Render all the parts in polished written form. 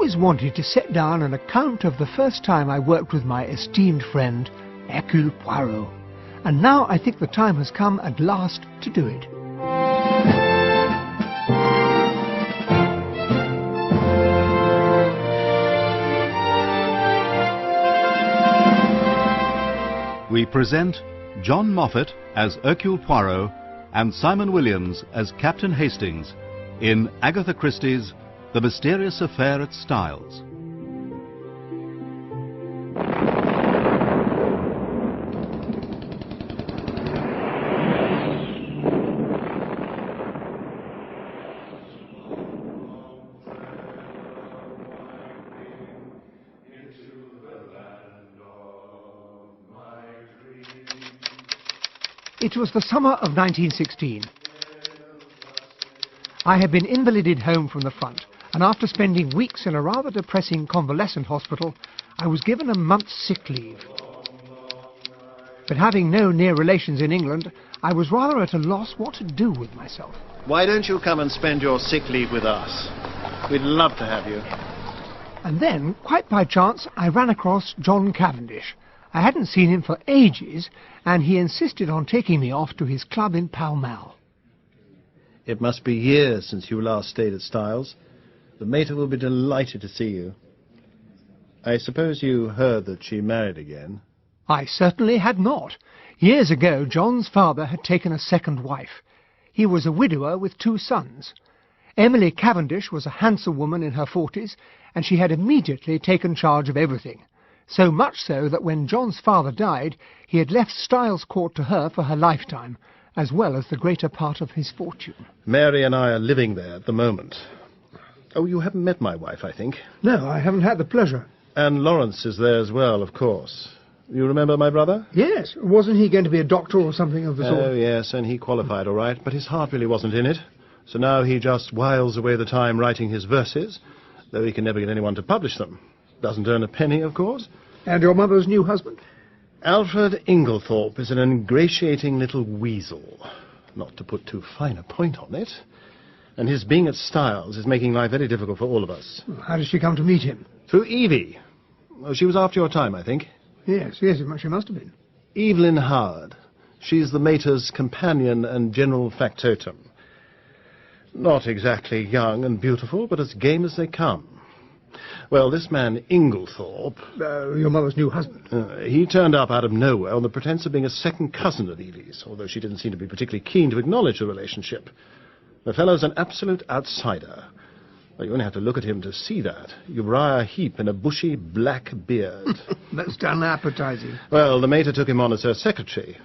always wanted to set down an account of the first time I worked with my esteemed friend, Hercule Poirot. And now I think the time has come at last to do it. We present John Moffatt as Hercule Poirot and Simon Williams as Captain Hastings in Agatha Christie's The Mysterious Affair at Styles. It was the summer of 1916. I had been invalided home from the front, and after spending weeks in a rather depressing convalescent hospital, I was given a month's sick leave. But having no near relations in England, I was rather at a loss what to do with myself. Why don't you come and spend your sick leave with us? We'd love to have you. And then, quite by chance, I ran across John Cavendish. I hadn't seen him for ages, and he insisted on taking me off to his club in Pall Mall. It must be years since you last stayed at Styles. The mater will be delighted to see you. I suppose you heard that she married again? I certainly had not. Years ago, John's father had taken a second wife. He was a widower with 2 sons. Emily Cavendish was a handsome woman in her 40s, and she had immediately taken charge of everything. So much so that when John's father died, he had left Styles Court to her for her lifetime, as well as the greater part of his fortune. Mary and I are living there at the moment. Oh, you haven't met my wife, I think. No, I haven't had the pleasure. And Lawrence is there as well, of course. You remember my brother? Yes. Wasn't he going to be a doctor or something of the sort? Oh, yes, and he qualified all right, but his heart really wasn't in it. So now he just whiles away the time writing his verses, though he can never get anyone to publish them. Doesn't earn a penny, of course. And your mother's new husband? Alfred Inglethorpe is an ingratiating little weasel, not to put too fine a point on it. And his being at Styles is making life very difficult for all of us. How did she come to meet him? Through Evie. Well, she was after your time, I think. Yes, she must have been. Evelyn Howard. She's the mater's companion and general factotum. Not exactly young and beautiful, but as game as they come. Well, this man, Inglethorpe... your mother's new husband. He turned up out of nowhere on the pretense of being a second cousin of Evie's, although she didn't seem to be particularly keen to acknowledge the relationship. The fellow's an absolute outsider. Well, you only have to look at him to see that. Uriah Heep in a bushy black beard. Most unappetizing. Well, the mater took him on as her secretary.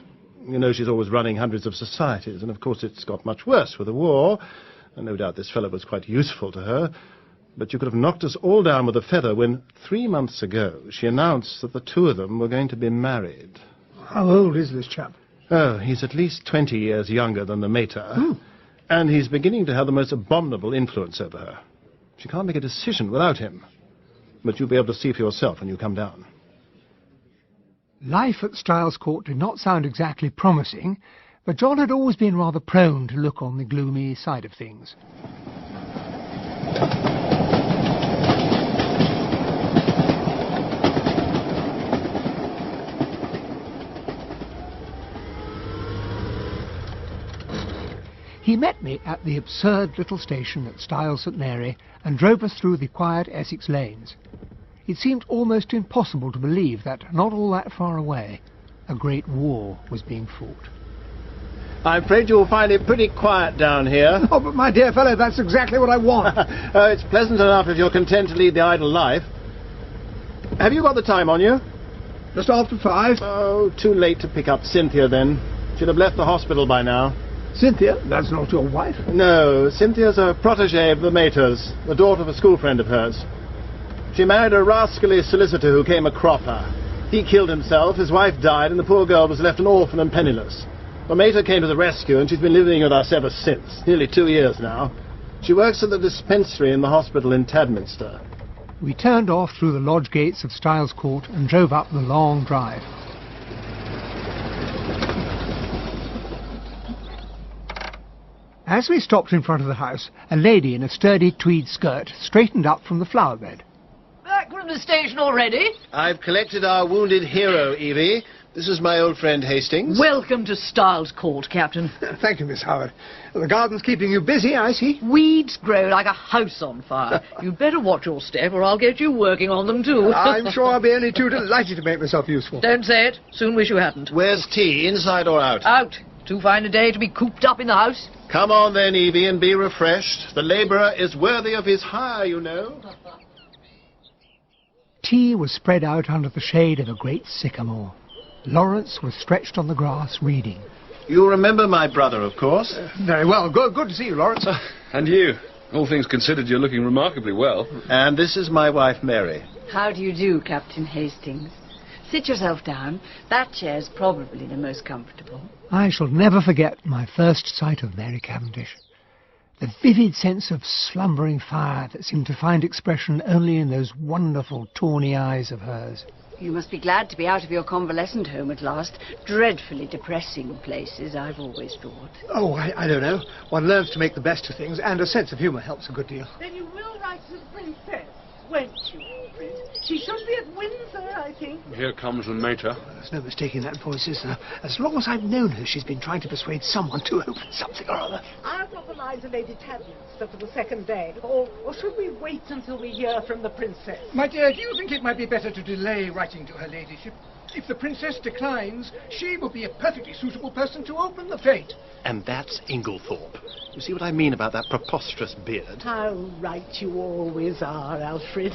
You know, she's always running hundreds of societies, and of course it's got much worse with the war, and no doubt this fellow was quite useful to her. But you could have knocked us all down with a feather when, 3 months ago, she announced that the 2 of them were going to be married. How old is this chap? Oh, he's at least 20 years younger than the mater. And he's beginning to have the most abominable influence over her. She can't make a decision without him. But you'll be able to see for yourself when you come down. Life at Styles Court did not sound exactly promising, but John had always been rather prone to look on the gloomy side of things. He met me at the absurd little station at Styles St Mary and drove us through the quiet Essex lanes. It seemed almost impossible to believe that, not all that far away, a great war was being fought. I'm afraid you'll find it pretty quiet down here. Oh, but my dear fellow, that's exactly what I want. It's pleasant enough if you're content to lead the idle life. Have you got the time on you? Just after 5. Oh, too late to pick up Cynthia then. She'd have left the hospital by now. Cynthia? That's not your wife? No, Cynthia's a protégée of the mater's, the daughter of a school friend of hers. She married a rascally solicitor who came a cropper. He killed himself, his wife died, and the poor girl was left an orphan and penniless. The mater came to the rescue, and she's been living with us ever since, nearly 2 years now. She works at the dispensary in the hospital in Tadminster. We turned off through the lodge gates of Styles Court and drove up the long drive. As we stopped in front of the house, a lady in a sturdy tweed skirt straightened up from the flower bed. from the station already? I've collected our wounded hero, Evie. This is my old friend Hastings. Welcome to Styles Court, Captain. Thank you, Miss Howard. The garden's keeping you busy, I see. Weeds grow like a house on fire. You'd better watch your step or I'll get you working on them too. I'm sure I'll be only too delighted to make myself useful. Don't say it. Soon wish you hadn't. Where's tea, inside or out? Out. Too fine a day to be cooped up in the house. Come on then, Evie, and be refreshed. The labourer is worthy of his hire, you know. Tea was spread out under the shade of a great sycamore. Lawrence was stretched on the grass, reading. You remember my brother, of course. Very well. Good to see you, Lawrence. And you. All things considered, you're looking remarkably well. And this is my wife, Mary. How do you do, Captain Hastings? Sit yourself down. That chair's probably the most comfortable. I shall never forget my first sight of Mary Cavendish. The vivid sense of slumbering fire that seemed to find expression only in those wonderful tawny eyes of hers. You must be glad to be out of your convalescent home at last. Dreadfully depressing places, I've always thought. Oh, I don't know. One learns to make the best of things, and a sense of humour helps a good deal. Then you will write to the princess, won't you, Alfred? She should be at Windsor, I think. Here comes the mater. There's no mistaking that voice, is there? As long as I've known her, she's been trying to persuade someone to open something or other. I'll drop a line to Lady Tadminster for the second day. Or should we wait until we hear from the princess? My dear, do you think it might be better to delay writing to her ladyship? If the princess declines, she will be a perfectly suitable person to open the fete. And that's Inglethorpe. You see what I mean about that preposterous beard? How right you always are, Alfred.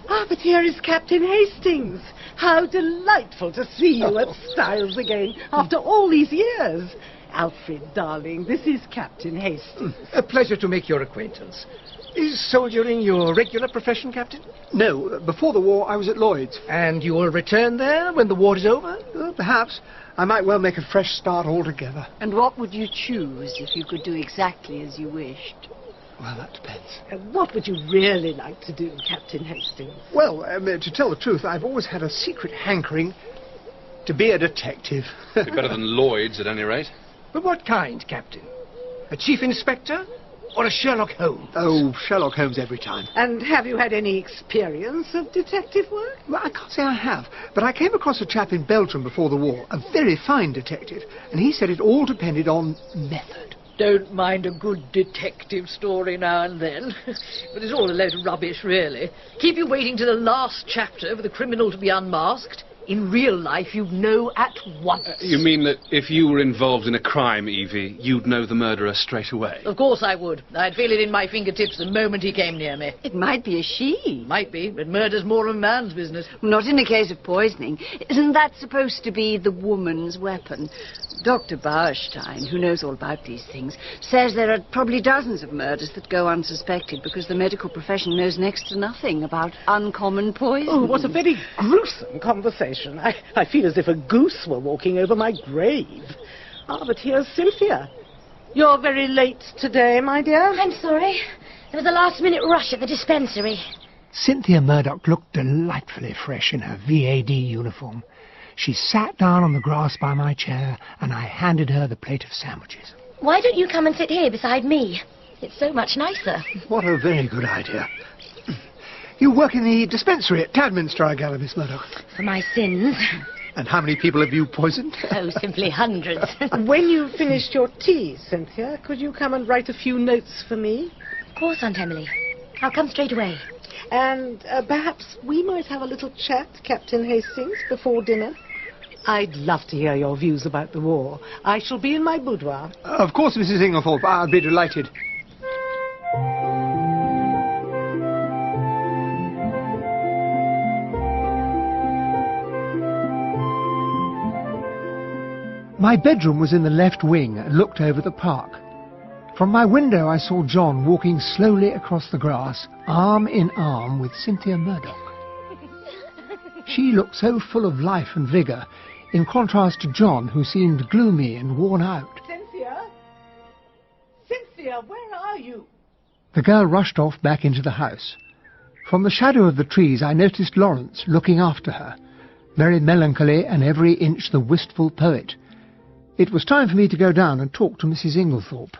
Ah, but here is Captain Hastings. How delightful to see you at Styles again after all these years. Alfred, darling, this is Captain Hastings. A pleasure to make your acquaintance. Is soldiering your regular profession, Captain? No, before the war I was at Lloyd's. And you will return there when the war is over? Perhaps. I might well make a fresh start altogether. And what would you choose if you could do exactly as you wished? Well, that depends. What would you really like to do, Captain Hastings? Well, to tell the truth, I've always had a secret hankering to be a detective. Be better than Lloyd's, at any rate. But what kind, Captain? A chief inspector? Or a Sherlock Holmes? Oh, Sherlock Holmes every time. And have you had any experience of detective work? Well, I can't say I have, but I came across a chap in Belgium before the war, a very fine detective, and he said it all depended on method. Don't mind a good detective story now and then. But it's all a load of rubbish, really. Keep you waiting to the last chapter for the criminal to be unmasked. In real life, you'd know at once. You mean that if you were involved in a crime, Evie, you'd know the murderer straight away? Of course I would. I'd feel it in my fingertips the moment he came near me. It might be a she. Might be, but murder's more of a man's business. Not in a case of poisoning. Isn't that supposed to be the woman's weapon? Dr. Bauerstein, who knows all about these things, says there are probably dozens of murders that go unsuspected because the medical profession knows next to nothing about uncommon poison. Oh, what a very gruesome conversation. I feel as if a goose were walking over my grave. Ah, but here's Cynthia. You're very late today, my dear. I'm sorry. There was a last-minute rush at the dispensary. Cynthia Murdoch looked delightfully fresh in her VAD uniform. She sat down on the grass by my chair, and I handed her the plate of sandwiches. Why don't you come and sit here beside me? It's so much nicer. What a very good idea. You work in the dispensary at Tadminster, I gather, Miss Murdoch. For my sins. And how many people have you poisoned? Oh, simply hundreds. When you've finished your tea, Cynthia, could you come and write a few notes for me? Of course, Aunt Emily. I'll come straight away. And perhaps we might have a little chat, Captain Hastings, before dinner. I'd love to hear your views about the war. I shall be in my boudoir. Of course, Mrs. Inglethorpe. I'll be delighted. My bedroom was in the left wing and looked over the park. From my window I saw John walking slowly across the grass, arm in arm with Cynthia Murdoch. She looked so full of life and vigour, in contrast to John, who seemed gloomy and worn out. Cynthia? Cynthia, where are you? The girl rushed off back into the house. From the shadow of the trees I noticed Lawrence looking after her, very melancholy and every inch the wistful poet. It was time for me to go down and talk to Mrs. Inglethorpe.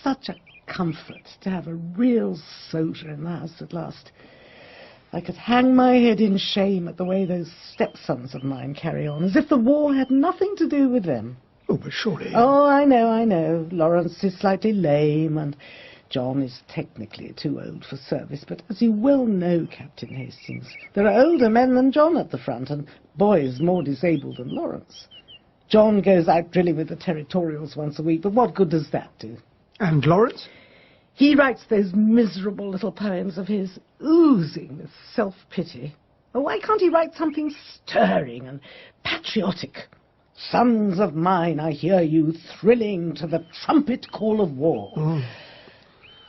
Such a comfort to have a real soldier in the house at last. I could hang my head in shame at the way those stepsons of mine carry on, as if the war had nothing to do with them. Oh, but surely... Oh, I know. Lawrence is slightly lame, and John is technically too old for service, but as you well know, Captain Hastings, there are older men than John at the front, and boys more disabled than Lawrence. John goes out drilling with the Territorials once a week, but what good does that do? And Lawrence? He writes those miserable little poems of his, oozing with self-pity. Oh, why can't he write something stirring and patriotic? Sons of mine, I hear you thrilling to the trumpet call of war. Oh.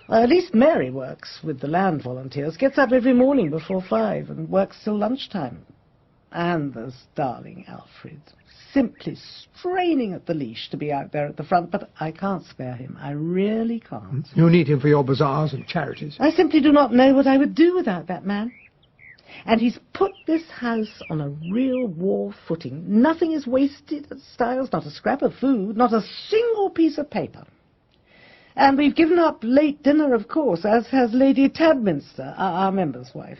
Well, at least Mary works with the land volunteers, gets up every morning before 5 and works till lunchtime. And there's darling Alfred, simply straining at the leash to be out there at the front, but I can't spare him. I really can't. You need him for your bazaars and charities. I simply do not know what I would do without that man. And he's put this house on a real war footing. Nothing is wasted at Styles, not a scrap of food, not a single piece of paper. And we've given up late dinner, of course, as has Lady Tadminster, our member's wife.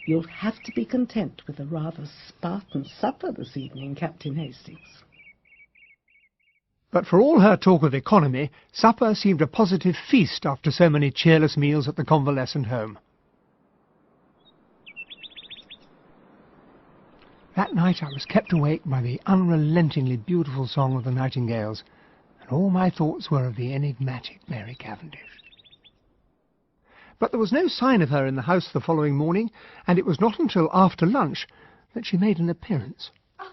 You'll have to be content with a rather Spartan supper this evening, Captain Hastings. But for all her talk of economy, supper seemed a positive feast after so many cheerless meals at the convalescent home. That night I was kept awake by the unrelentingly beautiful song of the nightingales, and all my thoughts were of the enigmatic Mary Cavendish. But there was no sign of her in the house the following morning, and it was not until after lunch that she made an appearance. Oh,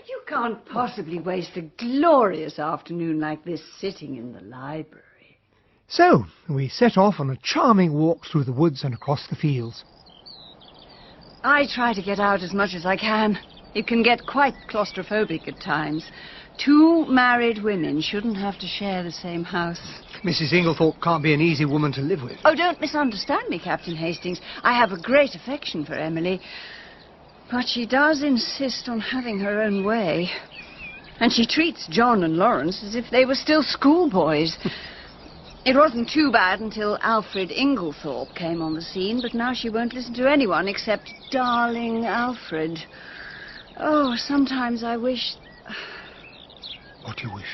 you can't possibly waste a glorious afternoon like this sitting in the library. So we set off on a charming walk through the woods and across the fields. I try to get out as much as I can. It can get quite claustrophobic at times. 2 married women shouldn't have to share the same house. Mrs. Inglethorpe can't be an easy woman to live with. Oh, don't misunderstand me, Captain Hastings. I have a great affection for Emily. But she does insist on having her own way. And she treats John and Lawrence as if they were still schoolboys. It wasn't too bad until Alfred Inglethorpe came on the scene, but now she won't listen to anyone except darling Alfred. Oh, sometimes I wish... What do you wish?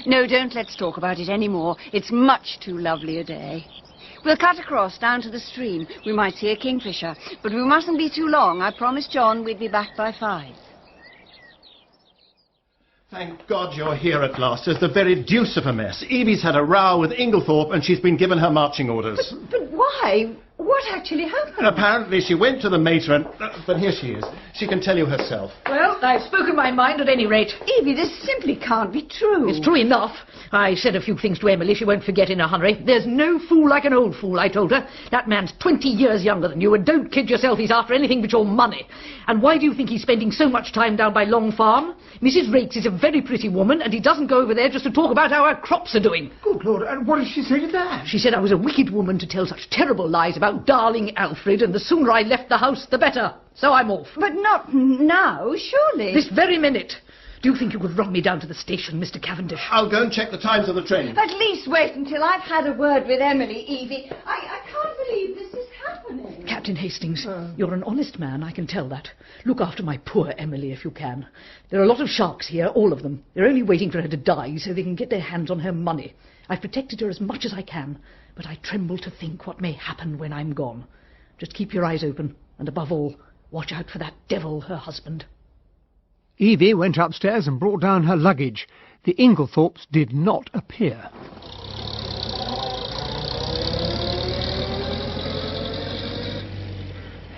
No, don't let's talk about it anymore. It's much too lovely a day. We'll cut across down to the stream. We might see a kingfisher, but we mustn't be too long. I promised John we'd be back by 5. Thank God you're here at last. It's the very deuce of a mess. Evie's had a row with Inglethorpe and she's been given her marching orders. But why? What actually happened? And apparently she went to the mater and... but here she is. She can tell you herself. Well, I've spoken my mind at any rate. Evie, this simply can't be true. It's true enough. I said a few things to Emily she won't forget in a hurry. There's no fool like an old fool, I told her. That man's 20 years younger than you, and don't kid yourself he's after anything but your money. And why do you think he's spending so much time down by Long Farm? Mrs. Rakes is a very pretty woman, and he doesn't go over there just to talk about how our crops are doing. Good Lord, and what did she say to that? She said I was a wicked woman to tell such terrible lies about darling Alfred, and the sooner I left the house, the better. So I'm off. But not now, surely. This very minute. Do you think you could run me down to the station, Mr. Cavendish? I'll go and check the times of the train. At least wait until I've had a word with Emily, Evie. I can't believe this is happening. Captain Hastings, you're an honest man, I can tell that. Look after my poor Emily if you can. There are a lot of sharks here, all of them. They're only waiting for her to die so they can get their hands on her money. I've protected her as much as I can, but I tremble to think what may happen when I'm gone. Just keep your eyes open, and above all, watch out for that devil, her husband. Evie went upstairs and brought down her luggage. The Inglethorpes did not appear.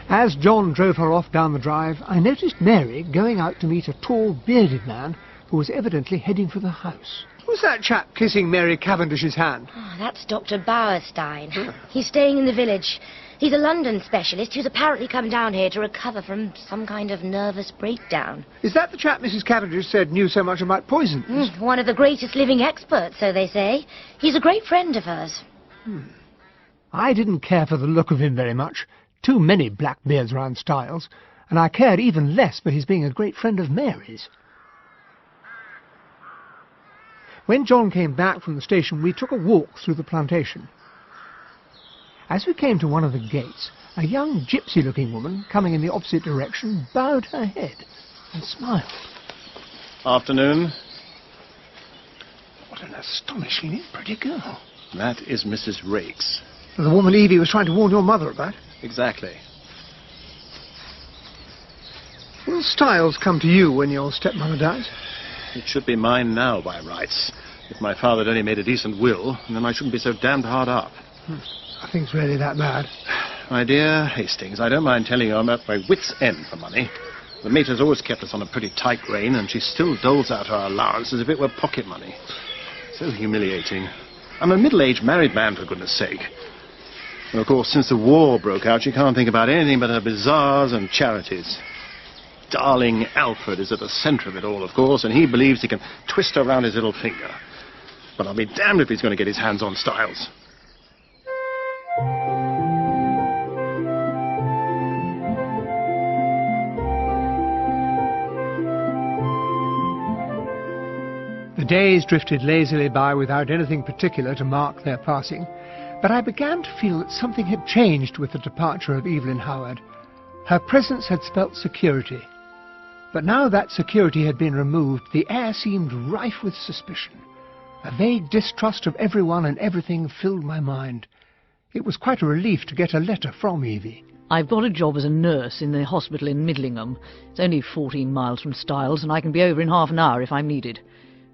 As John drove her off down the drive, I noticed Mary going out to meet a tall, bearded man who was evidently heading for the house. Was that chap kissing Mary Cavendish's hand? Oh, that's Dr. Bauerstein. He's staying in the village. He's a London specialist who's apparently come down here to recover from some kind of nervous breakdown. Is that the chap Mrs. Cavendish said knew so much about poisons? One of the greatest living experts, so they say. He's a great friend of hers. I didn't care for the look of him very much. Too many black beards round Styles, and I cared even less for his being a great friend of Mary's. When John came back from the station, we took a walk through the plantation. As we came to one of the gates, a young gypsy-looking woman coming in the opposite direction bowed her head and smiled. Afternoon. What an astonishingly pretty girl. That is Mrs. Rakes. The woman Evie was trying to warn your mother about. Exactly. Will Styles come to you when your stepmother dies? It should be mine now, by rights. If my father had only made a decent will, then I shouldn't be so damned hard up. Nothing's really that bad. My dear Hastings, I don't mind telling you I'm at my wits' end for money. The mater's always kept us on a pretty tight rein, and she still doles out her allowance as if it were pocket money. So humiliating. I'm a middle-aged married man, for goodness sake. And of course, since the war broke out, she can't think about anything but her bazaars and charities. Darling Alfred is at the centre of it all, of course, and he believes he can twist her round his little finger. But I'll be damned if he's going to get his hands on Styles. The days drifted lazily by without anything particular to mark their passing, but I began to feel that something had changed with the departure of Evelyn Howard. Her presence had spelt security. But now that security had been removed, the air seemed rife with suspicion. A vague distrust of everyone and everything filled my mind. It was quite a relief to get a letter from Evie. I've got a job as a nurse in the hospital in Midlingham. It's only 14 miles from Styles, and I can be over in half an hour if I'm needed.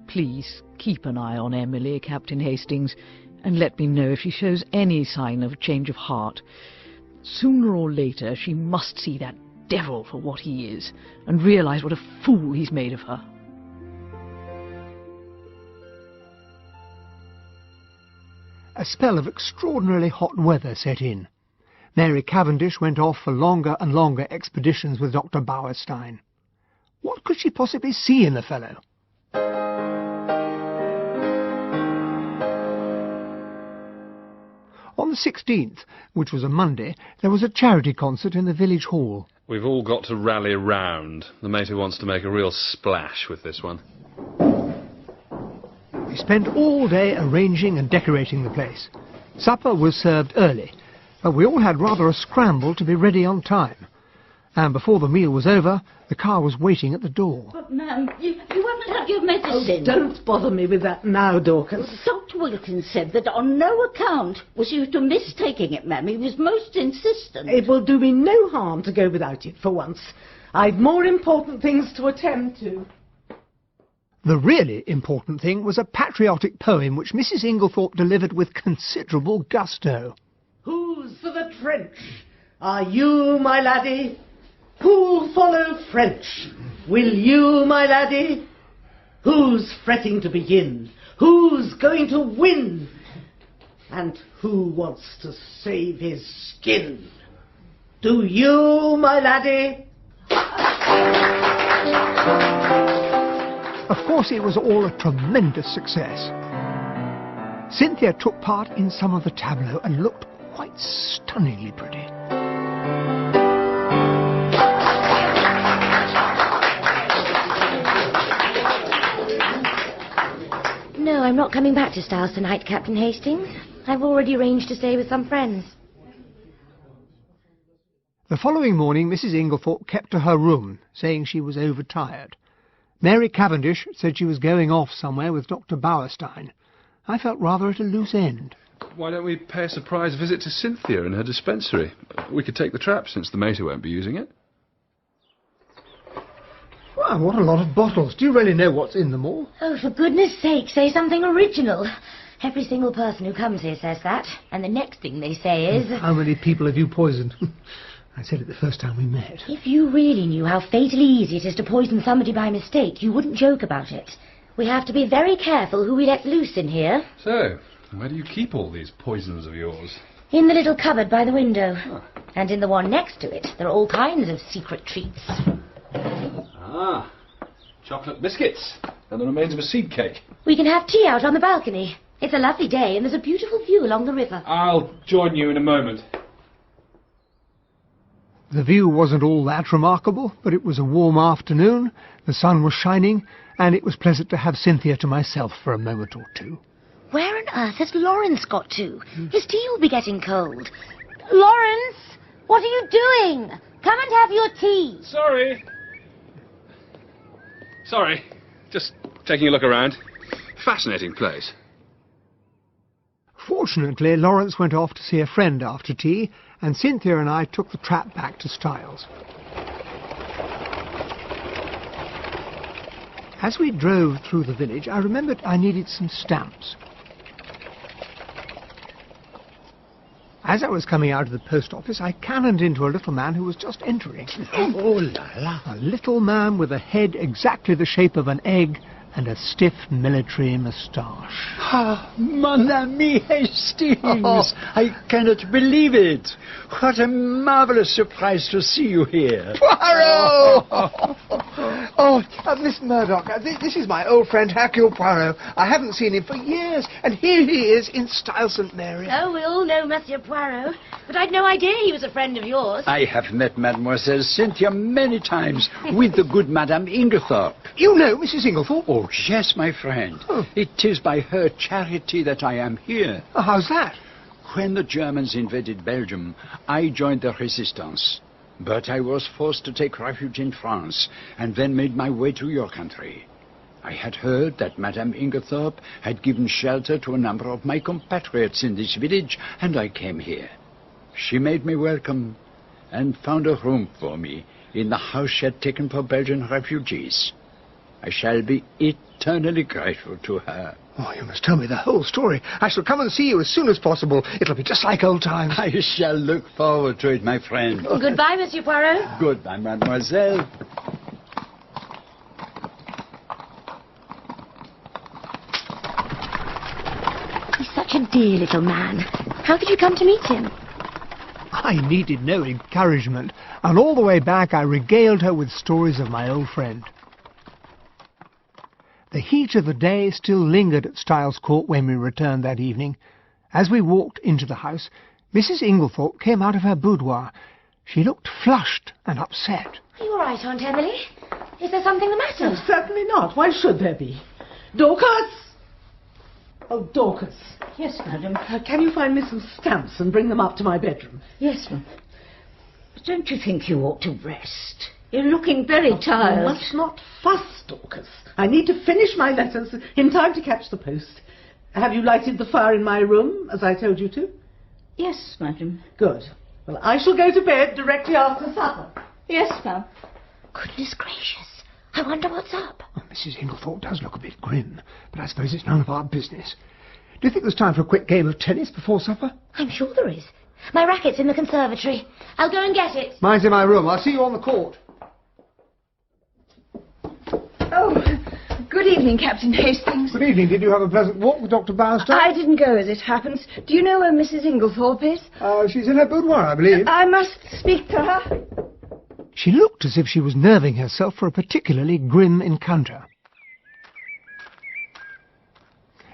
Please keep an eye on Emily, Captain Hastings, and let me know if she shows any sign of a change of heart. Sooner or later she must see that devil for what he is, and realise what a fool he's made of her. A spell of extraordinarily hot weather set in. Mary Cavendish went off for longer and longer expeditions with Dr. Bauerstein. What could she possibly see in the fellow? On the 16th, which was a Monday, there was a charity concert in the village hall. We've all got to rally round. The mater wants to make a real splash with this one. We spent all day arranging and decorating the place. Supper was served early, but we all had rather a scramble to be ready on time. And before the meal was over, the car was waiting at the door. But, ma'am, you haven't had your medicine. Oh, don't bother me with that now, Dorcas. Dr. Wilkins said that on no account was you to miss taking it, ma'am. He was most insistent. It will do me no harm to go without it for once. I've more important things to attend to. The really important thing was a patriotic poem which Mrs. Inglethorpe delivered with considerable gusto. Who's for the trench? Are you, my laddie? Who'll follow French? Will you, my laddie? Who's fretting to begin? Who's going to win? And who wants to save his skin? Do you, my laddie? Of course, it was all a tremendous success. Cynthia took part in some of the tableaux and looked quite stunningly pretty. No, I'm not coming back to Styles tonight, Captain Hastings. I've already arranged to stay with some friends. The following morning, Mrs. Inglethorpe kept to her room, saying she was overtired. Mary Cavendish said she was going off somewhere with Dr. Bauerstein. I felt rather at a loose end. Why don't we pay a surprise visit to Cynthia in her dispensary? We could take the trap, since the mater won't be using it. Wow, what a lot of bottles. Do you really know what's in them all? Oh, for goodness sake, say something original. Every single person who comes here says that, and the next thing they say is... How many people have you poisoned? I said it the first time we met. If you really knew how fatally easy it is to poison somebody by mistake, you wouldn't joke about it. We have to be very careful who we let loose in here. So, where do you keep all these poisons of yours? In the little cupboard by the window. Ah. And in the one next to it, there are all kinds of secret treats. Ah, chocolate biscuits and the remains of a seed cake. We can have tea out on the balcony. It's a lovely day and there's a beautiful view along the river. I'll join you in a moment. The view wasn't all that remarkable, but it was a warm afternoon, the sun was shining, and it was pleasant to have Cynthia to myself for a moment or two. Where on earth has Lawrence got to? His tea will be getting cold. Lawrence! What are you doing? Come and have your tea. Sorry. Just taking a look around. Fascinating place. Fortunately, Lawrence went off to see a friend after tea, and Cynthia and I took the trap back to Styles. As we drove through the village, I remembered I needed some stamps. As I was coming out of the post office, I cannoned into a little man who was just entering. Oh, la la. A little man with a head exactly the shape of an egg and a stiff military moustache. Ah, mon ami Hastings! Oh. I cannot believe it. What a marvellous surprise to see you here. Poirot! Miss Murdoch, this is my old friend Hercule Poirot. I haven't seen him for years, and here he is in Style St. Mary. Oh, we all know Monsieur Poirot, but I'd no idea he was a friend of yours. I have met Mademoiselle Cynthia many times with the good Madame Inglethorpe. You know Mrs. Inglethorpe? Oh, yes, my friend. Oh. It is by her charity that I am here. Oh, how's that? When the Germans invaded Belgium, I joined the resistance. But I was forced to take refuge in France, and then made my way to your country. I had heard that Madame Inglethorpe had given shelter to a number of my compatriots in this village, and I came here. She made me welcome, and found a room for me in the house she had taken for Belgian refugees. I shall be eternally grateful to her. Oh, you must tell me the whole story. I shall come and see you as soon as possible. It'll be just like old times. I shall look forward to it, my friend. Goodbye, Monsieur Poirot. Goodbye, mademoiselle. He's such a dear little man. How did you come to meet him? I needed no encouragement, and all the way back I regaled her with stories of my old friend. The heat of the day still lingered at Styles Court when we returned that evening. As we walked into the house, Mrs. Inglethorpe came out of her boudoir. She looked flushed and upset. Are you all right, Aunt Emily? Is there something the matter? No, certainly not. Why should there be? Dorcas! Oh, Dorcas. Yes, madam. Can you find me some stamps and bring them up to my bedroom? Yes, ma'am. But don't you think you ought to rest? You're looking very tired. You must not fuss, Dorcas. I need to finish my letters in time to catch the post. Have you lighted the fire in my room, as I told you to? Yes, madam. Good. Well, I shall go to bed directly after supper. Yes, ma'am. Goodness gracious. I wonder what's up. Oh, Mrs. Inglethorpe does look a bit grim, but I suppose it's none of our business. Do you think there's time for a quick game of tennis before supper? I'm sure there is. My racket's in the conservatory. I'll go and get it. Mine's in my room. I'll see you on the court. Oh, good evening, Captain Hastings. Good evening. Did you have a pleasant walk with Dr. Bowerstein? I didn't go, as it happens. Do you know where Mrs. Inglethorpe is? She's in her boudoir, I believe. I must speak to her. She looked as if she was nerving herself for a particularly grim encounter.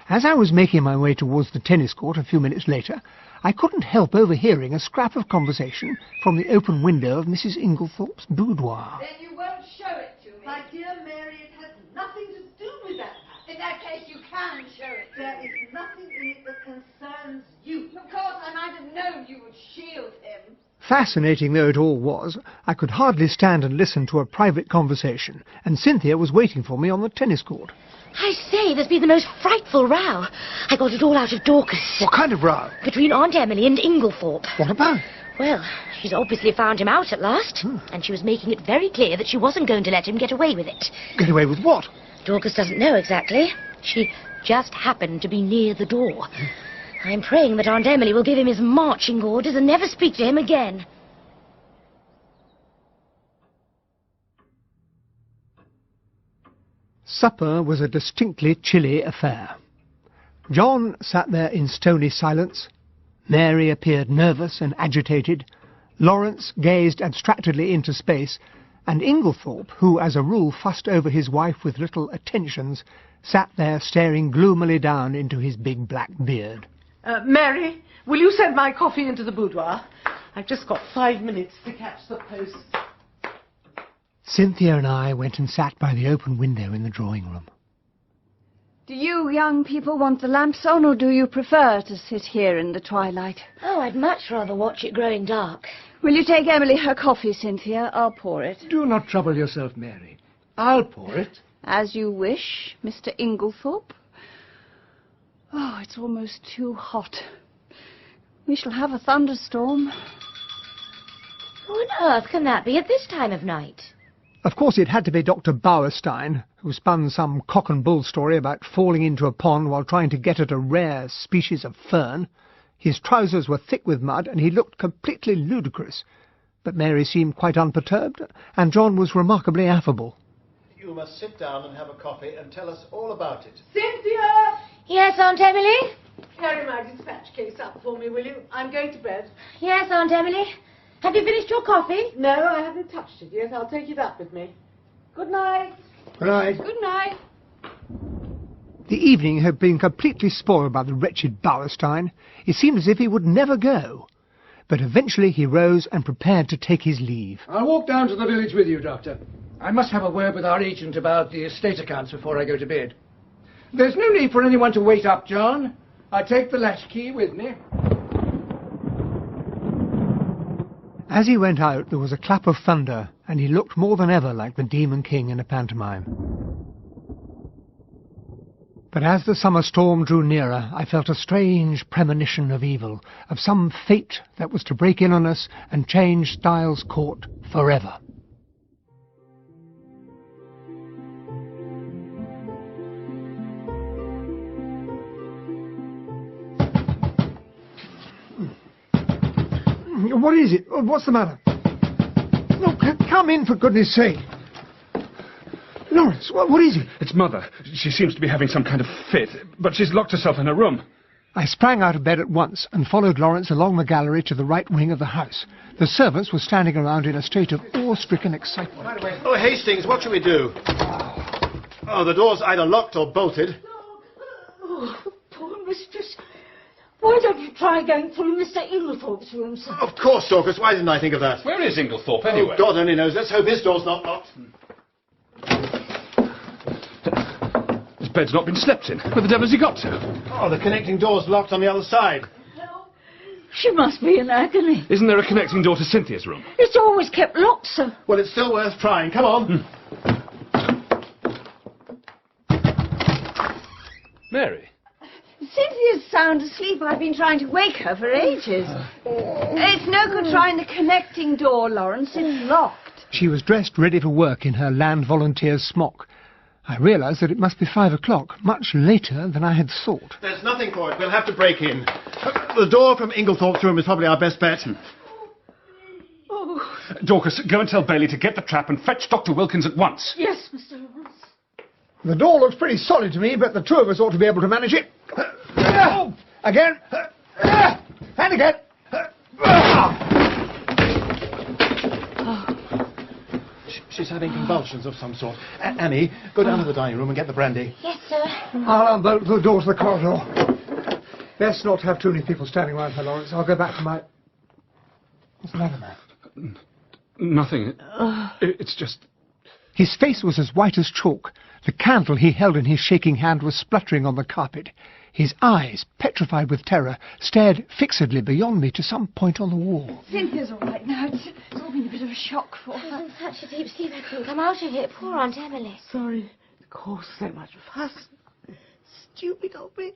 As I was making my way towards the tennis court a few minutes later, I couldn't help overhearing a scrap of conversation from the open window of Mrs. Inglethorpe's boudoir. Then you won't show it to me. My dear Mary, it has nothing to do with that. In that case, you can show it to There me. is nothing in it that concerns you. Of course, I might have known you would shield him. Fascinating though it all was, I could hardly stand and listen to a private conversation, and Cynthia was waiting for me on the tennis court. I say, there's been the most frightful row. I got it all out of Dorcas. What kind of row? Between Aunt Emily and Inglethorpe. What about? Well, she's obviously found him out at last, and she was making it very clear that she wasn't going to let him get away with it. Get away with what? Dorcas doesn't know exactly. She just happened to be near the door. I'm praying that Aunt Emily will give him his marching orders and never speak to him again. Supper was a distinctly chilly affair. John sat there in stony silence. Mary appeared nervous and agitated. Lawrence gazed abstractedly into space, and Inglethorpe, who as a rule fussed over his wife with little attentions, sat there staring gloomily down into his big black beard. Mary, will you send my coffee into the boudoir? I've just got 5 minutes to catch the post. Cynthia and I went and sat by the open window in the drawing room. Do you young people want the lamps on, or do you prefer to sit here in the twilight? Oh, I'd much rather watch it growing dark. Will you take Emily her coffee, Cynthia? I'll pour it. Do not trouble yourself, Mary. I'll pour it. As you wish, Mr. Inglethorpe. Oh, it's almost too hot. We shall have a thunderstorm. Who on earth can that be at this time of night? Of course it had to be Dr. Bauerstein, who spun some cock and bull story about falling into a pond while trying to get at a rare species of fern. His trousers were thick with mud, and he looked completely ludicrous. But Mary seemed quite unperturbed, and John was remarkably affable. You must sit down and have a coffee and tell us all about it. Cynthia! Yes, Aunt Emily? Carry my dispatch case up for me, will you? I'm going to bed. Yes, Aunt Emily. Have you finished your coffee? No, I haven't touched it yet. I'll take it up with me. Good night. Good night. Good night. The evening had been completely spoiled by the wretched Bauerstein. It seemed as if he would never go. But eventually he rose and prepared to take his leave. I'll walk down to the village with you, Doctor. I must have a word with our agent about the estate accounts before I go to bed. There's no need for anyone to wait up, John. I take the latchkey with me. As he went out, there was a clap of thunder, and he looked more than ever like the Demon King in a pantomime. But as the summer storm drew nearer, I felt a strange premonition of evil, of some fate that was to break in on us and change Styles Court forever. What is it? What's the matter? No, come in, for goodness sake. Lawrence, what is it? It's Mother. She seems to be having some kind of fit, but she's locked herself in her room. I sprang out of bed at once and followed Lawrence along the gallery to the right wing of the house. The servants were standing around in a state of awe-stricken excitement. Oh, Hastings, what shall we do? Oh, the door's either locked or bolted. Oh, poor mistress. Why don't you try going through Mr. Inglethorpe's room, sir? Of course, Dorcas. Why didn't I think of that? Where is Inglethorpe, anyway? Oh, God only knows. Let's hope his door's not locked. His bed's not been slept in. Where the devil has he got to? Oh, the connecting door's locked on the other side. She must be in agony. Isn't there a connecting door to Cynthia's room? It's always kept locked, sir. Well, it's still worth trying. Come on. Mary? Cynthia's sound asleep. I've been trying to wake her for ages. It's no good trying the connecting door, Lawrence. It's locked. She was dressed ready for work in her land volunteer's smock. I realised that it must be 5 o'clock, much later than I had thought. There's nothing for it. We'll have to break in. The door from Inglethorpe's room is probably our best bet. Oh. Dorcas, go and tell Bailey to get the trap and fetch Dr. Wilkins at once. Yes, Mr. Lawrence. The door looks pretty solid to me, but the two of us ought to be able to manage it. Again. And again. She's having convulsions of some sort. Annie, go down to the dining room and get the brandy. Yes, sir. I'll unbolt the door to the corridor. Best not have too many people standing around her, Lawrence. I'll go back to my... What's the matter, man? Nothing. It's just... His face was as white as chalk. The candle he held in his shaking hand was spluttering on the carpet. His eyes, petrified with terror, stared fixedly beyond me to some point on the wall. Cynthia's all right now. It's all been a bit of a shock for She's her. in such a deep sleep I couldn't come out of it. Poor Aunt Emily. Sorry to cause so much fuss. Stupid of me.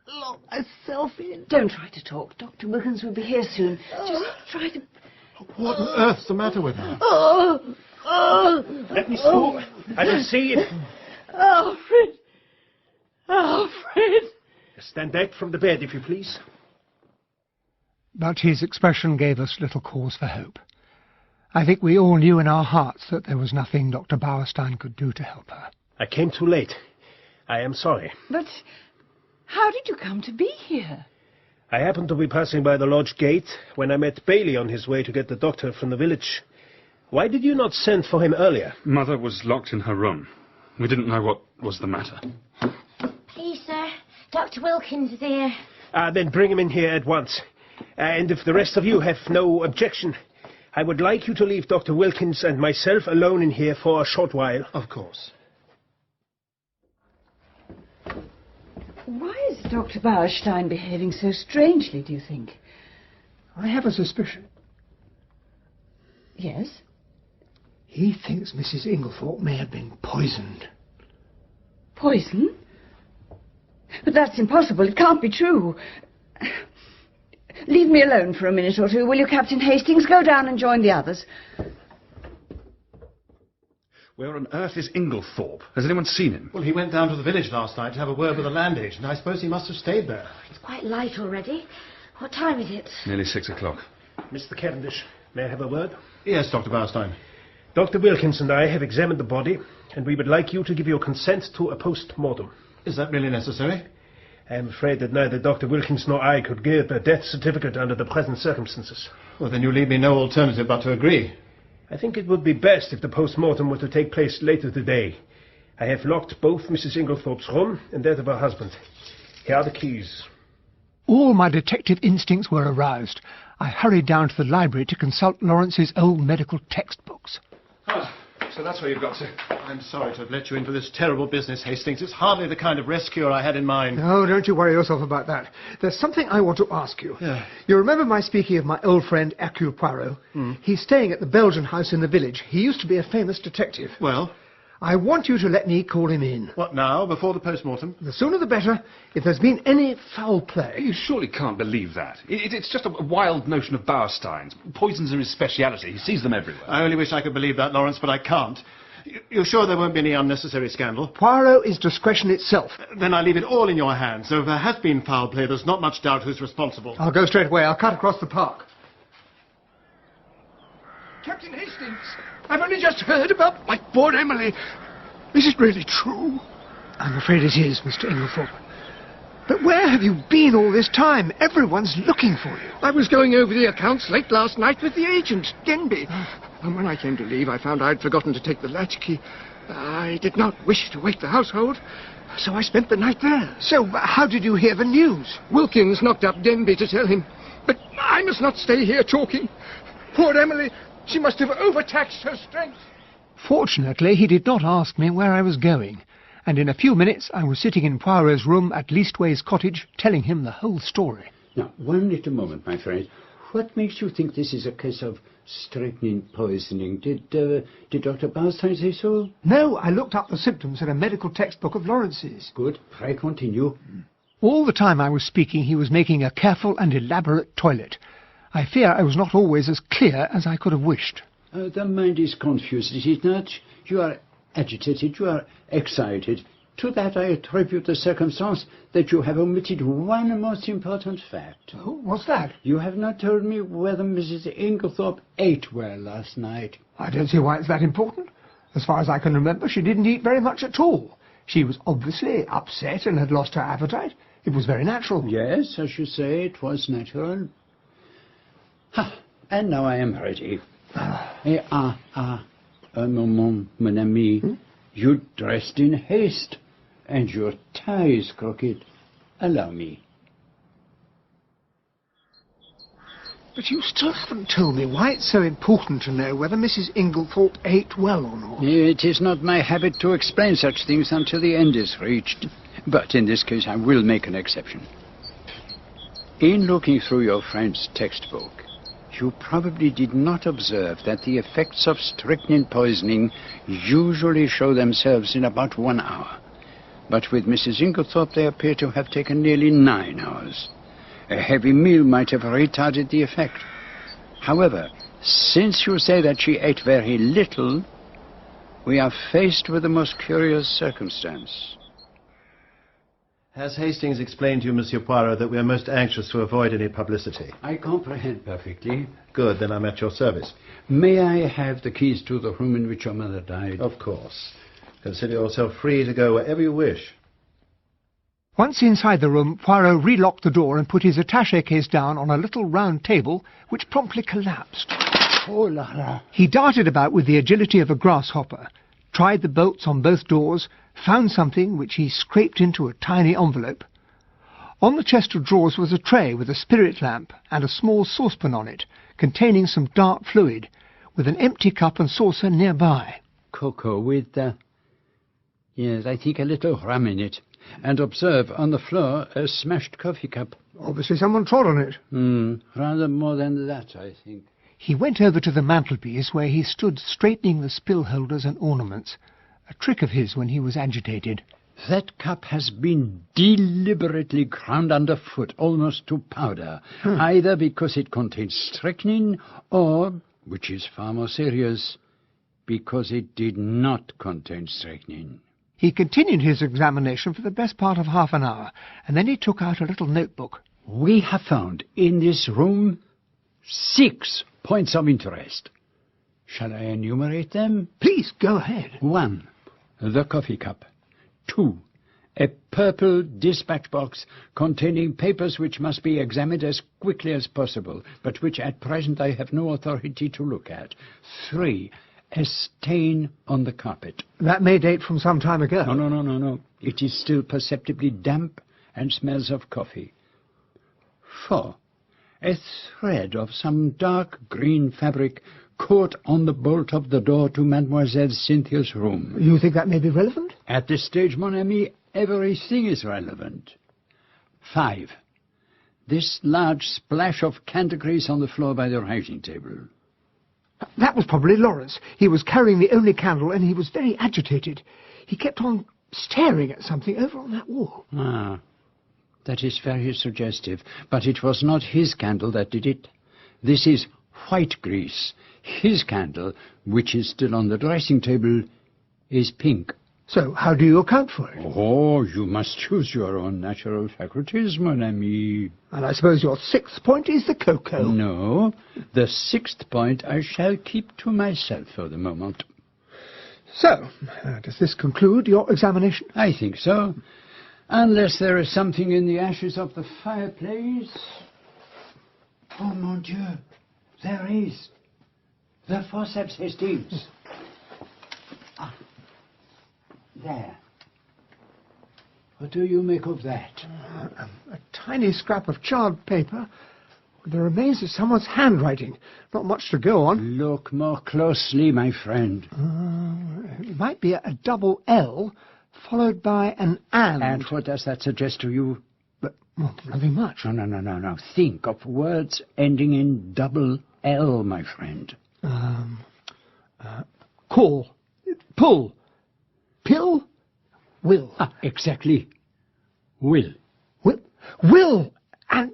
Lock myself in. Don't try to talk. Dr. Wilkins will be here soon. Just try to... What on earth's the matter with her? Let me through. I will see it. Alfred! Alfred! Stand back from the bed, if you please. But his expression gave us little cause for hope. I think we all knew in our hearts that there was nothing Dr. Bauerstein could do to help her. I came too late. I am sorry. But how did you come to be here? I happened to be passing by the lodge gate when I met Bailey on his way to get the doctor from the village. Why did you not send for him earlier? Mother was locked in her room. We didn't know what was the matter. Please, sir. Dr. Wilkins is here. Then bring him in here at once. And if the rest of you have no objection, I would like you to leave Dr. Wilkins and myself alone in here for a short while. Of course. Dr. Bauerstein behaving so strangely, do you think? I have a suspicion. Yes? He thinks Mrs. Inglethorpe may have been poisoned. Poison? But that's impossible. It can't be true. Leave me alone for a minute or two, will you, Captain Hastings? Go down and join the others. Where on earth is Inglethorpe? Has anyone seen him? Well, he went down to the village last night to have a word with the land agent. I suppose he must have stayed there. It's quite light already. What time is it? Nearly 6 o'clock. Mr. Cavendish, may I have a word? Yes, Dr. Bauerstein. Dr. Wilkins and I have examined the body, and we would like you to give your consent to a post-mortem. Is that really necessary? I am afraid that neither Dr. Wilkins nor I could give a death certificate under the present circumstances. Well, then you leave me no alternative but to agree. I think it would be best if the post-mortem were to take place later today. I have locked both Mrs. Inglethorpe's room and that of her husband. Here are the keys. All my detective instincts were aroused. I hurried down to the library to consult Lawrence's old medical textbooks. Ah, so that's where you've got to. I'm sorry to have let you in for this terrible business, Hastings. It's hardly the kind of rescue I had in mind. Oh, don't you worry yourself about that. There's something I want to ask you. Yeah. You remember my speaking of my old friend Hercule Poirot? He's staying at the Belgian house in the village. He used to be a famous detective. Well? I want you to let me call him in. What now, before the post-mortem? The sooner the better. If there's been any foul play... You surely can't believe that. It's just a wild notion of Bauerstein's. Poisons are his speciality. He sees them everywhere. I only wish I could believe that, Lawrence, but I can't. You're sure there won't be any unnecessary scandal? Poirot is discretion itself. Then I leave it all in your hands. So if there has been foul play, there's not much doubt who's responsible. I'll go straight away. I'll cut across the park. Captain Hastings, I've only just heard about my poor Emily. Is it really true? I'm afraid it is, Mr. Inglethorpe. But where have you been all this time? Everyone's looking for you. I was going over the accounts late last night with the agent, Denby. And when I came to leave, I found I'd forgotten to take the latchkey. I did not wish to wake the household, so I spent the night there. So, how did you hear the news? Wilkins knocked up Denby to tell him. But I must not stay here talking. Poor Emily, she must have overtaxed her strength. Fortunately, he did not ask me where I was going, and in a few minutes I was sitting in Poirot's room at Leastways Cottage, telling him the whole story. Now, one little moment, my friend. What makes you think this is a case of strychnine poisoning? Did Dr. Bauerstein say so? No, I looked up the symptoms in a medical textbook of Lawrence's. Good. Pray continue. All the time I was speaking, he was making a careful and elaborate toilet. I fear I was not always as clear as I could have wished. The mind is confused, is it not? You are agitated, you are excited. To that I attribute the circumstance that you have omitted one most important fact. Oh, what's that? You have not told me whether Mrs. Inglethorpe ate well last night. I don't see why it's that important. As far as I can remember, she didn't eat very much at all. She was obviously upset and had lost her appetite. It was very natural. Yes, as you say, it was natural. And now I am ready. Un moment, mon ami. You dressed in haste, and your tie is crooked. Allow me. But you still haven't told me why it's so important to know whether Mrs. Inglethorpe ate well or not. It is not my habit to explain such things until the end is reached. But in this case, I will make an exception. In looking through your friend's textbook, you probably did not observe that the effects of strychnine poisoning usually show themselves in about 1 hour. But with Mrs. Inglethorpe, they appear to have taken nearly 9 hours. A heavy meal might have retarded the effect. However, since you say that she ate very little, we are faced with a most curious circumstance. Has Hastings explained to you, Monsieur Poirot, that we are most anxious to avoid any publicity? I comprehend perfectly. Good, then I'm at your service. May I have the keys to the room in which your mother died? Of course. Consider yourself free to go wherever you wish. Once inside the room, Poirot relocked the door and put his attaché case down on a little round table, which promptly collapsed. Oh, la la. He darted about with the agility of a grasshopper, tried the bolts on both doors, found something which he scraped into a tiny envelope. On the chest of drawers was a tray with a spirit lamp and a small saucepan on it, containing some dark fluid, with an empty cup and saucer nearby. Cocoa with, yes, I think a little rum in it. And observe, on the floor, a smashed coffee cup. Obviously someone trod on it. Rather more than that, I think. He went over to the mantelpiece where he stood straightening the spill holders and ornaments, a trick of his when he was agitated. That cup has been deliberately ground underfoot, almost to powder, either because it contains strychnine or, which is far more serious, because it did not contain strychnine. He continued his examination for the best part of half an hour, and then he took out a little notebook. We have found in this room 6 points of interest. Shall I enumerate them? Please, go ahead. 1. The coffee cup. 2. A purple dispatch box containing papers which must be examined as quickly as possible, but which at present I have no authority to look at. 3. A stain on the carpet. That may date from some time ago. No. It is still perceptibly damp and smells of coffee. 4. A thread of some dark green fabric caught on the bolt of the door to Mademoiselle Cynthia's room. You think that may be relevant? At this stage, mon ami, everything is relevant. 5. This large splash of candle grease on the floor by the writing table. That was probably Lawrence. He was carrying the only candle, and he was very agitated. He kept on staring at something over on that wall. That is very suggestive. But it was not his candle that did it. This is white grease. His candle, which is still on the dressing table, is pink. So how do you account for it? Oh, you must use your own natural faculties, mon ami. And I suppose your 6th point is the cocoa. No, the 6th point I shall keep to myself for the moment. So, does this conclude your examination? I think so. Unless there is something in the ashes of the fireplace. Oh, mon Dieu, there is. The forceps, Hastings. There. What do you make of that? A tiny scrap of charred paper with the remains of someone's handwriting. Not much to go on. Look more closely, my friend. It might be a double L followed by an and. And what does that suggest to you? But nothing much. No. Think of words ending in double L, my friend. Call. Pull. Pill? Will. Exactly. Will. Will and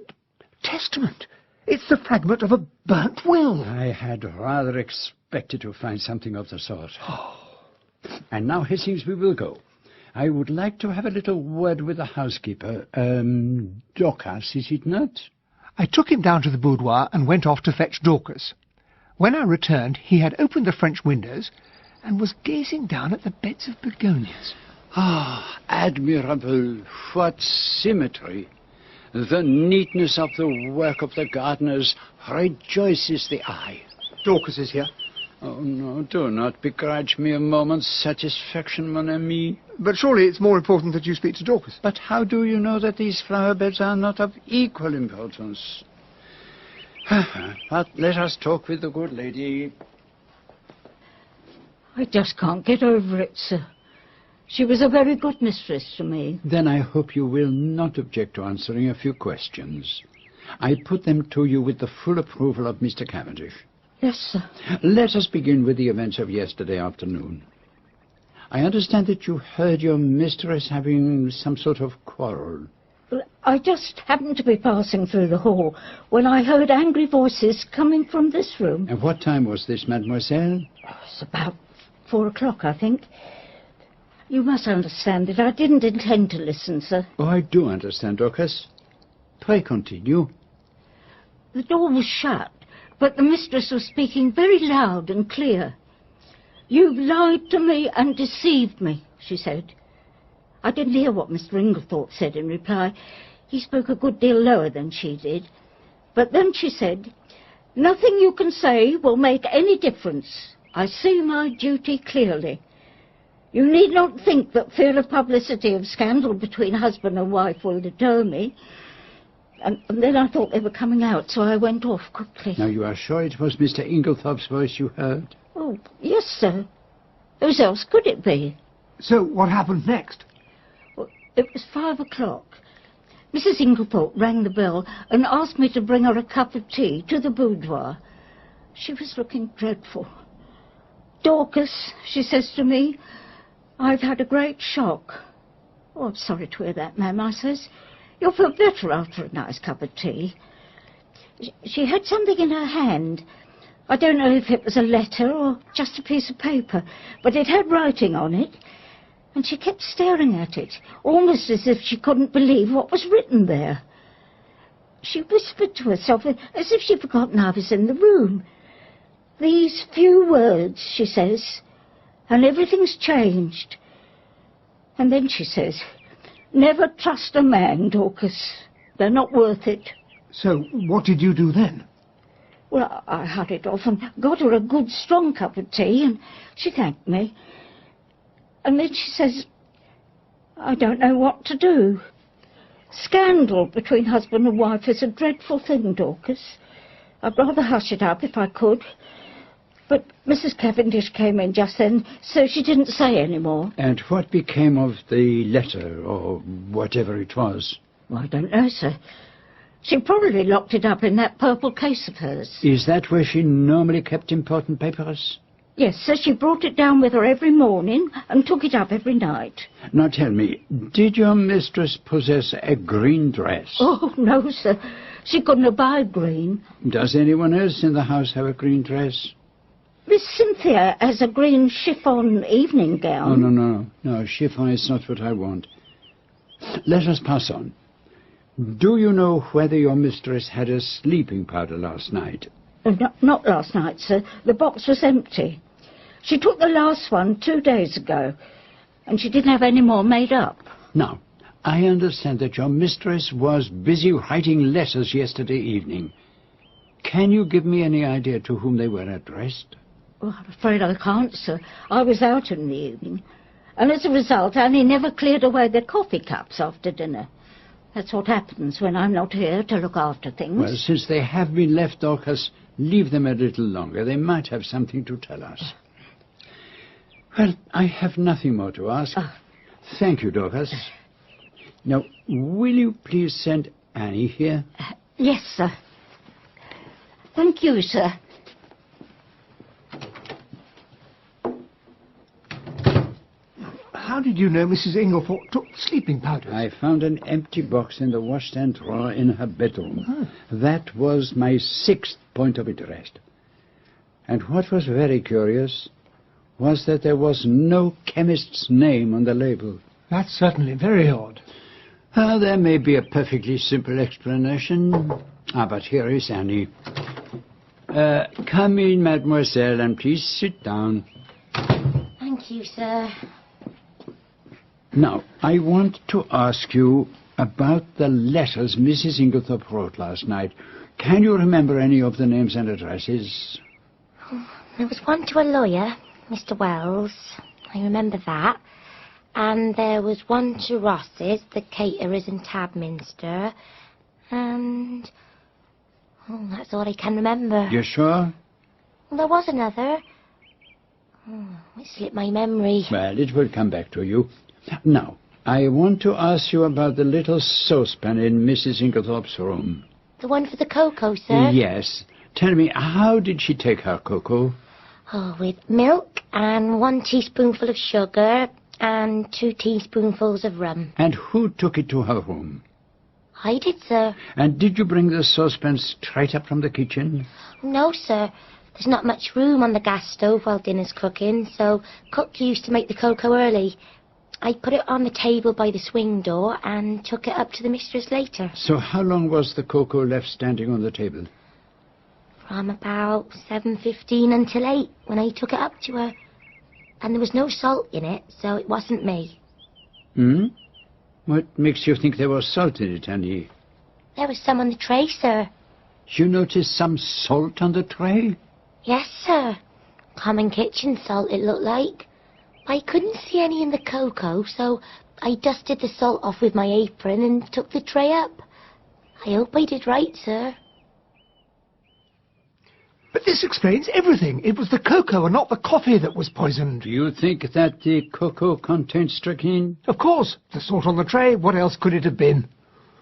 testament. It's the fragment of a burnt will. I had rather expected to find something of the sort. And now, Hastings, we will go. I would like to have a little word with the housekeeper. Dorcas, is it not? I took him down to the boudoir and went off to fetch Dorcas. When I returned, he had opened the French windows and was gazing down at the beds of begonias. Admirable! What symmetry! The neatness of the work of the gardeners rejoices the eye. Dorcas is here. Oh, no, do not begrudge me a moment's satisfaction, mon ami. But surely it's more important that you speak to Dorcas. But how do you know that these flower beds are not of equal importance? But let us talk with the good lady. I just can't get over it, sir. She was a very good mistress to me. Then I hope you will not object to answering a few questions. I put them to you with the full approval of Mr. Cavendish. Yes, sir. Let us begin with the events of yesterday afternoon. I understand that you heard your mistress having some sort of quarrel. Well, I just happened to be passing through the hall when I heard angry voices coming from this room. And what time was this, mademoiselle? It's about 4 o'clock, I think. You must understand that I didn't intend to listen, sir. Oh, I do understand, Dorcas. Pray continue. The door was shut, but the mistress was speaking very loud and clear. "You've lied to me and deceived me," she said. I didn't hear what Mr. Inglethorpe said in reply. He spoke a good deal lower than she did. But then she said, "Nothing you can say will make any difference. I see my duty clearly. You need not think that fear of publicity of scandal between husband and wife will deter me." And then I thought they were coming out, so I went off quickly. Now, you are sure it was Mr. Inglethorpe's voice you heard? Oh, yes, sir. Whose else could it be? So what happened next? Well, It was 5 o'clock. Mrs. Inglethorpe rang the bell and asked me to bring her a cup of tea to the boudoir. She was looking dreadful. "Dorcas," she says to me, "I've had a great shock." "Oh, I'm sorry to hear that, ma'am," I says. "You'll feel better after a nice cup of tea." She had something in her hand. I don't know if it was a letter or just a piece of paper, but it had writing on it, and she kept staring at it, almost as if she couldn't believe what was written there. She whispered to herself, as if she'd forgotten I was in the room. "These few words," she says, "and everything's changed." And then she says, "Never trust a man, Dorcas. They're not worth it." So, what did you do then? Well, I hurried off and got her a good strong cup of tea, and she thanked me. And then she says, "I don't know what to do. Scandal between husband and wife is a dreadful thing, Dorcas. I'd rather hush it up if I could. But Mrs. Cavendish came in just then, so she didn't say any more." And what became of the letter, or whatever it was? "Well, I don't know, sir. She probably locked it up in that purple case of hers." Is that where she normally kept important papers? "Yes, sir. She brought it down with her every morning and took it up every night." Now tell me, did your mistress possess a green dress? "Oh, no, sir. She couldn't abide green." Does anyone else in the house have a green dress? "Miss Cynthia has a green chiffon evening gown." Oh, no, chiffon is not what I want. Let us pass on. Do you know whether your mistress had a sleeping powder last night? Not last night, sir. The box was empty. She took the last one 2 days ago, and she didn't have any more made up." Now, I understand that your mistress was busy writing letters yesterday evening. Can you give me any idea to whom they were addressed? "Well, I'm afraid I can't, sir. I was out in the evening, and as a result, Annie never cleared away the coffee cups after dinner. That's what happens when I'm not here to look after things." Well, since they have been left, Dorcas, leave them a little longer. They might have something to tell us. Well, I have nothing more to ask. Thank you, Dorcas. Now, will you please send Annie here? Yes, sir. Thank you, sir. How did you know Mrs. Inglethorpe took sleeping powders? I found an empty box in the washstand drawer in her bedroom. That was my 6th point of interest. And what was very curious was that there was no chemist's name on the label. That's certainly very odd. There may be a perfectly simple explanation. But here is Annie. Come in, mademoiselle, and please sit down. Thank you, sir. Now, I want to ask you about the letters Mrs. Inglethorpe wrote last night. Can you remember any of the names and addresses? There was one to a lawyer, Mr. Wells. I remember that. And there was one to Ross's, the caterers in Tabminster. And... oh, that's all I can remember. You sure? Well, there was another. It slipped my memory. Well, it will come back to you. Now, I want to ask you about the little saucepan in Mrs. Inglethorpe's room. The one for the cocoa, sir? Yes. Tell me, how did she take her cocoa? Oh, with milk and 1 teaspoonful of sugar and 2 teaspoonfuls of rum. And who took it to her room? I did, sir. And did you bring the saucepan straight up from the kitchen? No, sir. There's not much room on the gas stove while dinner's cooking, so cook used to make the cocoa early. I put it on the table by the swing door and took it up to the mistress later. So how long was the cocoa left standing on the table? From about 7:15 until 8, when I took it up to her. And there was no salt in it, so it wasn't me. What makes you think there was salt in it, Annie? There was some on the tray, sir. You noticed some salt on the tray? Yes, sir. Common kitchen salt, it looked like. I couldn't see any in the cocoa, so I dusted the salt off with my apron and took the tray up. I hope I did right, sir. But This explains everything. It was the cocoa and not the coffee that was poisoned. Do you think that the cocoa contained strychnine? Of course. The salt on the tray. What else could it have been?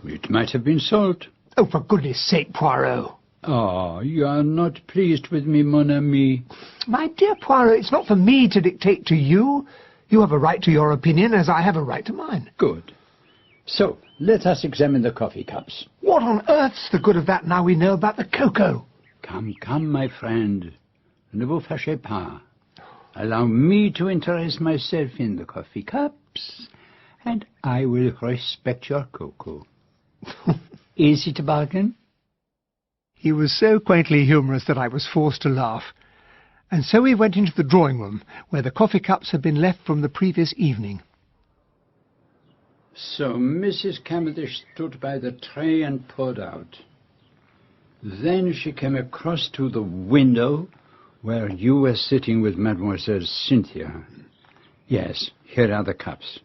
It might have been salt. Oh, for goodness sake, Poirot. Oh, you are not pleased with me, mon ami. My dear Poirot, it's not for me to dictate to you. You have a right to your opinion, as I have a right to mine. Good. So, let us examine the coffee cups. What on earth's the good of that now we know about the cocoa? Come, come, my friend. Ne vous fâchez pas. Allow me to interest myself in the coffee cups, and I will respect your cocoa. Is it a bargain? He was so quaintly humorous that I was forced to laugh. And so we went into the drawing-room, where the coffee cups had been left from the previous evening. So Mrs. Cavendish stood by the tray and poured out. Then she came across to the window, where you were sitting with Mademoiselle Cynthia. Yes, here are the cups.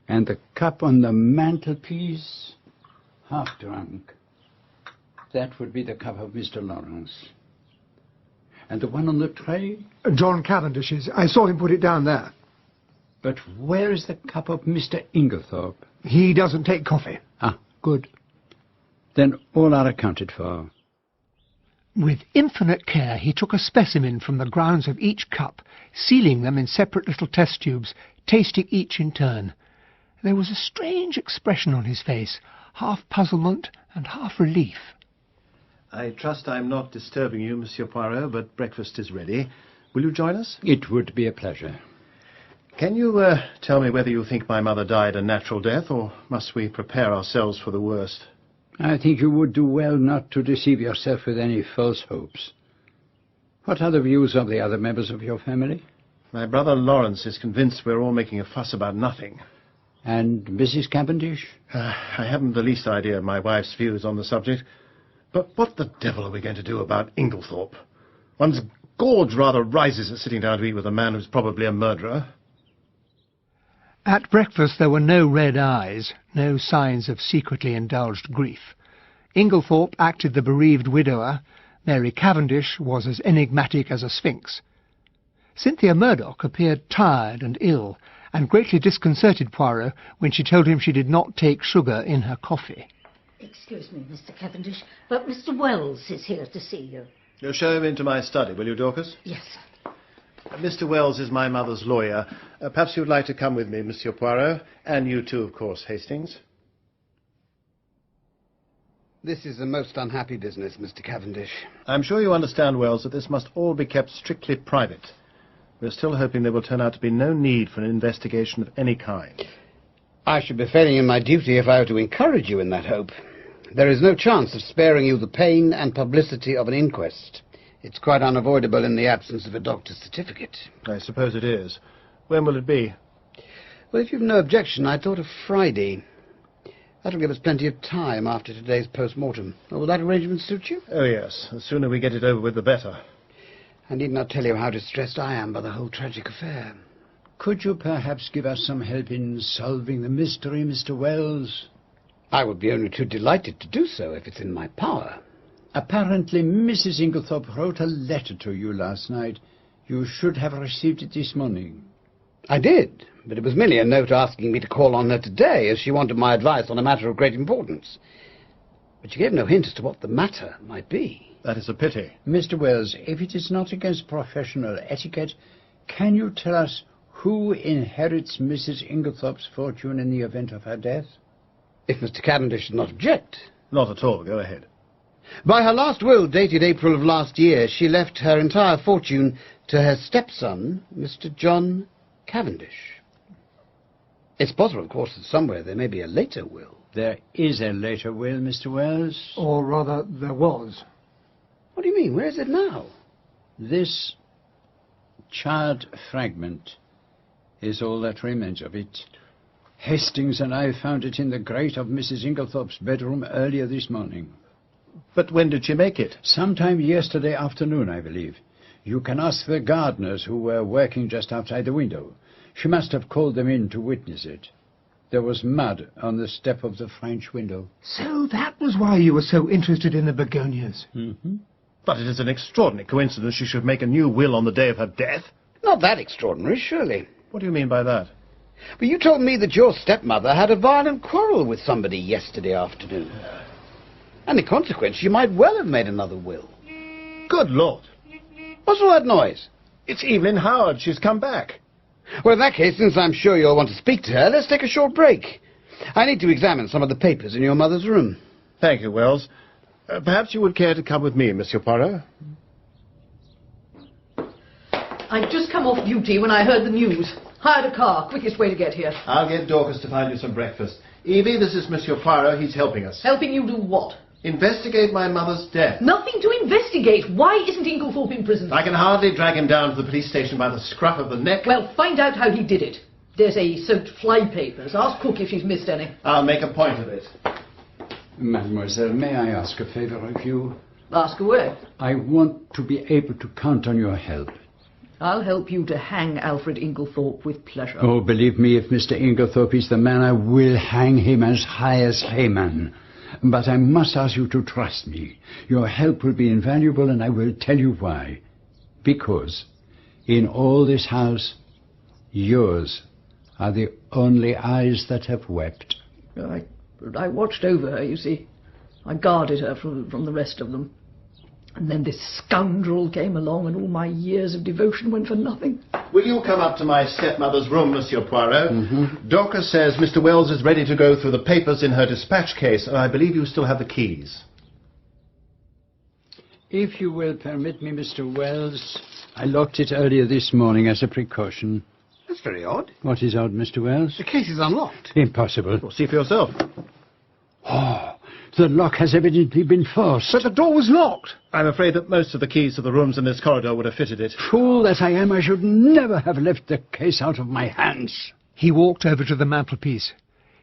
And the cup on the mantelpiece, half drunk. That would be the cup of Mr. Lawrence. And the one on the tray? John Cavendish's. I saw him put it down there. But where is the cup of Mr. Inglethorpe? He doesn't take coffee. Ah, good. Then all are accounted for. With infinite care, he took a specimen from the grounds of each cup, sealing them in separate little test tubes, tasting each in turn. There was a strange expression on his face, half puzzlement and half relief. I trust I'm not disturbing you, Monsieur Poirot, but breakfast is ready. Will you join us? It would be a pleasure. Can you tell me whether you think my mother died a natural death, or must we prepare ourselves for the worst? I think you would do well not to deceive yourself with any false hopes. What are the views of the other members of your family? My brother Lawrence is convinced we're all making a fuss about nothing. And Mrs. Cavendish? I haven't the least idea of my wife's views on the subject. But what the devil are we going to do about Inglethorpe? One's gorge rather rises at sitting down to eat with a man who's probably a murderer. At breakfast there were no red eyes, no signs of secretly indulged grief. Inglethorpe acted the bereaved widower. Mary Cavendish was as enigmatic as a sphinx. Cynthia Murdoch appeared tired and ill, and greatly disconcerted Poirot when she told him she did not take sugar in her coffee. Excuse me, Mr. Cavendish, but Mr. Wells is here to see you. You'll show him into my study, will you, Dorcas? Yes, sir. Mr. Wells is my mother's lawyer. Perhaps you'd like to come with me, Monsieur Poirot, and you too, of course, Hastings. This is a most unhappy business, Mr. Cavendish. I'm sure you understand, Wells, that this must all be kept strictly private. We're still hoping there will turn out to be no need for an investigation of any kind. I should be failing in my duty if I were to encourage you in that hope. There is no chance of sparing you the pain and publicity of an inquest. It's quite unavoidable in the absence of a doctor's certificate. I suppose it is. When will it be? Well, if you've no objection, I thought of Friday. That'll give us plenty of time after today's post-mortem. Will that arrangement suit you? Oh, yes. The sooner we get it over with, the better. I need not tell you how distressed I am by the whole tragic affair. Could you perhaps give us some help in solving the mystery, Mr. Wells? I would be only too delighted to do so if it's in my power. Apparently, Mrs. Inglethorpe wrote a letter to you last night. You should have received it this morning. I did, but it was merely a note asking me to call on her today, as she wanted my advice on a matter of great importance. But she gave no hint as to what the matter might be. That is a pity. Mr. Wells, if it is not against professional etiquette, can you tell us who inherits Mrs. Inglethorpe's fortune in the event of her death? If Mr. Cavendish does not object. Not at all. Go ahead. By her last will, dated April of last year, she left her entire fortune to her stepson, Mr. John Cavendish. It's possible, of course, that somewhere there may be a later will. There is a later will, Mr. Wells. Or rather, there was. What do you mean? Where is it now? This charred fragment is all that remains of it. Hastings and I found it in the grate of Mrs. Inglethorpe's bedroom earlier this morning. But when did she make it? Sometime yesterday afternoon, I believe. You can ask the gardeners who were working just outside the window. She must have called them in to witness it. There was mud on the step of the French window. So that was why you were so interested in the begonias. Mm-hmm. But it is an extraordinary coincidence she should make a new will on the day of her death. Not that extraordinary, surely. What do you mean by that? But you told me that your stepmother had a violent quarrel with somebody yesterday afternoon. And in consequence, she might well have made another will. Good Lord. What's all that noise? It's Evelyn Howard. She's come back. Well, in that case, since I'm sure you'll want to speak to her, let's take a short break. I need to examine some of the papers in your mother's room. Thank you, Wells. Perhaps you would care to come with me, Monsieur Poirot? I'd just come off duty when I heard the news. Hired a car. Quickest way to get here. I'll get Dorcas to find you some breakfast. Evie, this is Monsieur Poirot. He's helping us. Helping you do what? Investigate my mother's death. Nothing to investigate. Why isn't Inglethorpe in prison? I can hardly drag him down to the police station by the scruff of the neck. Well, find out how he did it. There's a soaked fly papers. Ask Cook if she's missed any. I'll make a point of it. Mademoiselle, may I ask a favor of you? Ask away. I want to be able to count on your help. I'll help you to hang Alfred Inglethorpe with pleasure. Oh, believe me, if Mr. Inglethorpe is the man, I will hang him as high as Haman. But I must ask you to trust me. Your help will be invaluable, and I will tell you why. Because in all this house, yours are the only eyes that have wept. I watched over her, you see. I guarded her from the rest of them. And then this scoundrel came along and all my years of devotion went for nothing. Will you come up to my stepmother's room, Monsieur Poirot? Dorcas says Mr. Wells is ready to go through the papers in her dispatch case, and I believe you still have the keys. If you will permit me, Mr. Wells, I locked it earlier this morning as a precaution. That's very odd. What is odd, Mr. Wells? The case is unlocked. Impossible. Well, see for yourself. Oh, the lock has evidently been forced. But the door was locked. I'm afraid that most of the keys to the rooms in this corridor would have fitted it. Fool that I am, I should never have left the case out of my hands. He walked over to the mantelpiece.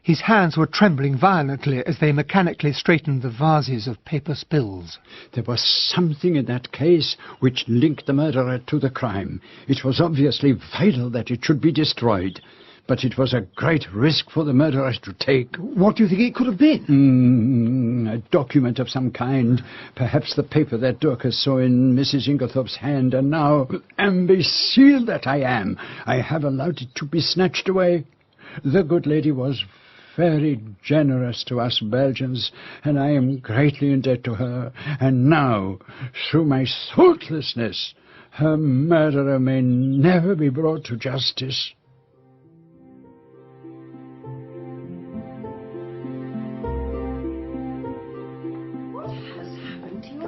His hands were trembling violently as they mechanically straightened the vases of paper spills. There was something in that case which linked the murderer to the crime. It was obviously vital that it should be destroyed. But it was a great risk for the murderer to take. What do you think it could have been? A document of some kind. Perhaps the paper that Dorcas saw in Mrs. Inglethorpe's hand. And now, imbecile that I am, I have allowed it to be snatched away. The good lady was very generous to us Belgians, and I am greatly in debt to her. And now, through my thoughtlessness, her murderer may never be brought to justice.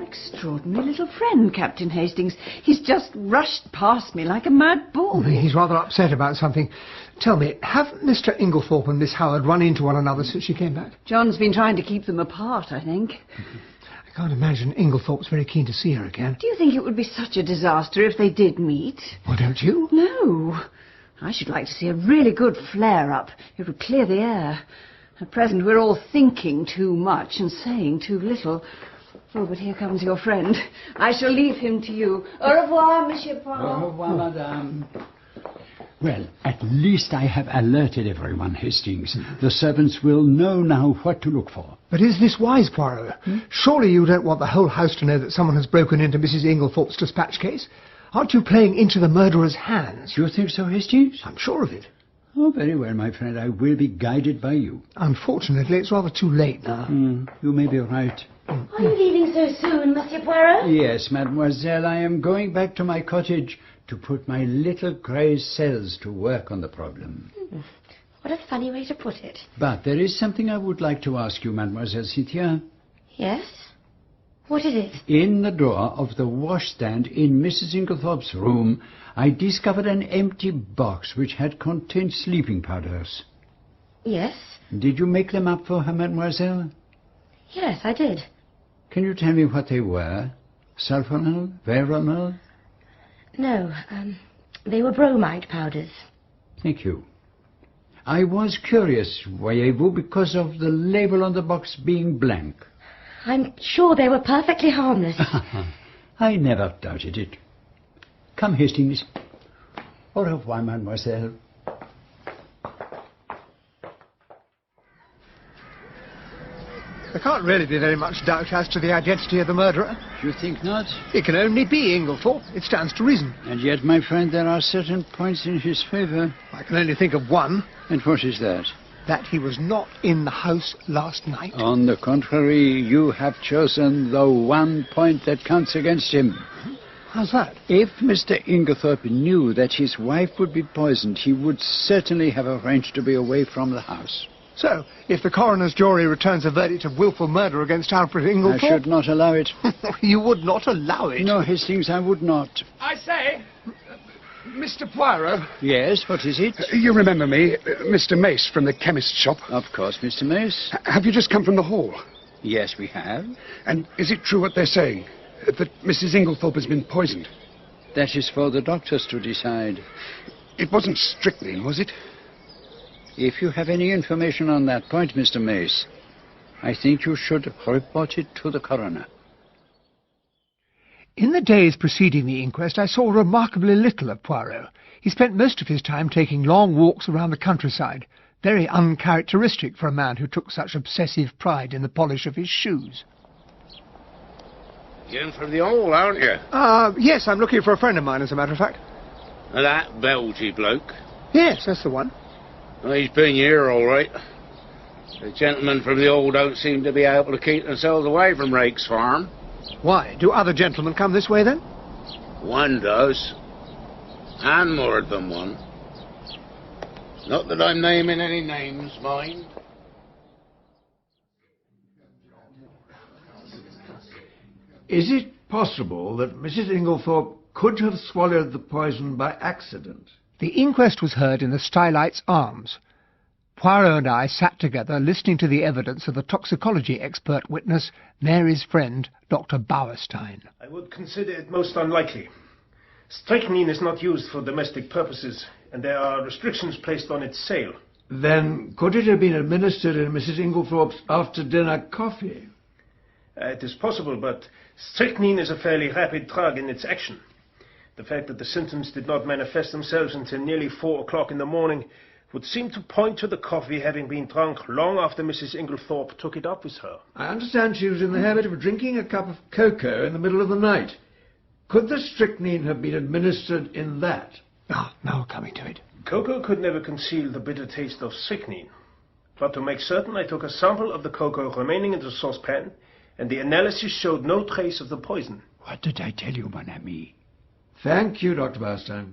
Extraordinary little friend, Captain Hastings. He's just rushed past me like a mad bull. He's rather upset about something. Tell me, have Mr. Inglethorpe and Miss Howard run into one another since she came back? John's been trying to keep them apart, I think. I can't imagine Inglethorpe's very keen to see her again. Do you think it would be such a disaster if they did meet? Well, don't you? No. I should like to see a really good flare-up. It would clear the air. At present, we're all thinking too much and saying too little. Oh, but here comes your friend. I shall leave him to you. Au revoir, Monsieur Poirot. Au revoir, madame. Well, at least I have alerted everyone, Hastings. The servants will know now what to look for. But is this wise, Poirot? Surely you don't want the whole house to know that someone has broken into Mrs. Inglethorpe's dispatch case? Aren't you playing into the murderer's hands? Do you think so, Hastings? I'm sure of it. Oh, very well, my friend. I will be guided by you. Unfortunately, it's rather too late now. You may be right. Are you leaving so soon, Monsieur Poirot? Yes, mademoiselle. I am going back to my cottage to put my little grey cells to work on the problem. What a funny way to put it. But there is something I would like to ask you, Mademoiselle Cynthia. Yes? What is it? In the drawer of the washstand in Mrs. Inglethorpe's room, I discovered an empty box which had contained sleeping powders. Yes? Did you make them up for her, mademoiselle? Yes, I did. Can you tell me what they were? Sulfonal? Veronal? No, they were bromide powders. Thank you. I was curious, voyez-vous, because of the label on the box being blank. I'm sure they were perfectly harmless. I never doubted it. Come, Hastings. Au revoir, mademoiselle. There can't really be very much doubt as to the identity of the murderer. You think not? It can only be Inglethorpe. It stands to reason. And yet, my friend, there are certain points in his favour. I can only think of one. And what is that? That he was not in the house last night. On the contrary, you have chosen the one point that counts against him. How's that? If Mr. Inglethorpe knew that his wife would be poisoned, he would certainly have arranged to be away from the house. So, if the coroner's jury returns a verdict of wilful murder against Alfred Inglethorpe... I should not allow it. You would not allow it? No, Hastings, I would not. I say, Mr. Poirot. Yes, what is it? You remember me, Mr. Mace from the chemist's shop? Of course, Mr. Mace. Have you just come from the hall? Yes, we have. And is it true what they're saying? That Mrs. Inglethorpe has been poisoned? That is for the doctors to decide. It wasn't strychnine, was it? If you have any information on that point, Mr. Mace, I think you should report it to the coroner. In the days preceding the inquest, I saw remarkably little of Poirot. He spent most of his time taking long walks around the countryside, very uncharacteristic for a man who took such obsessive pride in the polish of his shoes. You're in from the hall, aren't you? Yes, I'm looking for a friend of mine, as a matter of fact. That Belgian bloke? Yes, that's the one. Well, he's been here, all right. The gentlemen from the hall don't seem to be able to keep themselves away from Rake's farm. Why? Do other gentlemen come this way, then? One does. And more than one. Not that I'm naming any names, mind. Is it possible that Mrs. Inglethorpe could have swallowed the poison by accident? The inquest was heard in the Stylites Arms. Poirot and I sat together listening to the evidence of the toxicology expert witness, Mary's friend, Dr. Bauerstein. I would consider it most unlikely. Strychnine is not used for domestic purposes, and there are restrictions placed on its sale. Then could it have been administered in Mrs. Inglethorpe's after-dinner coffee? It is possible, but strychnine is a fairly rapid drug in its action. The fact that the symptoms did not manifest themselves until nearly 4 o'clock in the morning would seem to point to the coffee having been drunk long after Mrs. Inglethorpe took it up with her. I understand she was in the habit of drinking a cup of cocoa in the middle of the night. Could the strychnine have been administered in that? Now coming to it. Cocoa could never conceal the bitter taste of strychnine. But to make certain, I took a sample of the cocoa remaining in the saucepan, and the analysis showed no trace of the poison. What did I tell you, mon ami? Thank you, Dr. Bauerstein.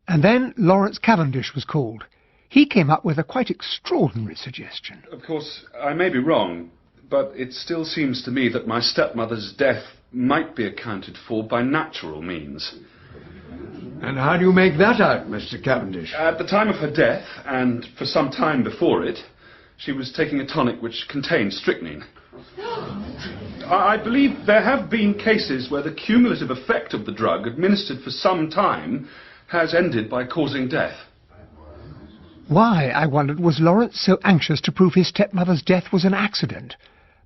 And then Lawrence Cavendish was called. He came up with a quite extraordinary suggestion. Of course, I may be wrong, but it still seems to me that my stepmother's death might be accounted for by natural means. And how do you make that out, Mr. Cavendish? At the time of her death, and for some time before it, she was taking a tonic which contained strychnine. I believe there have been cases where the cumulative effect of the drug administered for some time has ended by causing death. Why, I wondered, was Lawrence so anxious to prove his stepmother's death was an accident?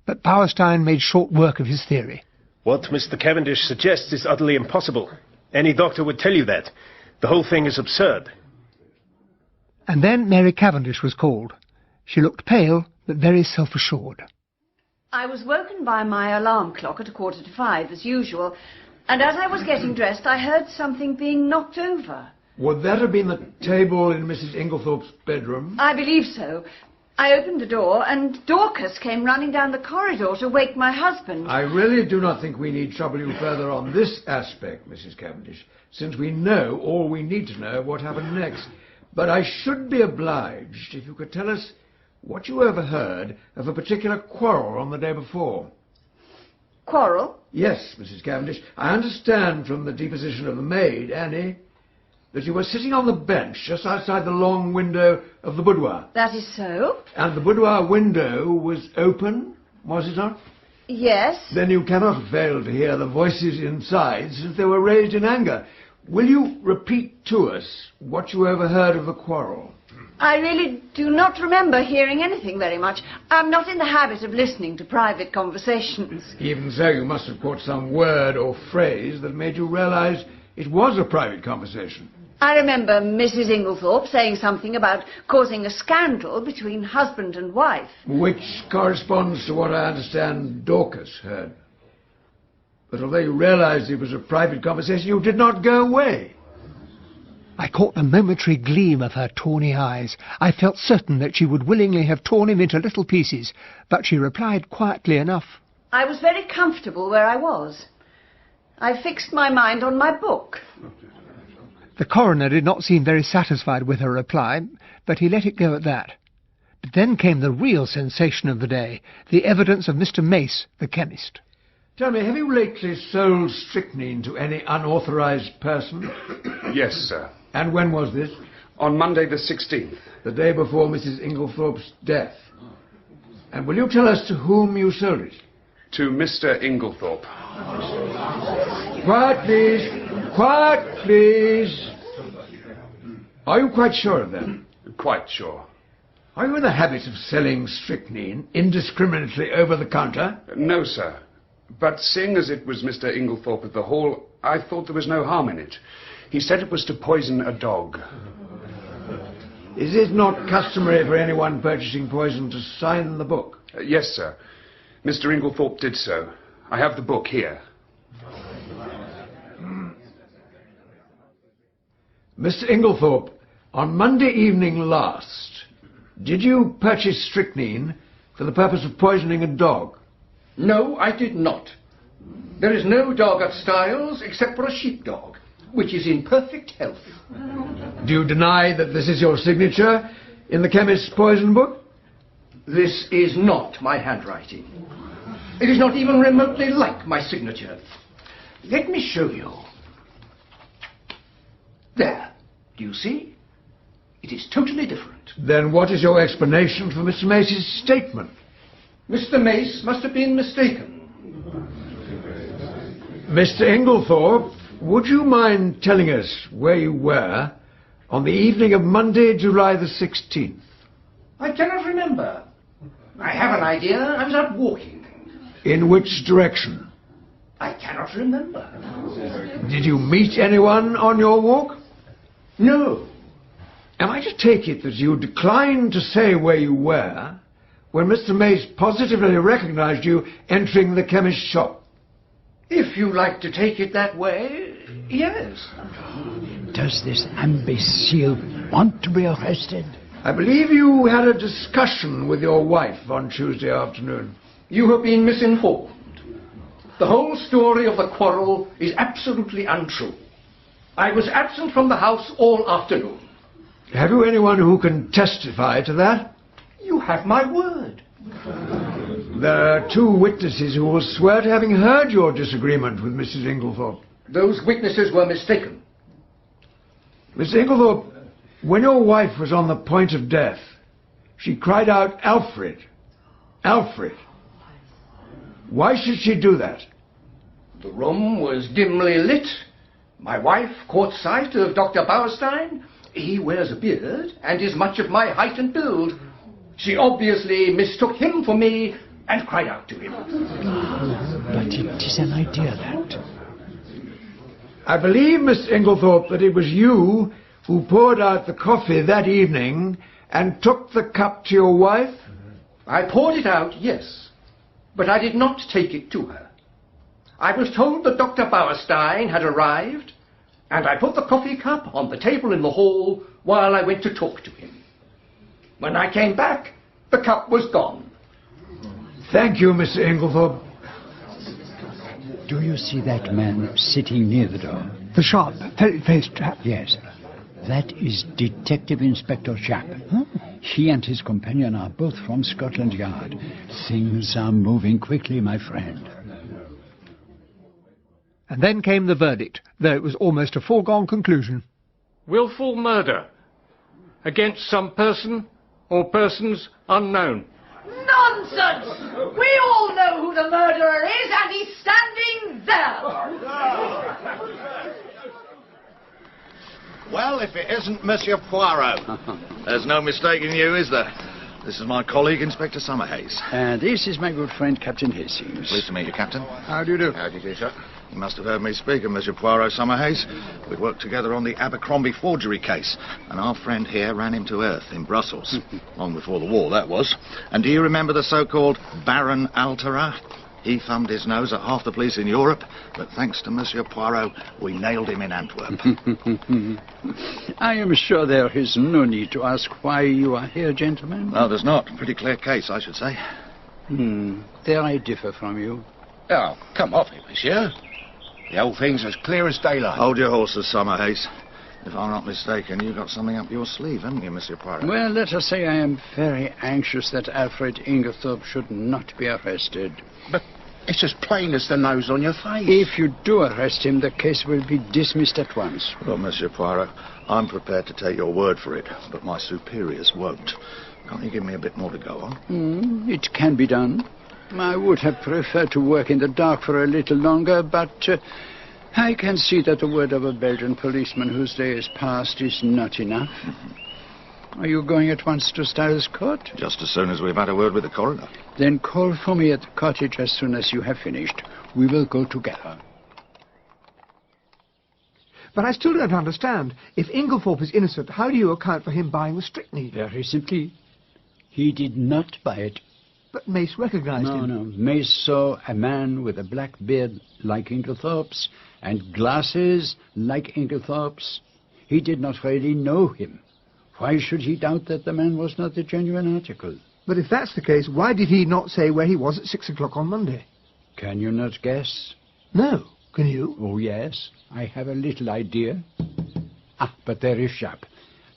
But Bauerstein made short work of his theory. What Mr. Cavendish suggests is utterly impossible. Any doctor would tell you that. The whole thing is absurd. And then Mary Cavendish was called. She looked pale, but very self-assured. I was woken by my alarm clock at 5:15, as usual, and as I was getting dressed, I heard something being knocked over. Would that have been the table in Mrs. Inglethorpe's bedroom? I believe so. I opened the door, and Dorcas came running down the corridor to wake my husband. I really do not think we need trouble you further on this aspect, Mrs. Cavendish, since we know all we need to know what happened next. But I should be obliged if you could tell us what you overheard of a particular quarrel on the day before. Quarrel? Yes, Mrs. Cavendish. I understand from the deposition of the maid, Annie, that you were sitting on the bench just outside the long window of the boudoir. That is so. And the boudoir window was open, was it not? Yes. Then you cannot fail to hear the voices inside, since they were raised in anger. Will you repeat to us what you overheard of the quarrel? I really do not remember hearing anything very much. I'm not in the habit of listening to private conversations. Even so, you must have caught some word or phrase that made you realize it was a private conversation. I remember Mrs. Inglethorpe saying something about causing a scandal between husband and wife. Which corresponds to what I understand Dorcas heard. But although you realized it was a private conversation, you did not go away. I caught the momentary gleam of her tawny eyes. I felt certain that she would willingly have torn him into little pieces, but she replied quietly enough. I was very comfortable where I was. I fixed my mind on my book. The coroner did not seem very satisfied with her reply, but he let it go at that. But then came the real sensation of the day, the evidence of Mr. Mace, the chemist. Tell me, have you lately sold strychnine to any unauthorized person? Yes, sir. And when was this? On Monday the 16th. The day before Mrs. Inglethorpe's death. And will you tell us to whom you sold it? To Mr. Inglethorpe. Quiet, please. Quiet, please. Are you quite sure of that? Quite sure. Are you in the habit of selling strychnine indiscriminately over the counter? No, sir. But seeing as it was Mr. Inglethorpe at the Hall, I thought there was no harm in it. He said it was to poison a dog. Is it not customary for anyone purchasing poison to sign the book? Yes, sir. Mr. Inglethorpe did so. I have the book here. Mr. Inglethorpe, on Monday evening last, did you purchase strychnine for the purpose of poisoning a dog? No, I did not. There is no dog at Styles except for a sheepdog, which is in perfect health. Do you deny that this is your signature in the chemist's poison book? This is not my handwriting. It is not even remotely like my signature. Let me show you. There. Do you see? It is totally different. Then what is your explanation for Mr. Mace's statement? Mr. Mace must have been mistaken. Mr. Inglethorpe, would you mind telling us where you were on the evening of Monday, July the 16th? I cannot remember. I have an idea. I was out walking. In which direction? I cannot remember. Did you meet anyone on your walk? No. Am I to take it that you declined to say where you were when Mr. Mace positively recognized you entering the chemist's shop? If you like to take it that way, yes. Does this imbecile want to be arrested? I believe you had a discussion with your wife on Tuesday afternoon. You have been misinformed. The whole story of the quarrel is absolutely untrue. I was absent from the house all afternoon. Have you anyone who can testify to that? You have my word. There are two witnesses who will swear to having heard your disagreement with Mrs. Inglethorpe. Those witnesses were mistaken. Mr. Inglethorpe, when your wife was on the point of death, she cried out, "Alfred! Alfred!" Why should she do that? The room was dimly lit. My wife caught sight of Dr. Bauerstein. He wears a beard and is much of my height and build. She obviously mistook him for me and cried out to him. But it is an idea, that. I believe, Mr. Inglethorpe, that it was you who poured out the coffee that evening and took the cup to your wife? I poured it out, yes, but I did not take it to her. I was told that Dr. Bauerstein had arrived, and I put the coffee cup on the table in the hall while I went to talk to him. When I came back, the cup was gone. Thank you, Mr. Inglethorpe. Do you see that man sitting near the door? The sharp, ferret-faced chap? Yes. That is Detective Inspector Japp. He and his companion are both from Scotland Yard. Things are moving quickly, my friend. And then came the verdict, though it was almost a foregone conclusion. Willful murder against some person or persons unknown. Nonsense! We all know who the murderer is, and he's standing there. Well, if it isn't Monsieur Poirot. There's no mistaking you, is there? This is my colleague, Inspector Summerhays. And this is my good friend, Captain Hastings. Pleased to meet you, Captain. How do you do? How do you do, sir? You must have heard me speak of Monsieur Poirot, Summerhays. We'd worked together on the Abercrombie forgery case, and our friend here ran him to earth in Brussels. Long before the war, that was. And do you remember the so-called Baron Alterat? He thumbed his nose at half the police in Europe, but thanks to Monsieur Poirot, we nailed him in Antwerp. I am sure there is no need to ask why you are here, gentlemen. No, there's not. Pretty clear case, I should say. There I differ from you. Oh, come off it, monsieur. The whole thing's as clear as daylight. Hold your horses, Summerhays. If I'm not mistaken, you've got something up your sleeve, haven't you, Monsieur Poirot? Well, let us say I am very anxious that Alfred Inglethorpe should not be arrested. But it's as plain as the nose on your face. If you do arrest him, the case will be dismissed at once. Well, Monsieur Poirot, I'm prepared to take your word for it, but my superiors won't. Can't you give me a bit more to go on? It can be done. I would have preferred to work in the dark for a little longer, but I can see that the word of a Belgian policeman whose day is past is not enough. Are you going at once to Styles Court? Just as soon as we've had a word with the coroner. Then call for me at the cottage as soon as you have finished. We will go together. But I still don't understand. If Inglethorpe is innocent, how do you account for him buying the strychnine? Very simply. He did not buy it. But Mace recognized him. No. Mace saw a man with a black beard like Inglethorpe's and glasses like Inglethorpe's. He did not really know him. Why should he doubt that the man was not the genuine article? But if that's the case, why did he not say where he was at 6 o'clock on Monday? Can you not guess? No. Can you? Oh, yes. I have a little idea. But there is sharp.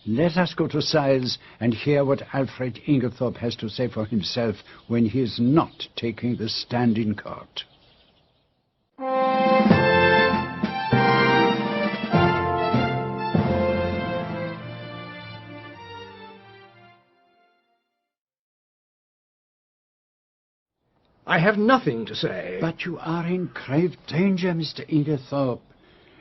Let us go to Siles and hear what Alfred Inglethorpe has to say for himself when he is not taking the stand in court. I have nothing to say. But you are in grave danger, Mr. Inglethorpe.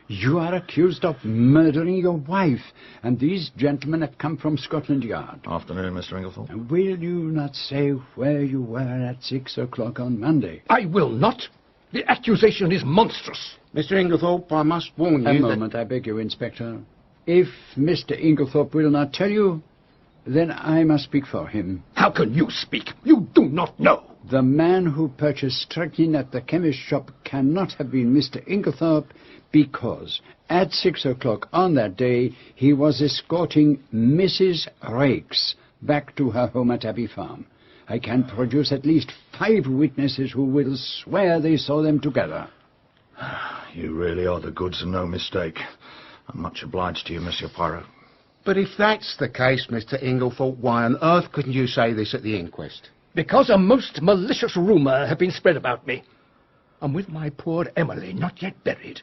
You are accused of murdering your wife, and these gentlemen have come from Scotland Yard. Afternoon, Mr. Inglethorpe. Will you not say where you were at 6 o'clock on Monday? I will not. The accusation is monstrous. Mr. Inglethorpe, I must warn you A moment, I beg you, Inspector. If Mr. Inglethorpe will not tell you, then I must speak for him. How can you speak? You do not know. The man who purchased strychnine at the chemist shop cannot have been Mr. Inglethorpe, because at 6 o'clock on that day he was escorting Mrs. Rakes back to her home at Abbey Farm. I can produce at least 5 witnesses who will swear they saw them together. You really are the goods and no mistake. I'm much obliged to you, Monsieur Poirot. But if that's the case, Mr. Inglethorpe, why on earth couldn't you say this at the inquest? Because a most malicious rumour had been spread about me. And with my poor Emily not yet buried.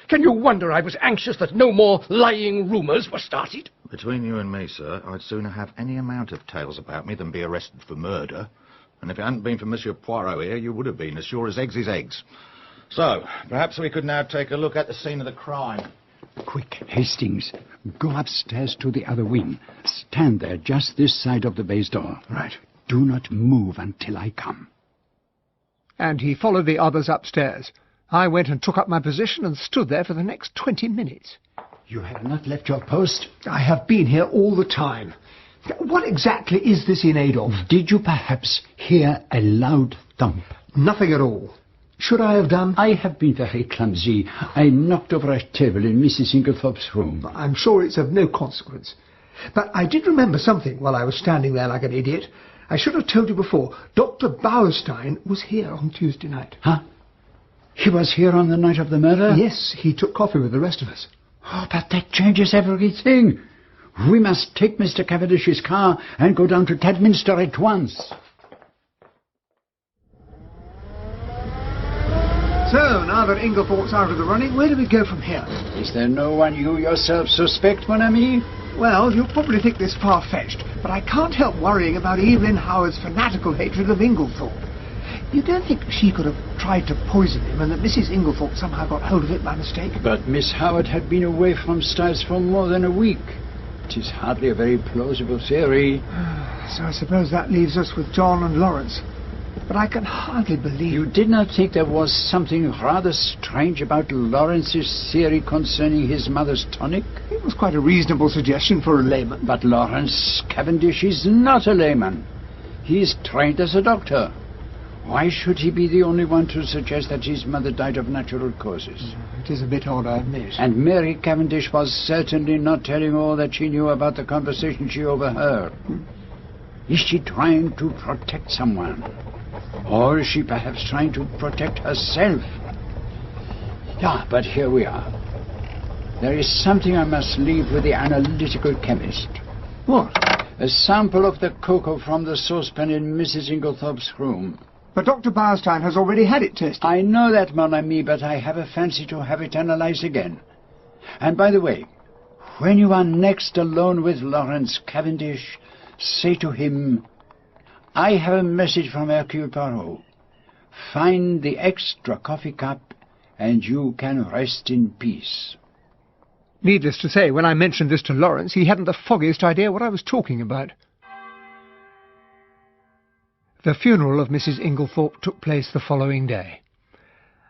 Can you wonder I was anxious that no more lying rumours were started? Between you and me, sir, I'd sooner have any amount of tales about me than be arrested for murder. And if it hadn't been for Monsieur Poirot here, you would have been, as sure as eggs is eggs. So, perhaps we could now take a look at the scene of the crime. Quick, Hastings. Go upstairs to the other wing. Stand there just this side of the base door. Right. Do not move until I come. And he followed the others upstairs. I went and took up my position and stood there for the next 20 minutes. You have not left your post? I have been here all the time. What exactly is this in aid of? Did you perhaps hear a loud thump? Nothing at all. Should I have done? I have been very clumsy. I knocked over a table in Mrs. Inglethorpe's room. I'm sure it's of no consequence. But I did remember something while I was standing there like an idiot. I should have told you before. Dr. Bauerstein was here on Tuesday night. Huh? He was here on the night of the murder? Yes, he took coffee with the rest of us. Oh, but that changes everything. We must take Mr. Cavendish's car and go down to Tadminster at once. So, now that Inglethorpe's out of the running, where do we go from here? Is there no one you yourself suspect, mon ami? Well, you'll probably think this far-fetched, but I can't help worrying about Evelyn Howard's fanatical hatred of Inglethorpe. You don't think she could have tried to poison him and that Mrs. Inglethorpe somehow got hold of it by mistake? But Miss Howard had been away from Styles for more than a week. It is hardly a very plausible theory. So I suppose that leaves us with John and Lawrence. But I can hardly believe... You did not think there was something rather strange about Lawrence's theory concerning his mother's tonic? It was quite a reasonable suggestion for a layman. But Lawrence Cavendish is not a layman. He is trained as a doctor. Why should he be the only one to suggest that his mother died of natural causes? It is a bit odd, I admit. And Mary Cavendish was certainly not telling all that she knew about the conversation she overheard. Is she trying to protect someone? Or is she perhaps trying to protect herself? Yeah, but here we are. There is something I must leave with the analytical chemist. What? A sample of the cocoa from the saucepan in Mrs. Inglethorpe's room. But Dr. Bowerstein has already had it tested. I know that, mon ami, but I have a fancy to have it analyzed again. And by the way, when you are next alone with Lawrence Cavendish, say to him, I have a message from Hercule Poirot. Find the extra coffee cup, and you can rest in peace. Needless to say, when I mentioned this to Lawrence, he hadn't the foggiest idea what I was talking about. The funeral of Mrs. Inglethorpe took place the following day,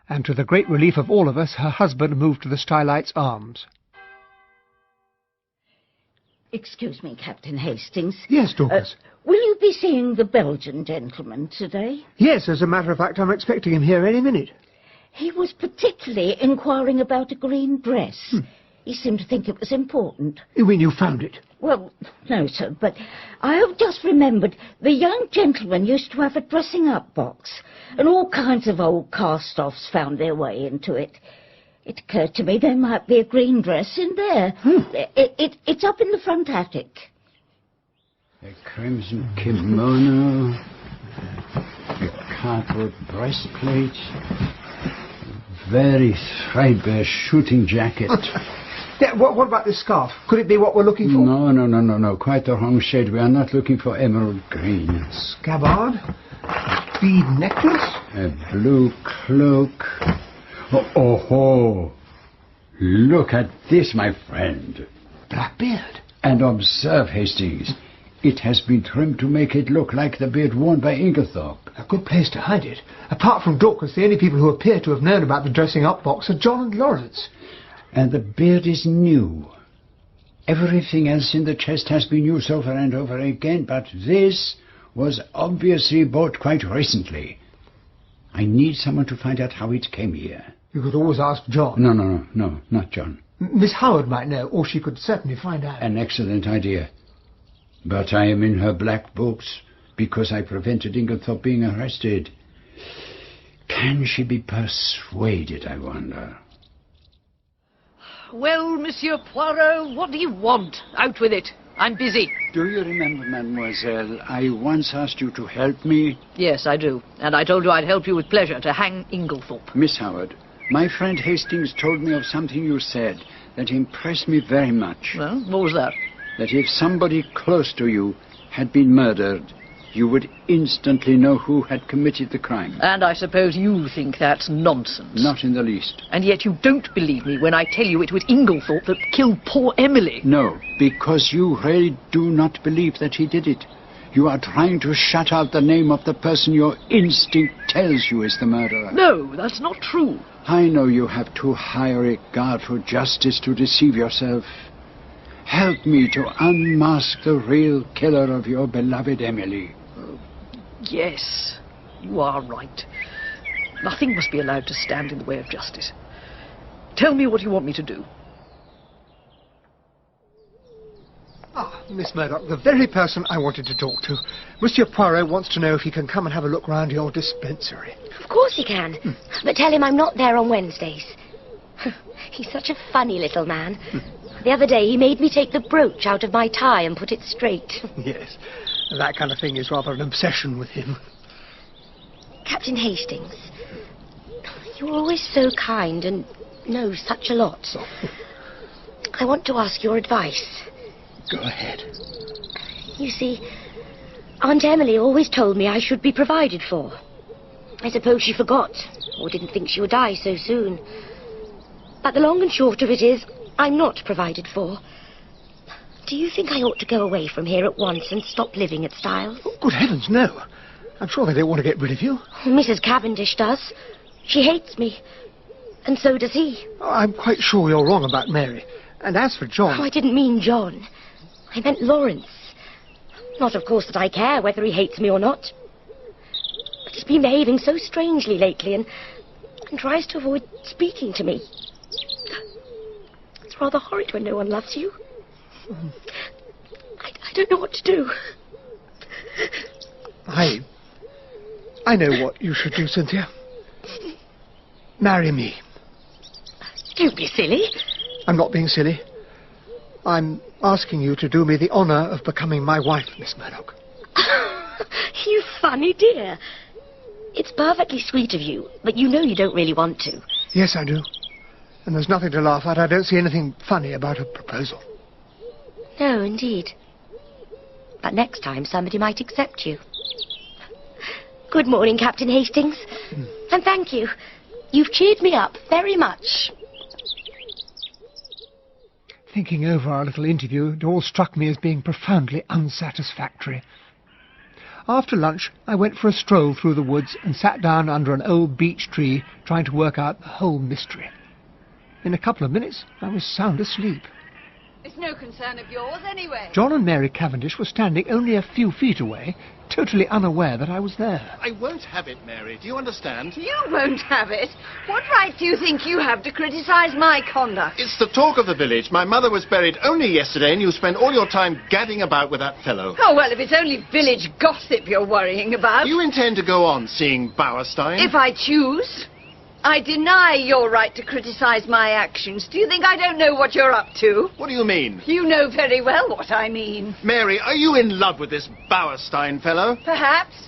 and to the great relief of all of us, her husband moved to the Stylites Arms. Excuse me, Captain Hastings. Yes, Dorcas. Will you be seeing the Belgian gentleman today? Yes, as a matter of fact, I'm expecting him here any minute. He was particularly inquiring about a green dress. He seemed to think it was important. You mean you found it? Well, no, sir, but I have just remembered the young gentleman used to have a dressing-up box, and all kinds of old cast-offs found their way into it. It occurred to me there might be a green dress in there. It's up in the front attic. A crimson kimono, a cardboard breastplate, very threadbare shooting jacket. Yeah, what about this scarf? Could it be what we're looking for? No. Quite the wrong shade. We are not looking for emerald green. Scabbard, a bead necklace, a blue cloak. Oh, look at this, my friend. Black beard. And observe, Hastings, it has been trimmed to make it look like the beard worn by Inglethorpe. A good place to hide it. Apart from Dorcas, the only people who appear to have known about the dressing-up box are John and Lawrence. And the beard is new. Everything else in the chest has been used over and over again, but this was obviously bought quite recently. I need someone to find out how it came here. You could always ask John. No, not John. Miss Howard might know, or she could certainly find out. An excellent idea. But I am in her black books because I prevented Inglethorpe being arrested. Can she be persuaded, I wonder? Well, Monsieur Poirot, what do you want? Out with it. I'm busy. Do you remember, mademoiselle, I once asked you to help me? Yes, I do. And I told you I'd help you with pleasure to hang Inglethorpe. Miss Howard, my friend Hastings told me of something you said that impressed me very much. Well, what was that? That if somebody close to you had been murdered, you would instantly know who had committed the crime. And I suppose you think that's nonsense. Not in the least. And yet you don't believe me when I tell you it was Inglethorpe that killed poor Emily. No, because you really do not believe that he did it. You are trying to shut out the name of the person your instinct tells you is the murderer. No, that's not true. I know you have too high a regard for justice to deceive yourself. Help me to unmask the real killer of your beloved Emily. Yes, you are right. Nothing must be allowed to stand in the way of justice. Tell me what you want me to do. Ah, Miss Murdoch, the very person I wanted to talk to. Monsieur Poirot wants to know if he can come and have a look round your dispensary. Of course he can. But tell him I'm not there on Wednesdays. He's such a funny little man. The other day he made me take the brooch out of my tie and put it straight. Yes, that kind of thing is rather an obsession with him. Captain Hastings, you're always so kind and know such a lot. I want to ask your advice. Go ahead. You see, Aunt Emily always told me I should be provided for. I suppose she forgot, or didn't think she would die so soon. But the long and short of it is, I'm not provided for. Do you think I ought to go away from here at once and stop living at Styles? Oh, good heavens, no. I'm sure they don't want to get rid of you. Mrs. Cavendish does. She hates me. And so does he. Oh, I'm quite sure you're wrong about Mary. And as for John... Oh, I didn't mean John. I meant Lawrence. Not, of course, that I care whether he hates me or not. But he's been behaving so strangely lately and tries to avoid speaking to me. It's rather horrid when no one loves you. I don't know what to do. I know what you should do, Cynthia. Marry me. Don't be silly. I'm not being silly. I'm asking you to do me the honour of becoming my wife, Miss Murdoch. You funny dear. It's perfectly sweet of you, but you know you don't really want to. Yes, I do. And there's nothing to laugh at. I don't see anything funny about a proposal. No, indeed. But next time somebody might accept you. Good morning, Captain Hastings. And thank you. You've cheered me up very much. Thinking over our little interview, it all struck me as being profoundly unsatisfactory. After lunch, I went for a stroll through the woods and sat down under an old beech tree, trying to work out the whole mystery. In a couple of minutes, I was sound asleep. It's no concern of yours, anyway. John and Mary Cavendish were standing only a few feet away, totally unaware that I was there. I won't have it, Mary. Do you understand? You won't have it. What right do you think you have to criticise my conduct? It's the talk of the village. My mother was buried only yesterday, and you spend all your time gadding about with that fellow. Oh, well, if it's only village gossip you're worrying about... You intend to go on seeing Bowerstein? If I choose. I deny your right to criticise my actions. Do you think I don't know what you're up to? What do you mean? You know very well what I mean. Mary, are you in love with this Bowerstein fellow? Perhaps.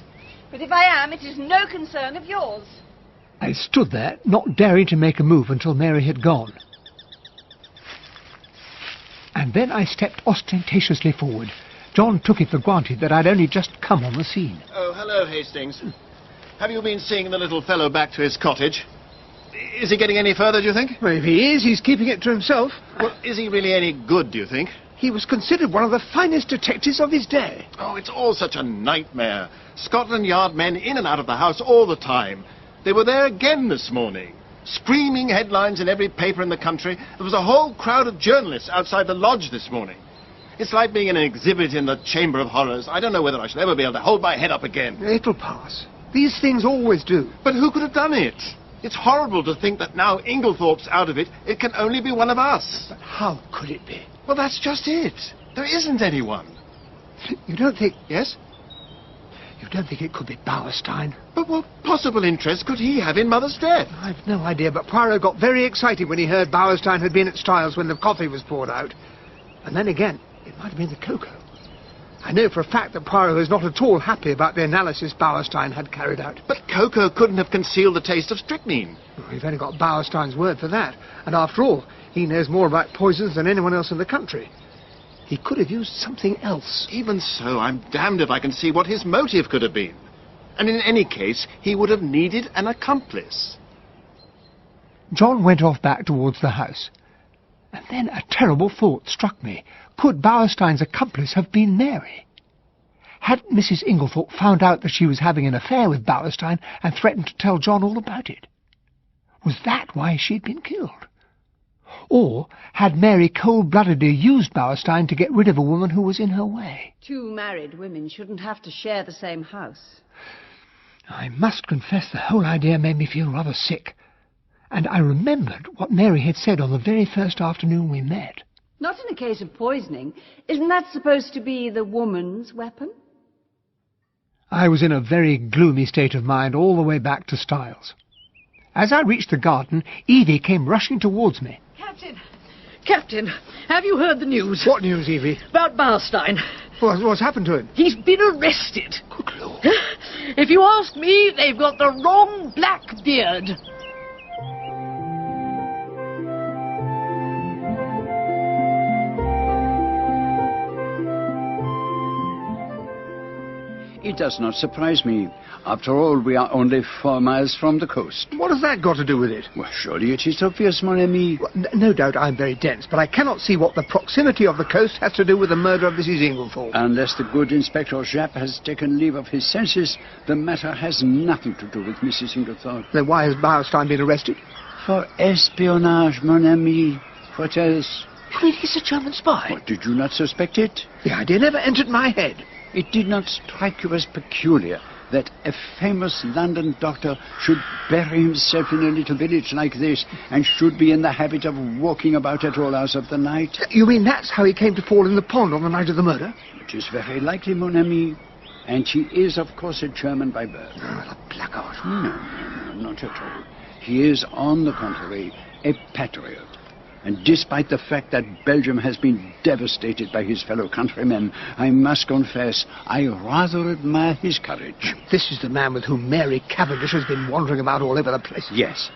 But if I am, it is no concern of yours. I stood there, not daring to make a move until Mary had gone. And then I stepped ostentatiously forward. John took it for granted that I'd only just come on the scene. Oh, hello, Hastings. Have you been seeing the little fellow back to his cottage? Is he getting any further, do you think? Well, if he is, he's keeping it to himself. Well, is he really any good, do you think? He was considered one of the finest detectives of his day. Oh, it's all such a nightmare. Scotland Yard men in and out of the house all the time. They were there again this morning. Screaming headlines in every paper in the country. There was a whole crowd of journalists outside the lodge this morning. It's like being in an exhibit in the Chamber of Horrors. I don't know whether I shall ever be able to hold my head up again. It'll pass. These things always do. But who could have done it? It's horrible to think that now Inglethorpe's out of it, it can only be one of us. But how could it be? Well, that's just it. There isn't anyone. You don't think... Yes? You don't think it could be Bowerstein? But what possible interest could he have in Mother's death? I've no idea, but Poirot got very excited when he heard Bowerstein had been at Styles when the coffee was poured out. And then again, it might have been the cocoa. I know for a fact that Poirot is not at all happy about the analysis Bowerstein had carried out. But cocoa couldn't have concealed the taste of strychnine. Well, we've only got Bowerstein's word for that. And after all, he knows more about poisons than anyone else in the country. He could have used something else. Even so, I'm damned if I can see what his motive could have been. And in any case, he would have needed an accomplice. John went off back towards the house. And then a terrible thought struck me. Could Bowerstein's accomplice have been Mary? Had Mrs. Inglethorpe found out that she was having an affair with Bowerstein and threatened to tell John all about it? Was that why she'd been killed? Or had Mary cold-bloodedly used Bowerstein to get rid of a woman who was in her way? Two married women shouldn't have to share the same house. I must confess the whole idea made me feel rather sick. And I remembered what Mary had said on the very first afternoon we met. Not in a case of poisoning. Isn't that supposed to be the woman's weapon? I was in a very gloomy state of mind all the way back to Styles. As I reached the garden, Evie came rushing towards me. Captain, have you heard the news? What news, Evie? About Bowerstein. What's happened to him? He's been arrested. Good Lord. If you ask me, they've got the wrong black beard. It does not surprise me. After all, we are only 4 miles from the coast. What has that got to do with it? Well, surely it is obvious, mon ami. Well, no doubt I'm very dense, but I cannot see what the proximity of the coast has to do with the murder of Mrs. Inglethorpe. Unless the good Inspector Japp has taken leave of his senses, the matter has nothing to do with Mrs. Inglethorpe. Then why has Beilstein been arrested? For espionage, mon ami. What else? You mean he's a German spy? What, did you not suspect it? The idea never entered my head. It did not strike you as peculiar that a famous London doctor should bury himself in a little village like this and should be in the habit of walking about at all hours of the night? You mean that's how he came to fall in the pond on the night of the murder? It is very likely, mon ami. And he is, of course, a German by birth. Oh, the blackguard. No, not at all. He is, on the contrary, a patriot. And despite the fact that Belgium has been devastated by his fellow countrymen, I must confess I rather admire his courage. This is the man with whom Mary Cavendish has been wandering about all over the place. Yes.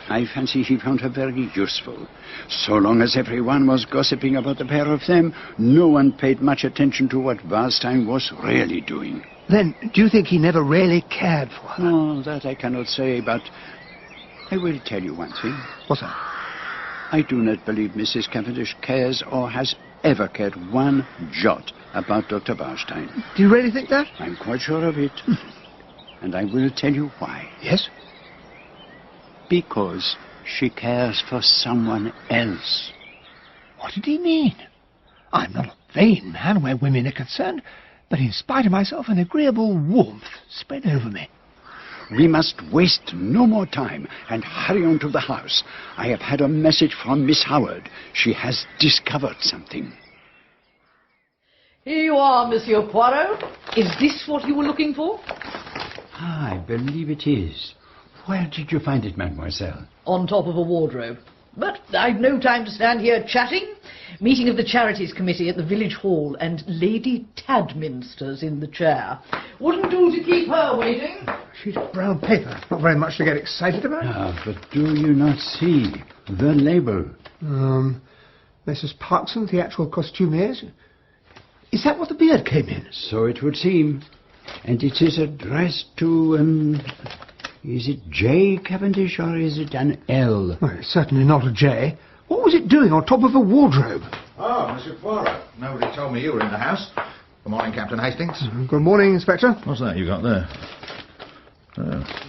I fancy he found her very useful. So long as everyone was gossiping about the pair of them, no one paid much attention to what Beilstein was really doing. Then, do you think he never really cared for her? No, that I cannot say, but I will tell you one thing. What's that? I do not believe Mrs. Cavendish cares or has ever cared one jot about Dr. Beilstein. Do you really think that? I'm quite sure of it. And I will tell you why. Yes? Because she cares for someone else. What did he mean? I'm not a vain man where women are concerned, but in spite of myself, an agreeable warmth spread over me. We must waste no more time and hurry on to the house. I have had a message from Miss Howard. She has discovered something. Here you are, Monsieur Poirot. Is this what you were looking for? I believe it is. Where did you find it, mademoiselle? On top of a wardrobe. But I've no time to stand here chatting. Meeting of the Charities Committee at the village hall, and Lady Tadminster's in the chair. Wouldn't do to keep her waiting. Sheet of brown paper. Not very much to get excited about. Ah, but do you not see the label? Mrs. Parkson, theatrical costumiers. Is that what the beard came in? So it would seem. And it is addressed to, is it J. Cavendish or is it an L? Well, it's certainly not a J. What was it doing on top of a wardrobe? Oh, Monsieur Poirot. Nobody told me you were in the house. Good morning, Captain Hastings. Good morning, Inspector. What's that you got there?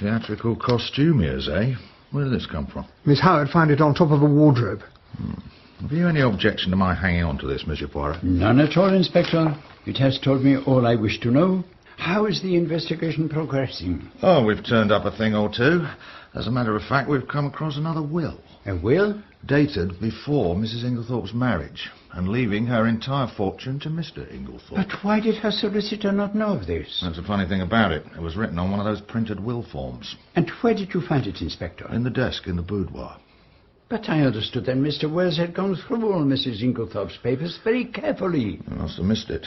Theatrical costumiers, eh? Where did this come from? Miss Howard found it on top of a wardrobe. Have you any objection to my hanging on to this, Monsieur Poirot? None at all, Inspector. It has told me all I wish to know. How is the investigation progressing? Oh, we've turned up a thing or two. As a matter of fact, we've come across another will. A will? Dated before Mrs. Inglethorpe's marriage, and leaving her entire fortune to Mr. Inglethorpe. But why did her solicitor not know of this? That's the funny thing about it. It was written on one of those printed will forms. And where did you find it, Inspector? In the desk in the boudoir. But I understood that Mr. Wells had gone through all Mrs. Inglethorpe's papers very carefully. You must have missed it.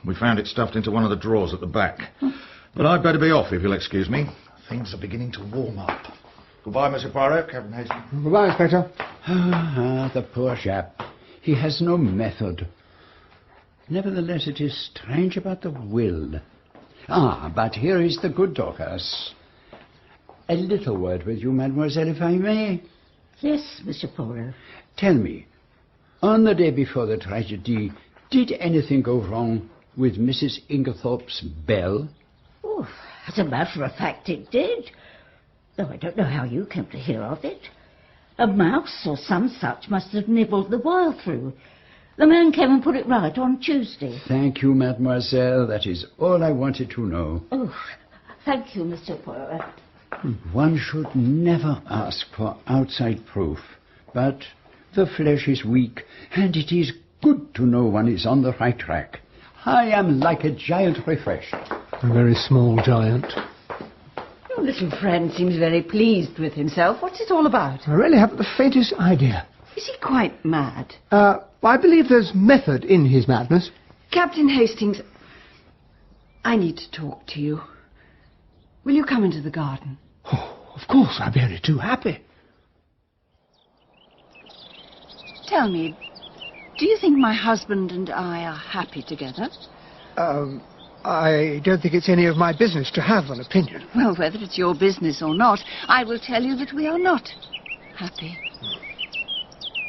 We found it stuffed into one of the drawers at the back. But I'd better be off, if you'll excuse me. Things are beginning to warm up. Goodbye, Mr. Poirot, Captain Hastings. Goodbye, Inspector. The poor chap. He has no method. Nevertheless, it is strange about the will. But here is the good Dorcas. A little word with you, mademoiselle, if I may. Yes, Mr. Poirot. Tell me, on the day before the tragedy, did anything go wrong with Mrs. Inglethorpe's bell? Oh, as a matter of fact, it did. Though I don't know how you came to hear of it. A mouse or some such must have nibbled the wire through. The man came and put it right on Tuesday. Thank you, mademoiselle. That is all I wanted to know. Oh, thank you, Mr. Poirot. One should never ask for outside proof. But the flesh is weak, and it is good to know one is on the right track. I am like a giant refreshed. A very small giant. Your little friend seems very pleased with himself. What's it all about? I really haven't the faintest idea. Is he quite mad? I believe there's method in his madness. Captain Hastings, I need to talk to you. Will you come into the garden? Oh, of course, I'd be only too happy. Tell me, do you think my husband and I are happy together? I don't think it's any of my business to have an opinion. Well, whether it's your business or not, I will tell you that we are not happy.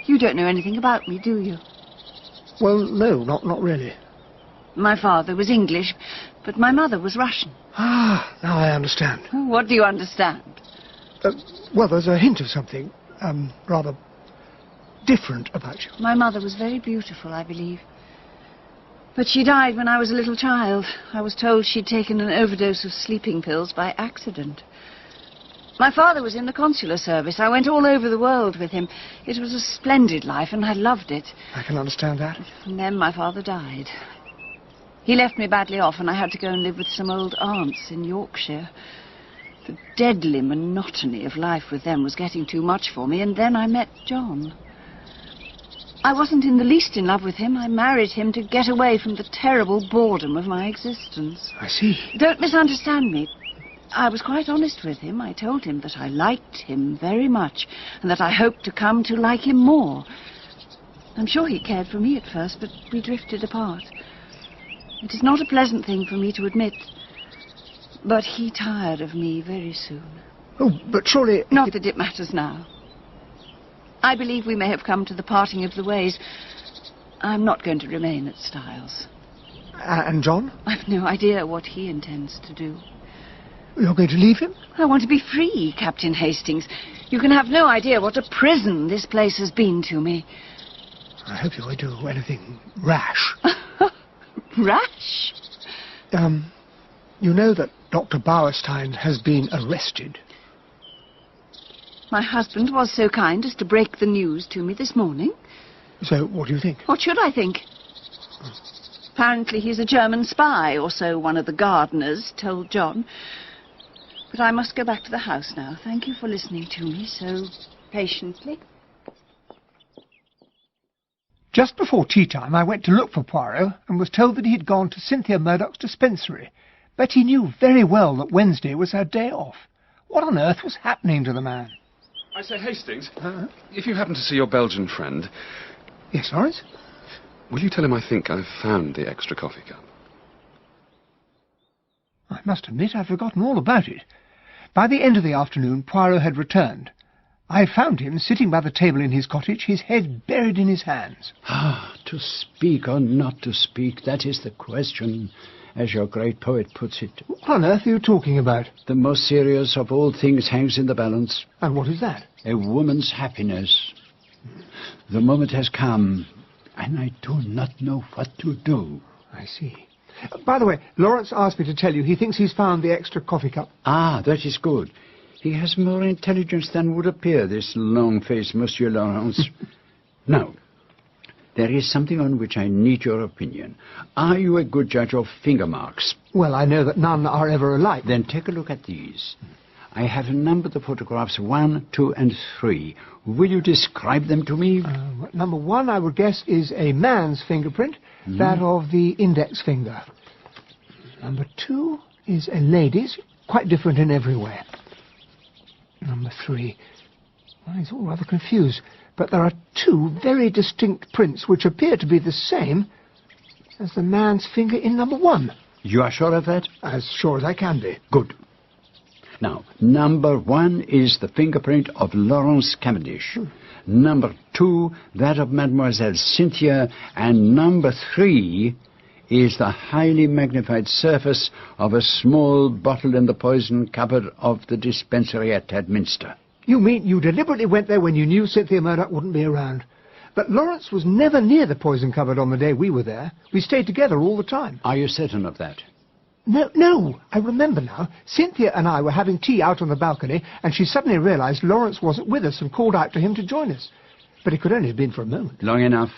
You don't know anything about me, do you? Well, no, not really. My father was English, but my mother was Russian. Ah, now I understand. What do you understand? Well, there's a hint of something, rather different about you. My mother was very beautiful, I believe. But she died when I was a little child. I was told she'd taken an overdose of sleeping pills by accident. My father was in the consular service. I went all over the world with him. It was a splendid life, and I loved it. I can understand that. And then my father died. He left me badly off, and I had to go and live with some old aunts in Yorkshire. The deadly monotony of life with them was getting too much for me, and then I met John. I wasn't in the least in love with him. I married him to get away from the terrible boredom of my existence. I see. Don't misunderstand me. I was quite honest with him. I told him that I liked him very much, and that I hoped to come to like him more. I'm sure he cared for me at first, but we drifted apart. It is not a pleasant thing for me to admit, but he tired of me very soon. Oh, but surely... Not that it matters now. I believe we may have come to the parting of the ways. I'm not going to remain at Styles. And John? I've no idea what he intends to do. You're going to leave him? I want to be free, Captain Hastings. You can have no idea what a prison this place has been to me. I hope you won't do anything rash. Rash? You know that Dr. Bauerstein has been arrested. My husband was so kind as to break the news to me this morning. So, what do you think? What should I think? Apparently he's a German spy, or so one of the gardeners told John. But I must go back to the house now. Thank you for listening to me so patiently. Just before tea time, I went to look for Poirot and was told that he had gone to Cynthia Murdoch's dispensary. But he knew very well that Wednesday was her day off. What on earth was happening to the man? I say, Hastings, if you happen to see your Belgian friend... Yes, Lawrence? Will you tell him I think I've found the extra coffee cup? I must admit I've forgotten all about it. By the end of the afternoon, Poirot had returned. I found him sitting by the table in his cottage, his head buried in his hands. Ah, to speak or not to speak, that is the question, as your great poet puts it. What on earth are you talking about? The most serious of all things hangs in the balance. And what is that? A woman's happiness. The moment has come, and I do not know what to do. I see. By the way, Lawrence asked me to tell you he thinks he's found the extra coffee cup. Ah, that is good. He has more intelligence than would appear, this long-faced Monsieur Lawrence. Now, there is something on which I need your opinion. Are you a good judge of finger marks? Well, I know that none are ever alike. Then take a look at these. I have numbered the photographs 1, 2, and 3. Will you describe them to me? Number 1, I would guess, is a man's fingerprint, that of the index finger. Number 2 is a lady's, quite different in every way. Number 3, well, he's all rather confused, but there are 2 very distinct prints which appear to be the same as the man's finger in number 1. You are sure of that? As sure as I can be. Good. Now, number 1 is the fingerprint of Lawrence Cavendish. Number 2, that of Mademoiselle Cynthia. And number 3 is the highly magnified surface of a small bottle in the poison cupboard of the dispensary at Tadminster. You mean you deliberately went there when you knew Cynthia Murdoch wouldn't be around? But Lawrence was never near the poison cupboard on the day we were there. We stayed together all the time. Are you certain of that? No, I remember now. Cynthia and I were having tea out on the balcony, and she suddenly realized Lawrence wasn't with us and called out to him to join us. But it could only have been for a moment. Long enough.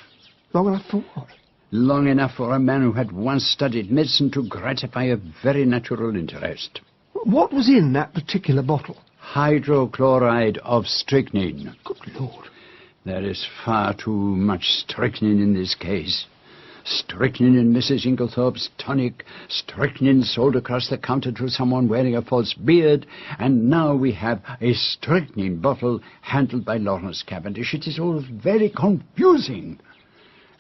Long enough for what? Long enough for a man who had once studied medicine to gratify a very natural interest. What was in that particular bottle? Hydrochloride of strychnine. Good Lord. There is far too much strychnine in this case. Strychnine in Mrs. Inglethorpe's tonic, strychnine sold across the counter to someone wearing a false beard, and now we have a strychnine bottle handled by Lawrence Cavendish. It is all very confusing.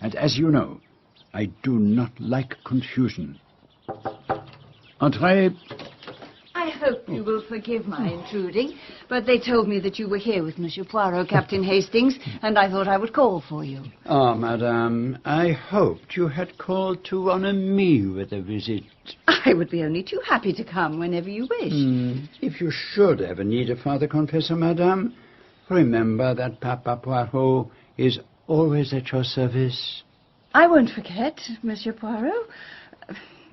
And as you know, I do not like confusion. Entrez. I hope you will forgive my intruding, but they told me that you were here with Monsieur Poirot, Captain Hastings, and I thought I would call for you. Oh, madame, I hoped you had called to honour me with a visit. I would be only too happy to come whenever you wish. If you should ever need a father confessor, madame, remember that Papa Poirot is always at your service. I won't forget, Monsieur Poirot.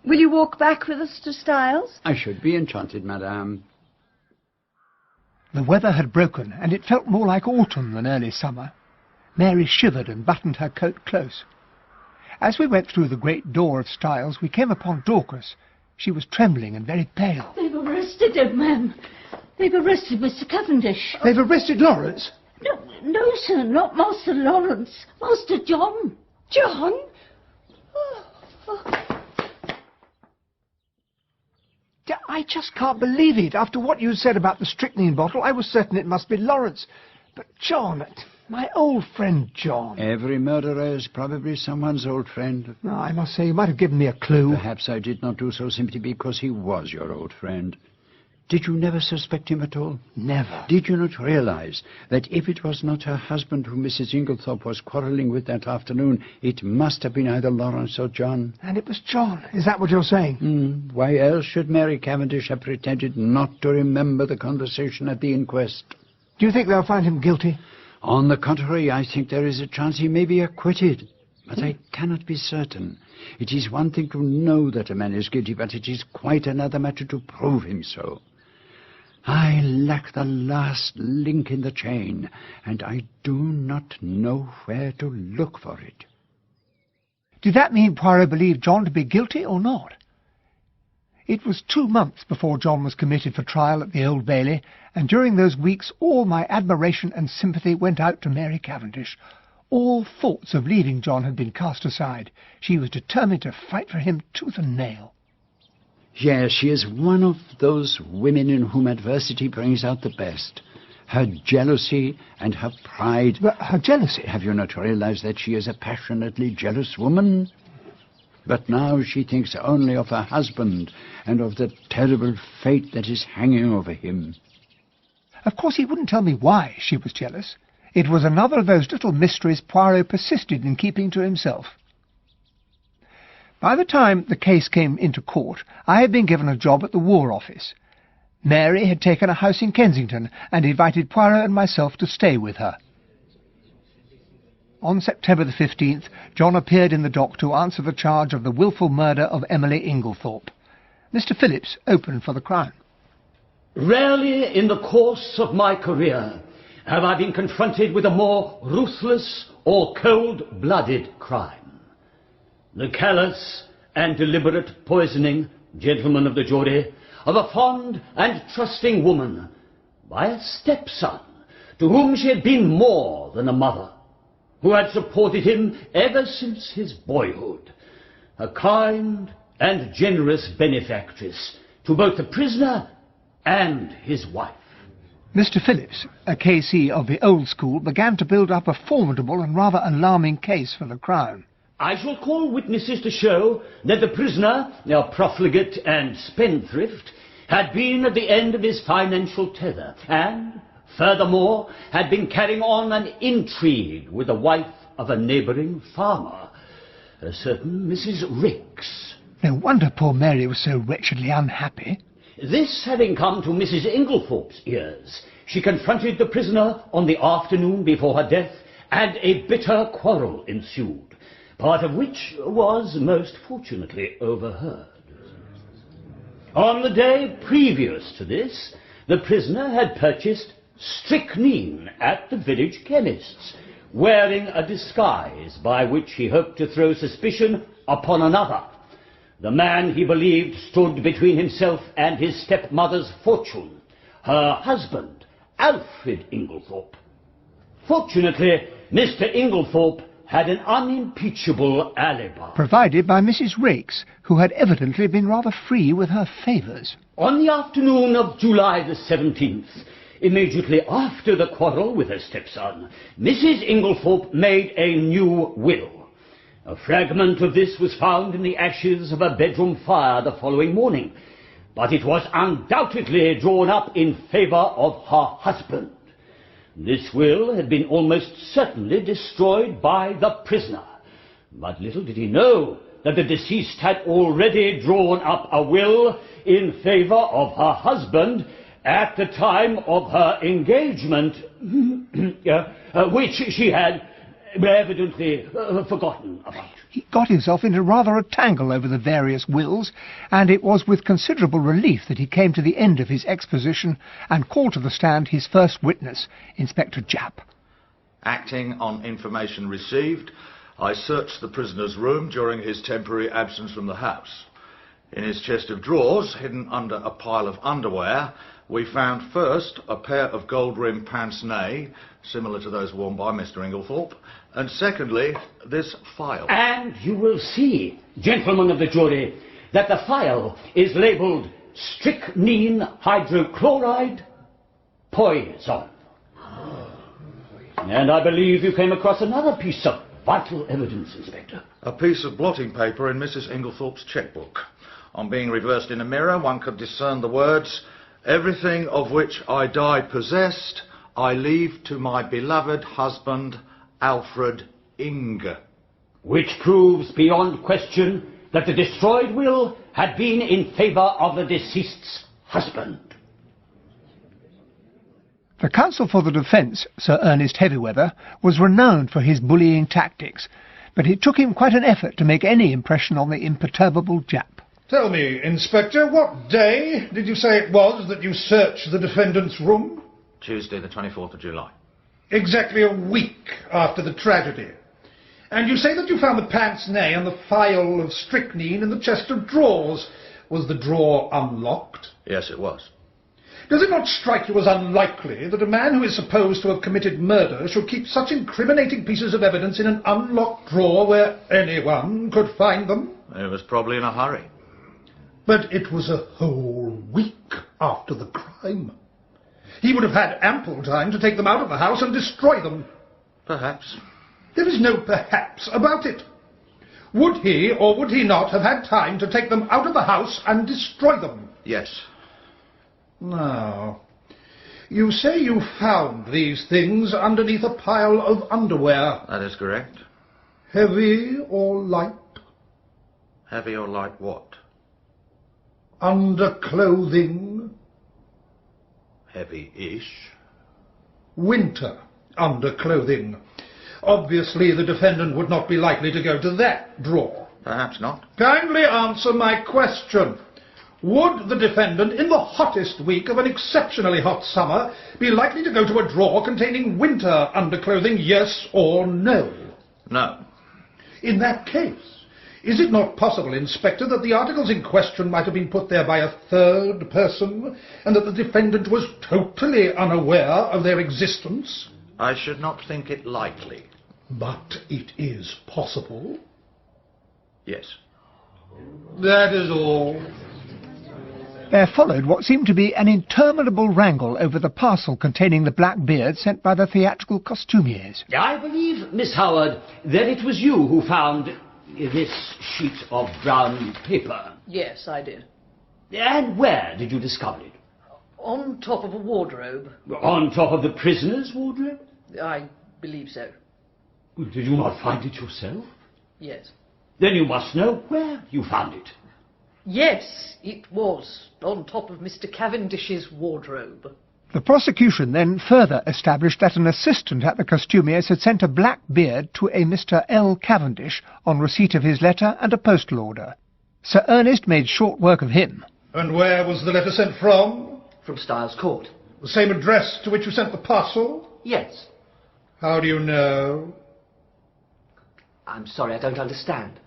Will you walk back with us to Styles? I should be enchanted, madame. The weather had broken, and it felt more like autumn than early summer. Mary shivered and buttoned her coat close. As we went through the great door of Styles, we came upon Dorcas. She was trembling and very pale. They've arrested him, ma'am. They've arrested Mr. Cavendish. They've arrested Lawrence? No, sir, not Master Lawrence. Master John. John? I just can't believe it. After what you said about the strychnine bottle, I was certain it must be Lawrence. But John, my old friend John. Every murderer is probably someone's old friend. No, I must say, you might have given me a clue. Perhaps I did not do so simply because he was your old friend. Did you never suspect him at all? Never. Did you not realize that if it was not her husband whom Mrs. Inglethorpe was quarrelling with that afternoon, it must have been either Lawrence or John? And it was John. Is that what you're saying? Why else should Mary Cavendish have pretended not to remember the conversation at the inquest? Do you think they'll find him guilty? On the contrary, I think there is a chance he may be acquitted. But I cannot be certain. It is one thing to know that a man is guilty, but it is quite another matter to prove him so. I lack the last link in the chain, and I do not know where to look for it. Did that mean Poirot believed John to be guilty or not? It was 2 months before John was committed for trial at the Old Bailey, and during those weeks all my admiration and sympathy went out to Mary Cavendish. All thoughts of leaving John had been cast aside. She was determined to fight for him tooth and nail. Yes, she is one of those women in whom adversity brings out the best. Her jealousy and her pride... But her jealousy? Have you not realized that she is a passionately jealous woman? But now she thinks only of her husband and of the terrible fate that is hanging over him. Of course he wouldn't tell me why she was jealous. It was another of those little mysteries Poirot persisted in keeping to himself. By the time the case came into court, I had been given a job at the War Office. Mary had taken a house in Kensington and invited Poirot and myself to stay with her. On September the 15th, John appeared in the dock to answer the charge of the wilful murder of Emily Inglethorpe. Mr. Phillips opened for the Crown. Rarely in the course of my career have I been confronted with a more ruthless or cold-blooded crime. The callous and deliberate poisoning, gentlemen of the jury, of a fond and trusting woman by a stepson to whom she had been more than a mother, who had supported him ever since his boyhood, a kind and generous benefactress to both the prisoner and his wife. Mr. Phillips, a K.C. of the old school, began to build up a formidable and rather alarming case for the Crown. I shall call witnesses to show that the prisoner, a profligate and spendthrift, had been at the end of his financial tether, and, furthermore, had been carrying on an intrigue with the wife of a neighbouring farmer, a certain Mrs. Ricks. No wonder poor Mary was so wretchedly unhappy. This having come to Mrs. Inglethorpe's ears, she confronted the prisoner on the afternoon before her death, and a bitter quarrel ensued, part of which was most fortunately overheard. On the day previous to this, the prisoner had purchased strychnine at the village chemist's, wearing a disguise by which he hoped to throw suspicion upon another. The man he believed stood between himself and his stepmother's fortune, her husband, Alfred Inglethorpe. Fortunately, Mr. Inglethorpe had an unimpeachable alibi. Provided by Mrs. Ricks, who had evidently been rather free with her favours. On the afternoon of July the 17th, immediately after the quarrel with her stepson, Mrs. Inglethorpe made a new will. A fragment of this was found in the ashes of a bedroom fire the following morning, but it was undoubtedly drawn up in favour of her husband. This will had been almost certainly destroyed by the prisoner, but little did he know that the deceased had already drawn up a will in favour of her husband at the time of her engagement, which she had evidently forgotten about. He got himself into rather a tangle over the various wills, and it was with considerable relief that he came to the end of his exposition and called to the stand his first witness, Inspector Japp. Acting on information received, I searched the prisoner's room during his temporary absence from the house. In his chest of drawers, hidden under a pile of underwear, we found first a pair of gold-rimmed pince-nez, similar to those worn by Mr. Inglethorpe, and secondly, this file. And you will see, gentlemen of the jury, that the file is labelled strychnine hydrochloride poison. And I believe you came across another piece of vital evidence, Inspector. A piece of blotting paper in Mrs. Inglethorpe's chequebook. On being reversed in a mirror, one could discern the words, "Everything of which I die possessed, I leave to my beloved husband, Alfred Inge." Which proves beyond question that the destroyed will had been in favour of the deceased's husband. The counsel for the defence, Sir Ernest Heavyweather, was renowned for his bullying tactics, but it took him quite an effort to make any impression on the imperturbable Japp. Tell me, Inspector, what day did you say it was that you searched the defendant's room? Tuesday, the 24th of July. Exactly a week after the tragedy. And you say that you found the pince-nez and the phial of strychnine in the chest of drawers. Was the drawer unlocked? Yes, it was. Does it not strike you as unlikely that a man who is supposed to have committed murder should keep such incriminating pieces of evidence in an unlocked drawer where anyone could find them? He was probably in a hurry. But it was a whole week after the crime. He would have had ample time to take them out of the house and destroy them. Perhaps. There is no perhaps about it. Would he or would he not have had time to take them out of the house and destroy them? Yes. Now, you say you found these things underneath a pile of underwear. That is correct. Heavy or light? Heavy or light what? Underclothing. Heavy-ish. Winter underclothing. Obviously the defendant would not be likely to go to that drawer. Perhaps not. Kindly answer my question. Would the defendant, in the hottest week of an exceptionally hot summer, be likely to go to a drawer containing winter underclothing, yes or no? No. In that case, is it not possible, Inspector, that the articles in question might have been put there by a third person, and that the defendant was totally unaware of their existence? I should not think it likely. But it is possible? Yes. That is all. There followed what seemed to be an interminable wrangle over the parcel containing the black beard sent by the theatrical costumiers. I believe, Miss Howard, that it was you who found this sheet of brown paper. Yes, I did. And where did you discover it? On top of a wardrobe. On top of the prisoner's wardrobe? I believe so. Did you not find it yourself? Yes. Then you must know where you found it. Yes, it was on top of Mr. Cavendish's wardrobe. The prosecution then further established that an assistant at the costumiers had sent a black beard to a Mr. L. Cavendish on receipt of his letter and a postal order. Sir Ernest made short work of him. And where was the letter sent from? From Styles Court. The same address to which you sent the parcel? Yes. How do you know? I'm sorry, I don't understand.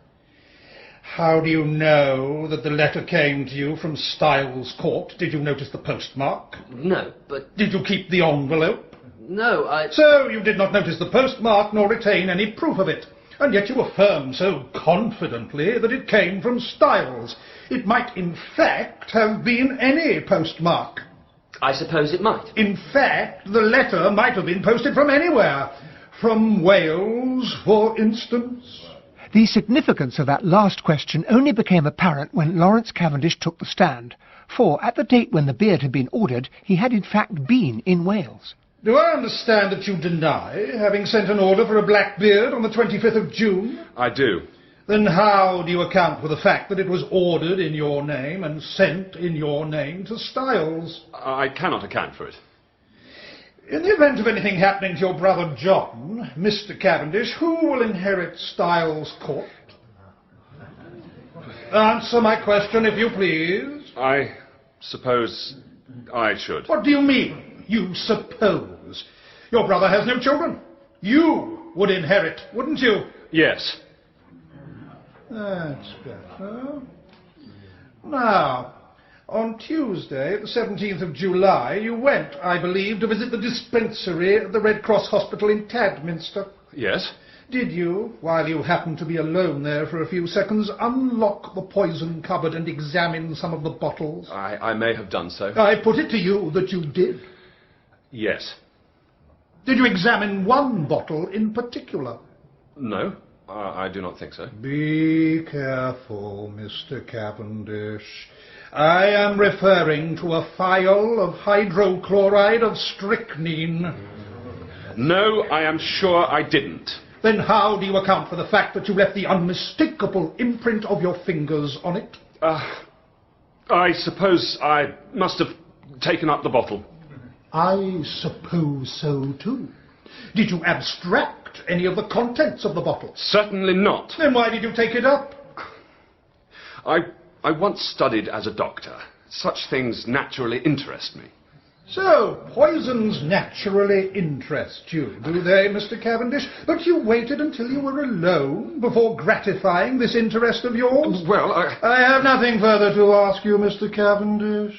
How do you know that the letter came to you from Styles Court? Did you notice the postmark? No, but... Did you keep the envelope? No, I... So you did not notice the postmark nor retain any proof of it. And yet you affirm so confidently that it came from Styles. It might in fact have been any postmark. I suppose it might. In fact, the letter might have been posted from anywhere. From Wales, for instance. The significance of that last question only became apparent when Lawrence Cavendish took the stand, for at the date when the beard had been ordered, he had in fact been in Wales. Do I understand that you deny having sent an order for a black beard on the 25th of June? I do. Then how do you account for the fact that it was ordered in your name and sent in your name to Styles? I cannot account for it. In the event of anything happening to your brother John, Mr. Cavendish, who will inherit Styles Court? Answer my question, if you please. I suppose I should. What do you mean, you suppose? Your brother has no children. You would inherit, wouldn't you? Yes. That's better. Now, on Tuesday, the 17th of July, you went, I believe, to visit the dispensary at the Red Cross Hospital in Tadminster. Yes. Did you, while you happened to be alone there for a few seconds, unlock the poison cupboard and examine some of the bottles? I may have done so. I put it to you that you did. Yes. Did you examine one bottle in particular? No, I do not think so. Be careful, Mr. Cavendish. I am referring to a phial of hydrochloride of strychnine. No, I am sure I didn't. Then how do you account for the fact that you left the unmistakable imprint of your fingers on it? I suppose I must have taken up the bottle. I suppose so, too. Did you abstract any of the contents of the bottle? Certainly not. Then why did you take it up? I once studied as a doctor. Such things naturally interest me. So, poisons naturally interest you, do they, Mr. Cavendish? But you waited until you were alone before gratifying this interest of yours? Well, I have nothing further to ask you, Mr. Cavendish.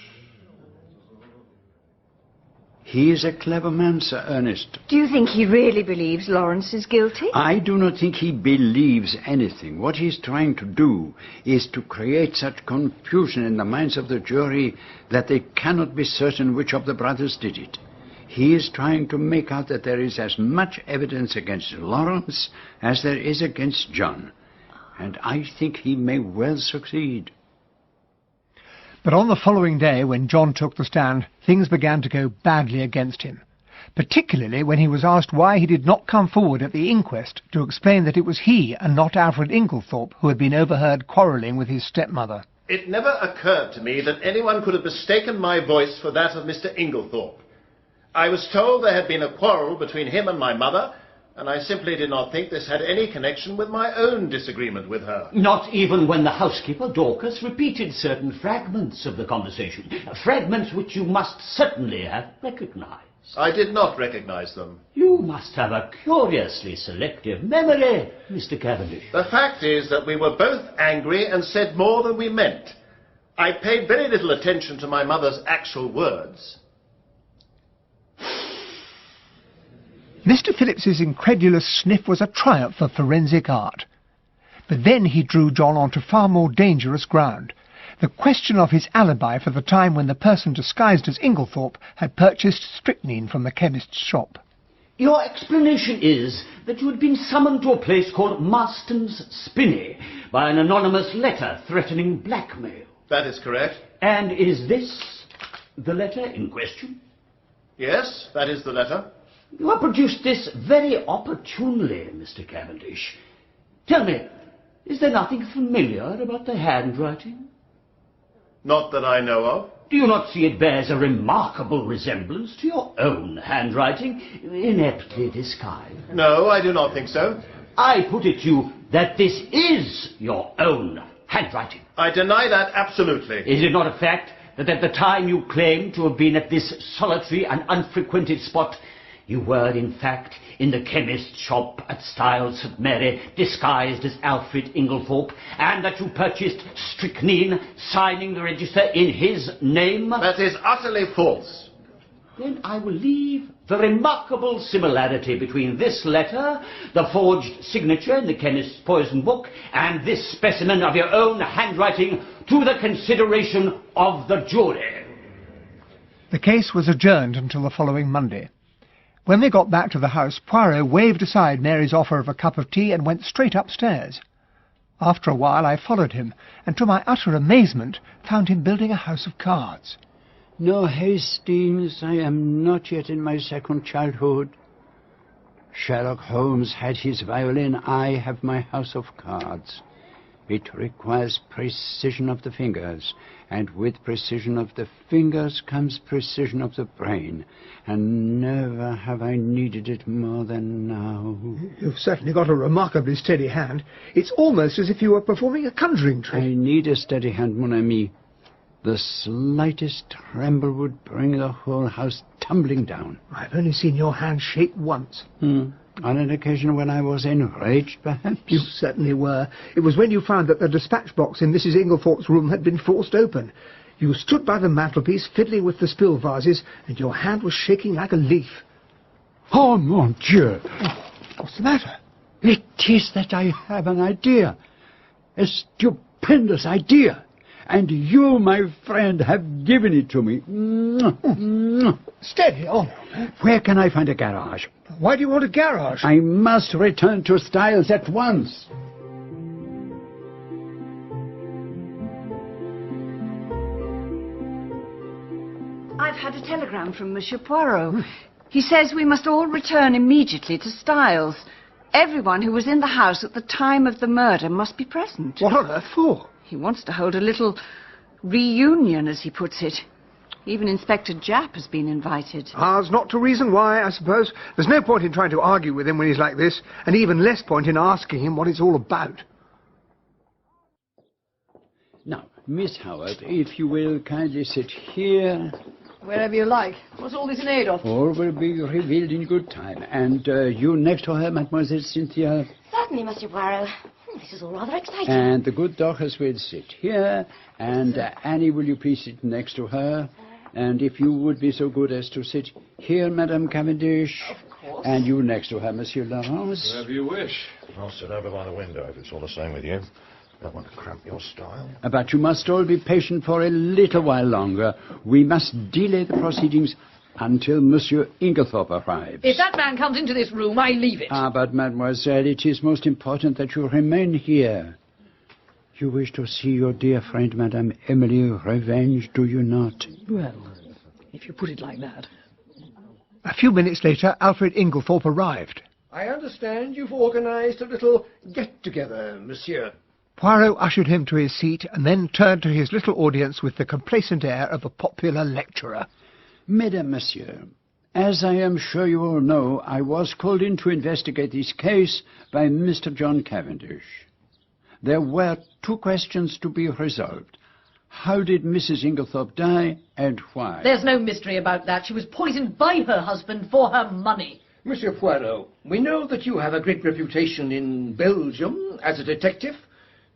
He is a clever man, Sir Ernest. Do you think he really believes Lawrence is guilty? I do not think he believes anything. What he is trying to do is to create such confusion in the minds of the jury that they cannot be certain which of the brothers did it. He is trying to make out that there is as much evidence against Lawrence as there is against John. And I think he may well succeed. But on the following day, when John took the stand, things began to go badly against him, particularly when he was asked why he did not come forward at the inquest to explain that it was he and not Alfred Inglethorpe who had been overheard quarrelling with his stepmother. It never occurred to me that anyone could have mistaken my voice for that of Mr. Inglethorpe. I was told there had been a quarrel between him and my mother, and I simply did not think this had any connection with my own disagreement with her. Not even when the housekeeper, Dorcas, repeated certain fragments of the conversation. Fragments which you must certainly have recognized. I did not recognize them. You must have a curiously selective memory, Mr. Cavendish. The fact is that we were both angry and said more than we meant. I paid very little attention to my mother's actual words. Mr. Phillips's incredulous sniff was a triumph of forensic art. But then he drew John onto far more dangerous ground. The question of his alibi for the time when the person disguised as Inglethorpe had purchased strychnine from the chemist's shop. Your explanation is that you had been summoned to a place called Marston's Spinney by an anonymous letter threatening blackmail. That is correct. And is this the letter in question? Yes, that is the letter. You have produced this very opportunely, Mr. Cavendish. Tell me, is there nothing familiar about the handwriting? Not that I know of. Do you not see it bears a remarkable resemblance to your own handwriting, ineptly disguised? No, I do not think so. I put it to you that this is your own handwriting. I deny that absolutely. Is it not a fact that at the time you claim to have been at this solitary and unfrequented spot, you were, in fact, in the chemist's shop at Styles St. Mary, disguised as Alfred Inglethorpe, and that you purchased strychnine, signing the register in his name? That is utterly false. Then I will leave the remarkable similarity between this letter, the forged signature in the chemist's poison book, and this specimen of your own handwriting to the consideration of the jury. The case was adjourned until the following Monday. When they got back to the house, Poirot waved aside Mary's offer of a cup of tea and went straight upstairs. After a while I followed him, and to my utter amazement found him building a house of cards. No, Hastings, I am not yet in my second childhood. Sherlock Holmes had his violin, I have my house of cards. It requires precision of the fingers, and with precision of the fingers comes precision of the brain, and never have I needed it more than now. You've certainly got a remarkably steady hand. It's almost as if you were performing a conjuring trick. I need a steady hand, mon ami. The slightest tremble would bring the whole house tumbling down. I've only seen your hand shake once. On an occasion when I was enraged, perhaps? You certainly were. It was when you found that the dispatch box in Mrs. Inglethorpe's room had been forced open. You stood by the mantelpiece, fiddling with the spill vases, and your hand was shaking like a leaf. Oh, mon Dieu! What's the matter? It is that I have an idea. A stupendous idea. And you, my friend, have given it to me. Steady on. Where can I find a garage? Why do you want a garage? I must return to Styles at once. I've had a telegram from Monsieur Poirot. He says we must all return immediately to Styles. Everyone who was in the house at the time of the murder must be present. What on earth for? He wants to hold a little reunion, as he puts it. Even Inspector Japp has been invited. Ours not to reason why, I suppose. There's no point in trying to argue with him when he's like this, and even less point in asking him what it's all about. Now, Miss Howard, if you will kindly sit here. Wherever you like. What's all this in aid of? All will be revealed in good time. And you next to her, Mademoiselle Cynthia. Certainly, Monsieur Poirot. This is all rather exciting. And the good Dorcas will sit here. And Annie, will you please sit next to her? And if you would be so good as to sit here, Madame Cavendish. Of course. And you next to her, Monsieur Laurence. Wherever you wish. I'll sit over by the window if it's all the same with you. Don't want to cramp your style. But you must all be patient for a little while longer. We must delay the proceedings until Monsieur Inglethorpe arrives. If that man comes into this room, I leave it. But mademoiselle, it is most important that you remain here. You wish to see your dear friend, Madame Emily, revenged, do you not? Well, if you put it like that. A few minutes later, Alfred Inglethorpe arrived. I understand you've organised a little get-together, monsieur. Poirot ushered him to his seat and then turned to his little audience with the complacent air of a popular lecturer. Mesdames, Monsieur, as I am sure you all know, I was called in to investigate this case by Mr. John Cavendish. There were two questions to be resolved. How did Mrs. Inglethorpe die, and why? There's no mystery about that. She was poisoned by her husband for her money. Monsieur Poirot, we know that you have a great reputation in Belgium as a detective,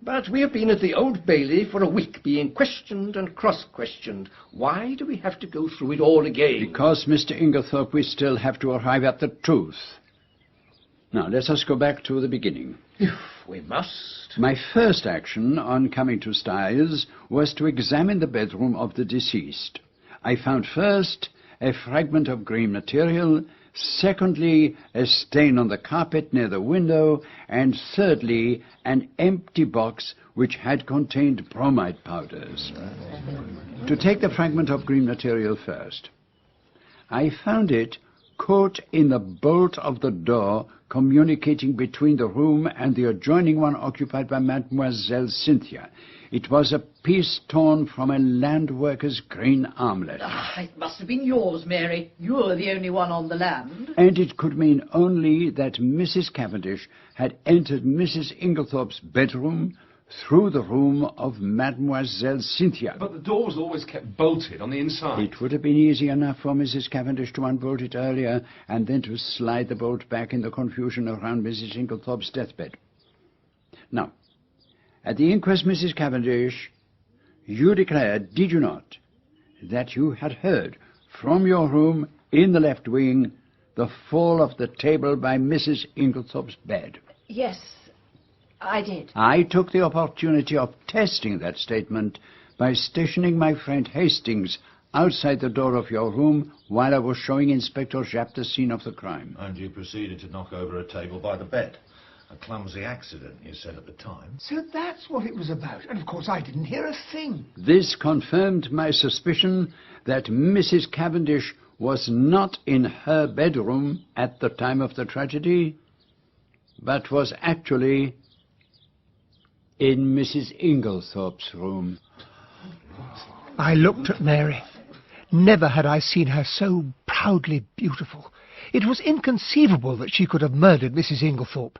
but we have been at the Old Bailey for a week being questioned and cross-questioned. Why do we have to go through it all again? Because, Mr. Inglethorpe, we still have to arrive at the truth. Now, let us go back to the beginning. If we must. My first action on coming to Styles was to examine the bedroom of the deceased. I found first a fragment of green material, secondly, a stain on the carpet near the window, and thirdly, an empty box which had contained bromide powders. To take the fragment of green material first, I found it caught in the bolt of the door communicating between the room and the adjoining one occupied by Mademoiselle Cynthia. It was a piece torn from a land worker's green armlet. It must have been yours, Mary. You're the only one on the land. And it could mean only that Mrs. Cavendish had entered Mrs. Inglethorpe's bedroom through the room of Mademoiselle Cynthia. But the door was always kept bolted on the inside. It would have been easy enough for Mrs. Cavendish to unbolt it earlier and then to slide the bolt back in the confusion around Mrs. Inglethorpe's deathbed. Now, at the inquest, Mrs. Cavendish, you declared, did you not, that you had heard from your room in the left wing the fall of the table by Mrs. Inglethorpe's bed? Yes, I did. I took the opportunity of testing that statement by stationing my friend Hastings outside the door of your room while I was showing Inspector Japp the scene of the crime. And you proceeded to knock over a table by the bed. A clumsy accident, you said at the time. So that's what it was about. And of course I didn't hear a thing. This confirmed my suspicion that Mrs. Cavendish was not in her bedroom at the time of the tragedy, but was actually in Mrs. Inglethorpe's room. I looked at Mary. Never had I seen her so proudly beautiful. It was inconceivable that she could have murdered Mrs. Inglethorpe.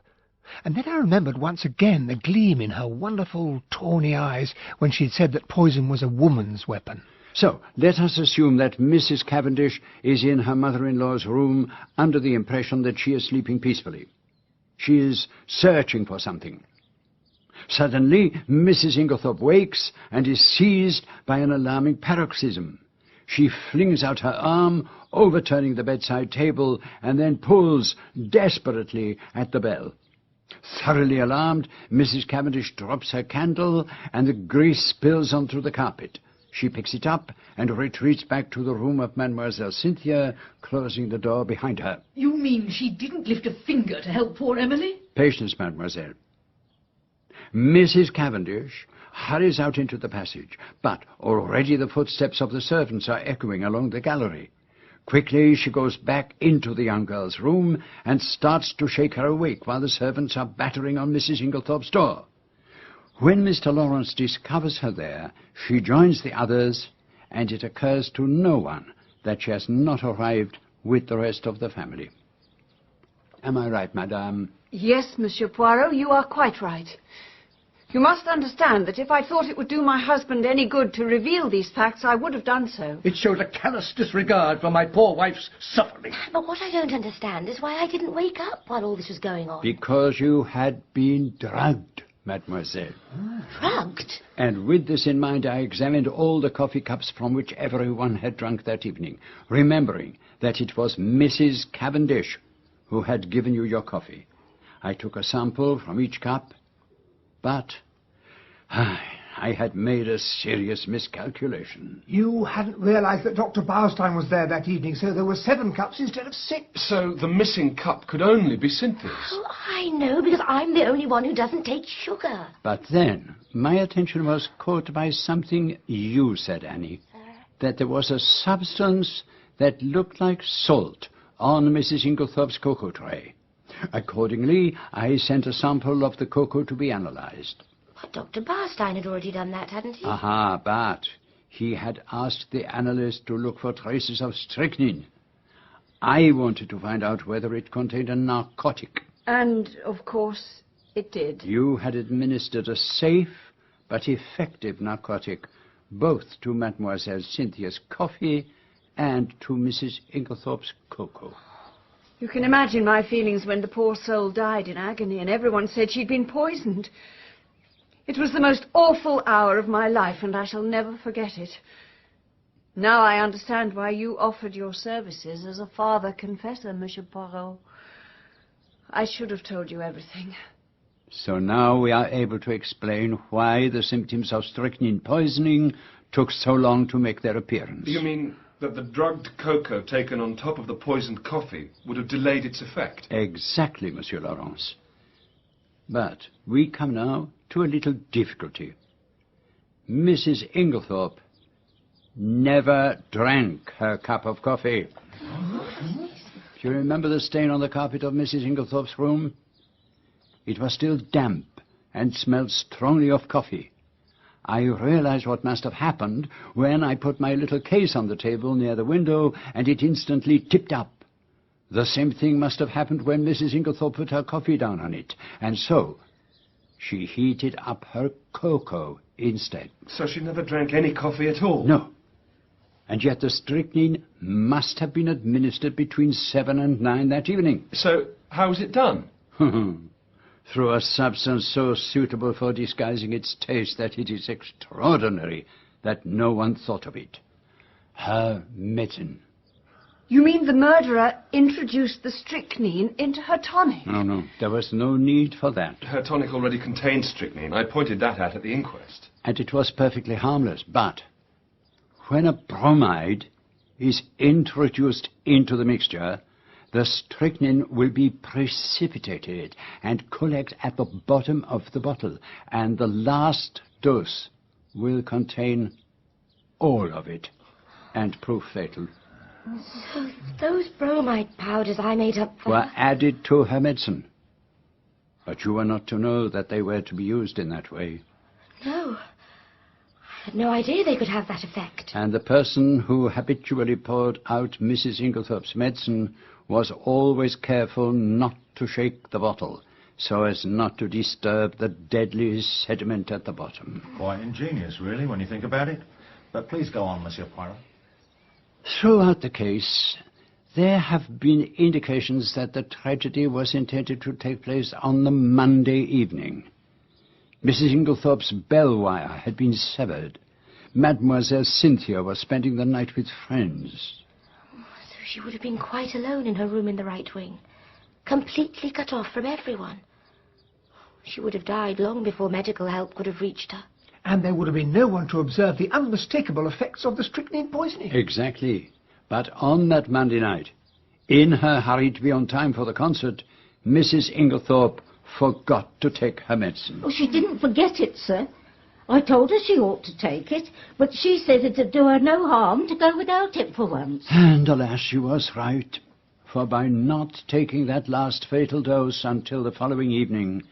And then I remembered once again the gleam in her wonderful tawny eyes when she had said that poison was a woman's weapon. So, let us assume that Mrs. Cavendish is in her mother-in-law's room under the impression that she is sleeping peacefully. She is searching for something. Suddenly, Mrs. Inglethorpe wakes and is seized by an alarming paroxysm. She flings out her arm, overturning the bedside table, and then pulls desperately at the bell. Thoroughly alarmed, Mrs. Cavendish drops her candle, and the grease spills onto the carpet. She picks it up and retreats back to the room of Mademoiselle Cynthia, closing the door behind her. You mean she didn't lift a finger to help poor Emily? Patience, mademoiselle. Mrs. Cavendish hurries out into the passage, but already the footsteps of the servants are echoing along the gallery. Quickly she goes back into the young girl's room and starts to shake her awake while the servants are battering on Mrs. Inglethorpe's door. When Mr. Lawrence discovers her there, she joins the others, and it occurs to no one that she has not arrived with the rest of the family. Am I right, madame? Yes, Monsieur Poirot, you are quite right. You must understand that if I thought it would do my husband any good to reveal these facts, I would have done so. It shows a callous disregard for my poor wife's suffering. But what I don't understand is why I didn't wake up while all this was going on. Because you had been drugged, mademoiselle. Drugged? And with this in mind, I examined all the coffee cups from which everyone had drunk that evening, remembering that it was Mrs. Cavendish who had given you your coffee. I took a sample from each cup, but I had made a serious miscalculation. You hadn't realised that Dr. Beilstein was there that evening, so there were 7 cups instead of 6. So the missing cup could only be Cynthia's. Oh, I know, because I'm the only one who doesn't take sugar. But then my attention was caught by something you said, Annie, that there was a substance that looked like salt on Mrs. Inglethorpe's cocoa tray. Accordingly, I sent a sample of the cocoa to be analysed. But Dr. Beilstein had already done that, hadn't he? Aha, but he had asked the analyst to look for traces of strychnine. I wanted to find out whether it contained a narcotic. And, of course, it did. You had administered a safe but effective narcotic both to Mademoiselle Cynthia's coffee and to Mrs. Inglethorpe's cocoa. You can imagine my feelings when the poor soul died in agony and everyone said she'd been poisoned. It was the most awful hour of my life, and I shall never forget it. Now I understand why you offered your services as a father-confessor, Monsieur Poirot. I should have told you everything. So now we are able to explain why the symptoms of strychnine poisoning took so long to make their appearance. You mean that the drugged cocoa taken on top of the poisoned coffee would have delayed its effect? Exactly, Monsieur Lawrence. But we come now to a little difficulty. Mrs. Inglethorpe never drank her cup of coffee. Do you remember the stain on the carpet of Mrs. Inglethorpe's room? It was still damp and smelled strongly of coffee. I realized what must have happened when I put my little case on the table near the window and it instantly tipped up. The same thing must have happened when Mrs. Inglethorpe put her coffee down on it, and so she heated up her cocoa instead. So she never drank any coffee at all? No. And yet the strychnine must have been administered between 7 and 9 that evening. So how was it done? Through a substance so suitable for disguising its taste that it is extraordinary that no one thought of it. Her mitten. You mean the murderer introduced the strychnine into her tonic? No, there was no need for that. Her tonic already contained strychnine. I pointed that out at the inquest. And it was perfectly harmless, but when a bromide is introduced into the mixture, the strychnine will be precipitated and collect at the bottom of the bottle, and the last dose will contain all of it and prove fatal. So those bromide powders I made up for... were added to her medicine. But you were not to know that they were to be used in that way. No. I had no idea they could have that effect. And the person who habitually poured out Mrs. Inglethorpe's medicine was always careful not to shake the bottle, so as not to disturb the deadly sediment at the bottom. Quite ingenious, really, when you think about it. But please go on, Monsieur Poirot. Throughout the case, there have been indications that the tragedy was intended to take place on the Monday evening. Mrs. Inglethorpe's bell wire had been severed. Mademoiselle Cynthia was spending the night with friends. So she would have been quite alone in her room in the right wing, completely cut off from everyone. She would have died long before medical help could have reached her. And there would have been no one to observe the unmistakable effects of the strychnine poisoning. Exactly. But on that Monday night, in her hurry to be on time for the concert, Mrs. Inglethorpe forgot to take her medicine. Oh, she didn't forget it, sir. I told her she ought to take it, but she said it'd do her no harm to go without it for once. And alas, she was right. For by not taking that last fatal dose until the following evening,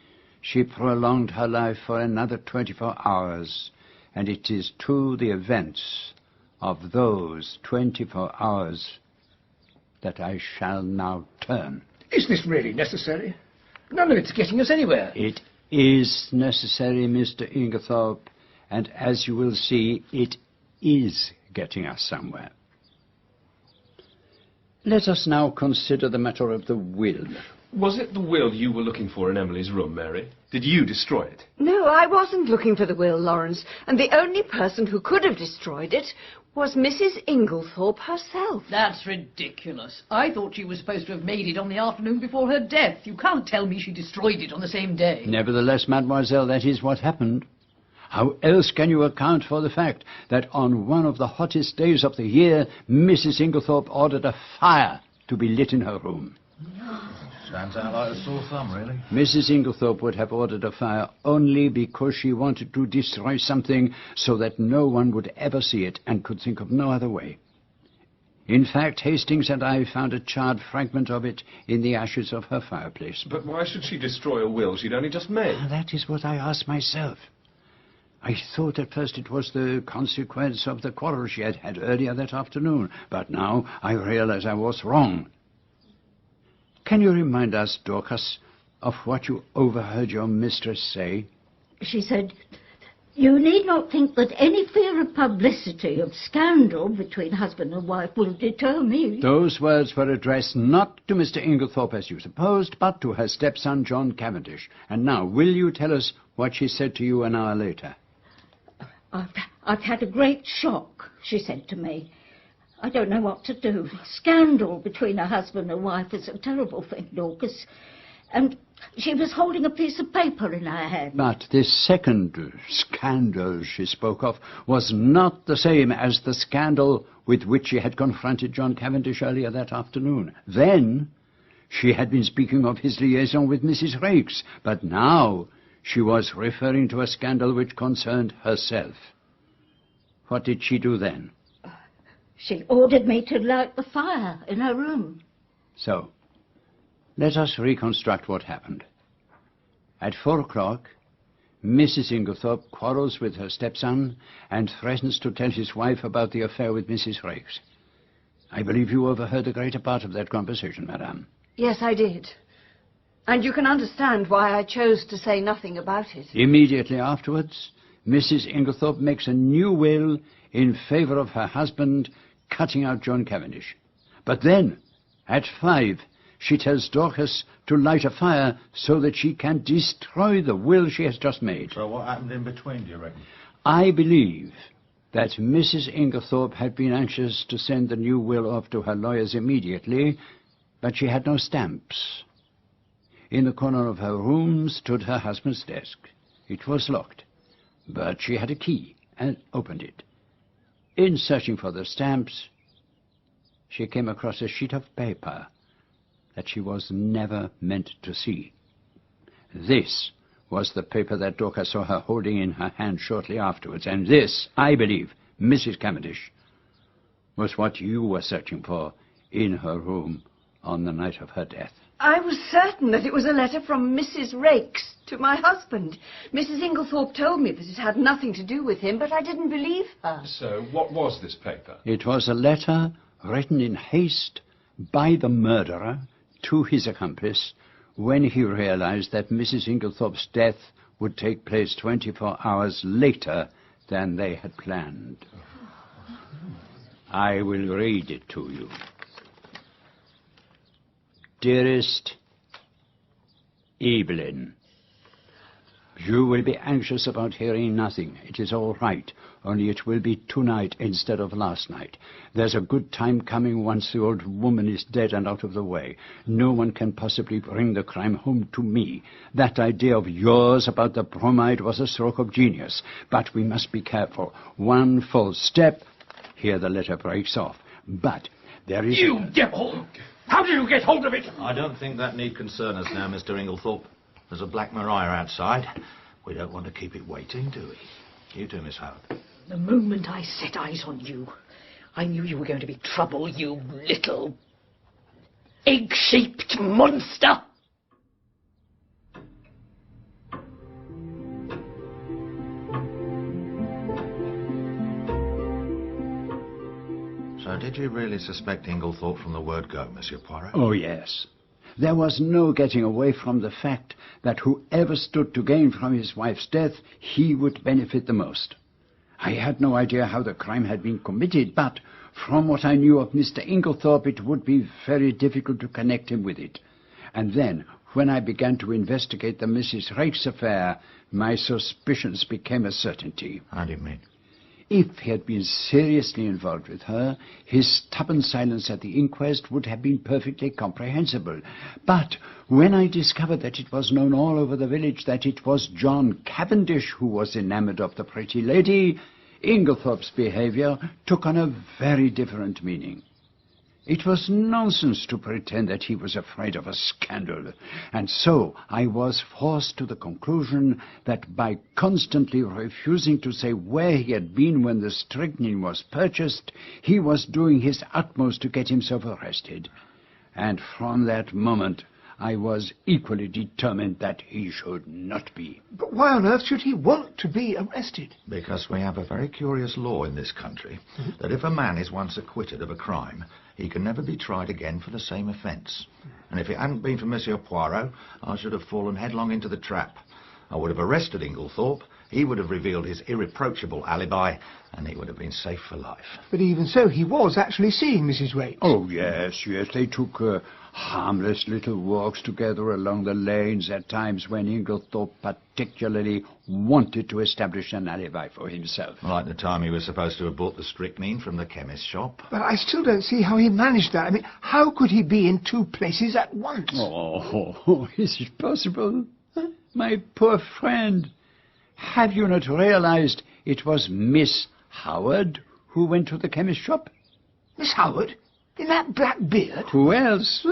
she prolonged her life for another 24 hours, and it is to the events of those 24 hours that I shall now turn. Is this really necessary? None of it's getting us anywhere. It is necessary, Mr. Inglethorpe, and as you will see, it is getting us somewhere. Let us now consider the matter of the will. Was it the will you were looking for in Emily's room, Mary? Did you destroy it? No, I wasn't looking for the will, Lawrence, and the only person who could have destroyed it was Mrs. Inglethorpe herself. That's ridiculous. I thought she was supposed to have made it on the afternoon before her death. You can't tell me she destroyed it on the same day. Nevertheless, mademoiselle, that is what happened. How else can you account for the fact that on one of the hottest days of the year, Mrs. Inglethorpe ordered a fire to be lit in her room? Stands out like a sore thumb, really. Mrs. Inglethorpe would have ordered a fire only because she wanted to destroy something so that no one would ever see it and could think of no other way. In fact, Hastings and I found a charred fragment of it in the ashes of her fireplace. But why should she destroy a will she'd only just made? That is what I asked myself. I thought at first it was the consequence of the quarrel she had had earlier that afternoon, but now I realize I was wrong. Can you remind us, Dorcas, of what you overheard your mistress say? She said, "You need not think that any fear of publicity, of scandal between husband and wife will deter me." Those words were addressed not to Mr. Inglethorpe, as you supposed, but to her stepson, John Cavendish. And now, will you tell us what she said to you an hour later? I've had a great shock, she said to me. I don't know what to do. Scandal between a husband and wife is a terrible thing, Dorcas. And she was holding a piece of paper in her hand. But this second scandal she spoke of was not the same as the scandal with which she had confronted John Cavendish earlier that afternoon. Then she had been speaking of his liaison with Mrs. Raikes, but now she was referring to a scandal which concerned herself. What did she do then? She ordered me to light the fire in her room. So, let us reconstruct what happened. At 4 o'clock, Mrs. Inglethorpe quarrels with her stepson and threatens to tell his wife about the affair with Mrs. Raikes. I believe you overheard the greater part of that conversation, madame. Yes, I did. And you can understand why I chose to say nothing about it. Immediately afterwards, Mrs. Inglethorpe makes a new will in favour of her husband, cutting out John Cavendish. But then, at 5, she tells Dorcas to light a fire so that she can destroy the will she has just made. So what happened in between, do you reckon? I believe that Mrs. Inglethorpe had been anxious to send the new will off to her lawyers immediately, but she had no stamps. In the corner of her room stood her husband's desk. It was locked, but she had a key and opened it. In searching for the stamps, she came across a sheet of paper that she was never meant to see. This was the paper that Dorcas saw her holding in her hand shortly afterwards, and this, I believe, Mrs. Cavendish, was what you were searching for in her room on the night of her death. I was certain that it was a letter from Mrs. Raikes to my husband. Mrs. Inglethorpe told me that it had nothing to do with him, but I didn't believe her. So, what was this paper? It was a letter written in haste by the murderer to his accomplice when he realized that Mrs. Inglethorpe's death would take place 24 hours later than they had planned. I will read it to you. Dearest Evelyn, you will be anxious about hearing nothing. It is all right, only it will be tonight instead of last night. There's a good time coming once the old woman is dead and out of the way. No one can possibly bring the crime home to me. That idea of yours about the bromide was a stroke of genius, but we must be careful. One false step. Here the letter breaks off. But there is... You devil! How did you get hold of it? I don't think that need concern us now, Mr. Inglethorpe. There's a Black Maria outside. We don't want to keep it waiting, do we? You too, Miss Howard. The moment I set eyes on you, I knew you were going to be trouble, you little egg-shaped monster. So did you really suspect Inglethorpe from the word go, Monsieur Poirot? Oh, yes. There was no getting away from the fact that whoever stood to gain from his wife's death, he would benefit the most. I had no idea how the crime had been committed, but from what I knew of Mr. Inglethorpe, it would be very difficult to connect him with it. And then, when I began to investigate the Mrs. Raikes affair, my suspicions became a certainty. How do you mean? If he had been seriously involved with her, his stubborn silence at the inquest would have been perfectly comprehensible. But when I discovered that it was known all over the village that it was John Cavendish who was enamoured of the pretty lady, Inglethorpe's behaviour took on a very different meaning. It was nonsense to pretend that he was afraid of a scandal, and so I was forced to the conclusion that by constantly refusing to say where he had been when the strychnine was purchased, he was doing his utmost to get himself arrested. And from that moment, I was equally determined that he should not be. But why on earth should he want to be arrested? Because we have a very curious law in this country that if a man is once acquitted of a crime, he can never be tried again for the same offence. And if it hadn't been for Monsieur Poirot, I should have fallen headlong into the trap. I would have arrested Inglethorpe, he would have revealed his irreproachable alibi, and he would have been safe for life. But even so, he was actually seeing Mrs. Raikes. Oh, yes, they took harmless little walks together along the lanes at times when Inglethorpe particularly wanted to establish an alibi for himself. Like the time he was supposed to have bought the strychnine from the chemist's shop. But I still don't see how he managed that. I mean, how could he be in two places at once? Oh, is it possible? My poor friend, have you not realized it was Miss Howard who went to the chemist's shop? Miss Howard? In that black beard? Who else?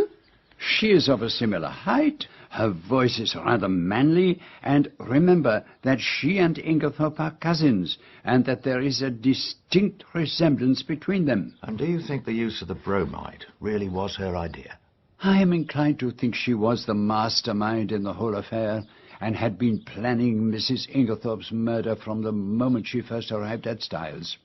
She is of a similar height, her voice is rather manly, and remember that she and Inglethorpe are cousins, and that there is a distinct resemblance between them. And do you think the use of the bromide really was her idea? I am inclined to think she was the mastermind in the whole affair, and had been planning Mrs. Inglethorpe's murder from the moment she first arrived at Styles.